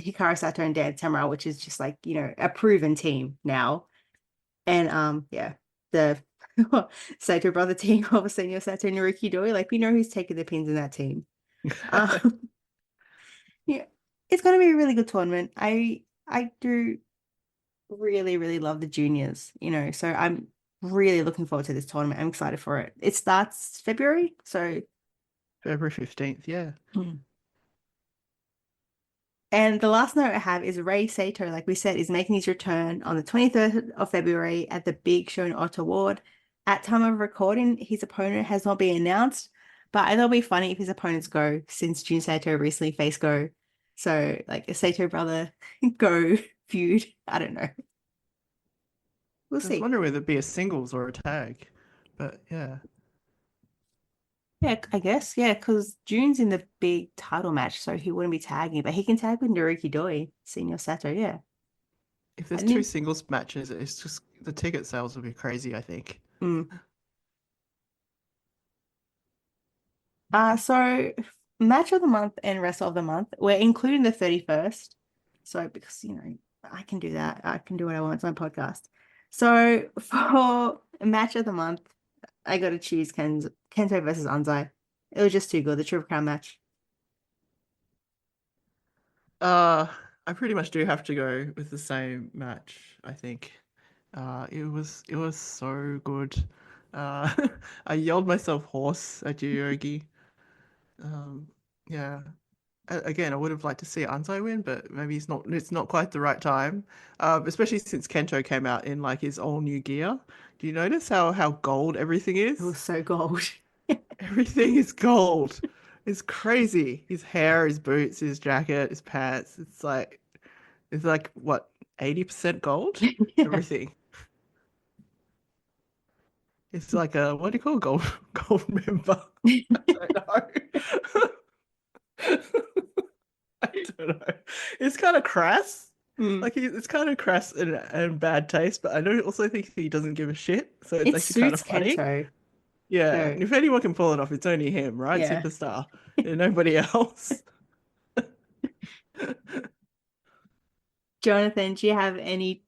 Hikaru Sato and Dan Tamura, which is just like, you know, a proven team now. And yeah, the Sato brother team of Senior Sato and Naruki Doi, like we know who's taking the pins in that team. Yeah, it's going to be a really good tournament. I do really love the juniors, you know, so I'm really looking forward to this tournament. I'm excited for it. It starts February, so February 15th, yeah. And the last note I have is Rei Sato, like we said, is making his return on the 23rd of February at the big show in Otta Ward. At time of recording, his opponent has not been announced, but I thought it'll be funny if his opponents go, since Jun Sato recently faced Go. So like a Sato brother Go feud. I don't know. We'll I see. was wondering whether it'd be a singles or a tag, but yeah. Yeah, I guess. Yeah, because June's in the big title match, so he wouldn't be tagging, but he can tag with Naruki Doi, Senior Sato, yeah. If there's two singles matches, it's just the ticket sales will be crazy, I think. So match of the month and rest of the month, we're including the 31st. So because, you know, I can do that. I can do what I want. It's my podcast. So for match of the month, I got to choose Kento versus Anzai. It was just too good, the Triple Crown match. I pretty much do have to go with the same match, I think. It was so good. Uh, I yelled myself hoarse at Yogi. Um, yeah. Again, I would have liked to see Anzai win, but maybe it's not quite the right time. Especially since Kento came out in like his all new gear. Do you notice how gold everything It was is? so gold. Everything is gold. It's crazy. His hair, his boots, his jacket, his pants. It's like what, 80% gold? Yeah. Everything. It's like a, what do you call gold gold member? I don't know. I don't know. It's kind of crass. Mm. Like it's kind of crass and bad taste, but I don't also think he doesn't give a shit. So it's It actually kind of suits funny. Kento. Yeah. So And if anyone can pull it off, it's only him, right? yeah. Superstar. And nobody else. Jonathan, do you have any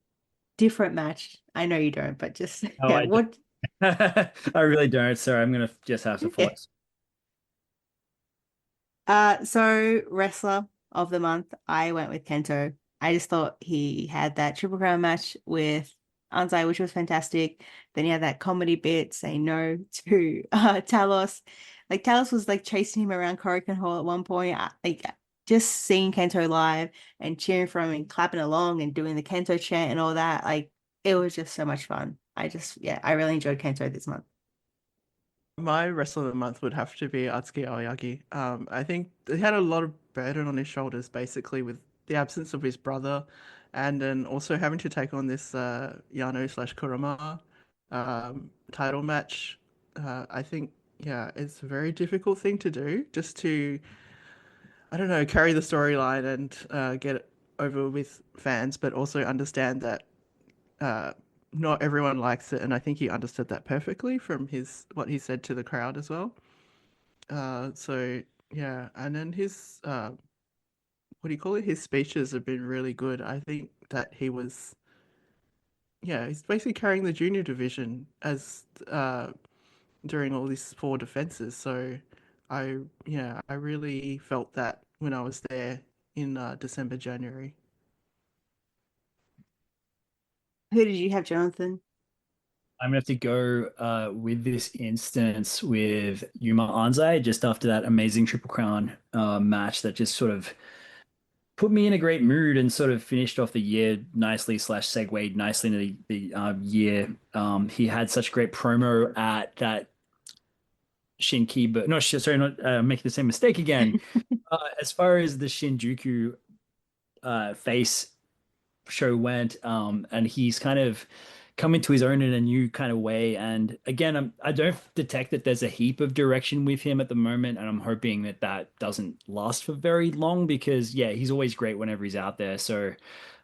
different match? I know you don't, but just Oh, yeah, I what I really don't. Sorry, I'm gonna just have to okay. force. So wrestler of the month, I went with Kento. I just thought he had that Triple Crown match with Anzai, which was fantastic. Then he had that comedy bit saying no to Talos. Like Talos was like chasing him around Korakuen Hall at one point. Like just seeing Kento live and cheering for him and clapping along and doing the Kento chant and all that. Like it was just so much fun. Yeah, I really enjoyed Kento this month. My wrestler of the month would have to be Atsuki Aoyagi. I think he had a lot of burden on his shoulders, basically, with the absence of his brother, and then also having to take on this Yano slash Kurama title match. I think, yeah, it's a very difficult thing to do, just to, I don't know, carry the storyline and get it over with fans, but also understand that uh, not everyone likes it, and I think he understood that perfectly from his what he said to the crowd as well. So yeah, and then his what do you call it? His speeches have been really good. I think that he was, yeah, he's basically carrying the junior division as during all these four defenses. So I really felt that when I was there in December, January. Who did you have, Jonathan? I'm gonna have to go with this instance with Yuma Anzai just after that amazing Triple Crown match that just sort of put me in a great mood and sort of finished off the year nicely slash segued nicely into the year. He had such great promo at that Shinki, but no, sorry, not making the same mistake again. As far as the Shinjuku face show went, and he's kind of come into his own in a new kind of way. And again, I don't detect that there's a heap of direction with him at the moment, and I'm hoping that that doesn't last for very long because yeah, he's always great whenever he's out there. So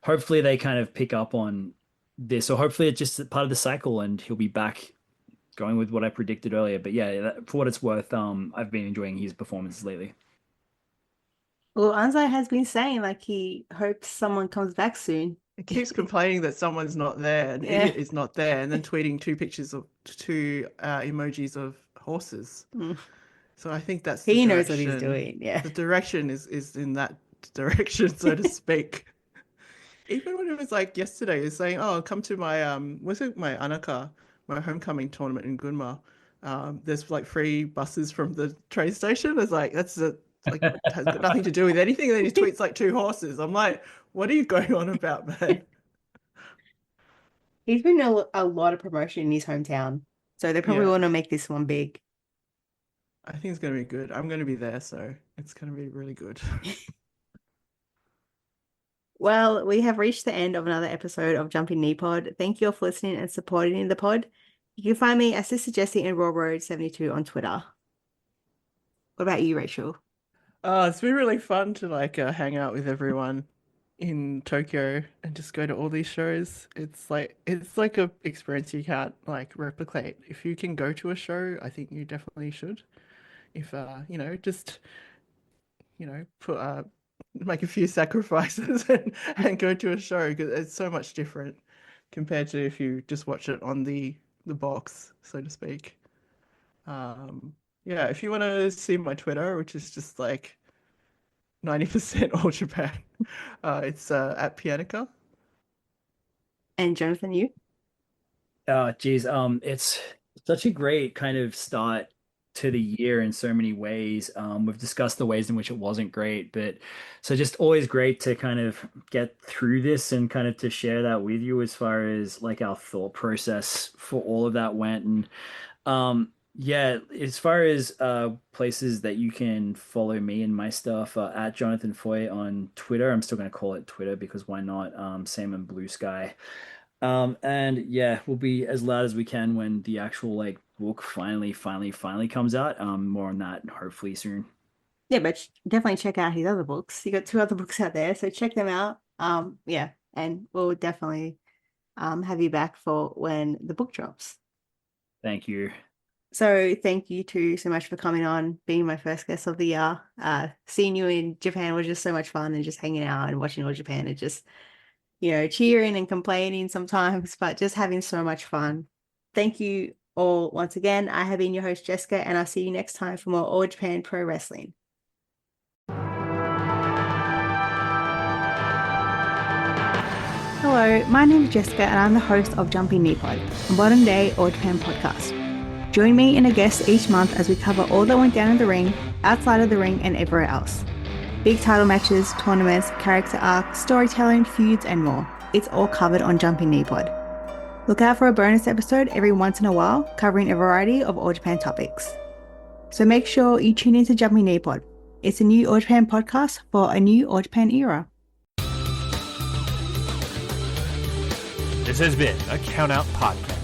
hopefully they kind of pick up on this, or hopefully it's just part of the cycle, and he'll be back going with what I predicted earlier. But yeah, for what it's worth, I've been enjoying his performances lately. Well, Anzai has been saying like he hopes someone comes back soon. It keeps complaining that someone's not there, an Yeah. idiot is not there, and then tweeting two emojis of horses. Mm. So I think that's the He knows what he's direction. doing. Yeah. The direction is in that direction, so to speak. Even when it was like yesterday, it's saying, "Oh, come to my was it my Anaka, my homecoming tournament in Gunma? There's like free buses from the train station." It's like like has got nothing to do with anything. And then he tweets like two horses. I'm like, what are you going on about, man? He's been a lot of promotion in his hometown. So they probably Yeah, want to make this one big. I think it's gonna be good. I'm gonna be there, so it's gonna be really good. Well, we have reached the end of another episode of Jumping Knee Pod. Thank you all for listening and supporting the pod. You can find me at Sister Jessie and Raw Road 72 on Twitter. What about you, Rachel? It's been really fun to like hang out with everyone in Tokyo and just go to all these shows. It's like a experience you can't like replicate. If you can go to a show, I think you definitely should. If just put make a few sacrifices and go to a show because it's so much different compared to if you just watch it on the box, so to speak. Yeah, if you want to see my Twitter, which is just like 90% all Japan, it's at pianiac. And Jonathn, you? Oh, geez. It's such a great kind of start to the year in so many ways. We've discussed the ways in which it wasn't great, but so just always great to kind of get through this and kind of to share that with you as far as like our thought process for all of that went. And yeah, as far as places that you can follow me and my stuff, at JonathanFoye on Twitter. I'm still going to call it Twitter because why not? Same on Bluesky. And yeah, we'll be as loud as we can when the actual like book finally comes out. More on that hopefully soon. Yeah, but definitely check out his other books. You got 2 other books out there, so check them out. Yeah, and we'll definitely have you back for when the book drops. Thank you. So thank you two so much for coming on, being my first guest of the year. Seeing you in Japan was just so much fun, and just hanging out and watching all Japan and just, you know, cheering and complaining sometimes, but just having so much fun. Thank you all once again. I have been your host, Jessica, and I'll see you next time for more All Japan Pro Wrestling. Hello, my name is Jessica, and I'm the host of Jumping Knee-Pod, a modern day All Japan podcast. Join me and a guest each month as we cover all that went down in the ring, outside of the ring, and everywhere else. Big title matches, tournaments, character arcs, storytelling, feuds, and more. It's all covered on Jumping Knee-Pod. Look out for a bonus episode every once in a while, covering a variety of All Japan topics. So make sure you tune into Jumping Knee-Pod. It's a new All Japan podcast for a new All Japan era. This has been a Count Out Podcast.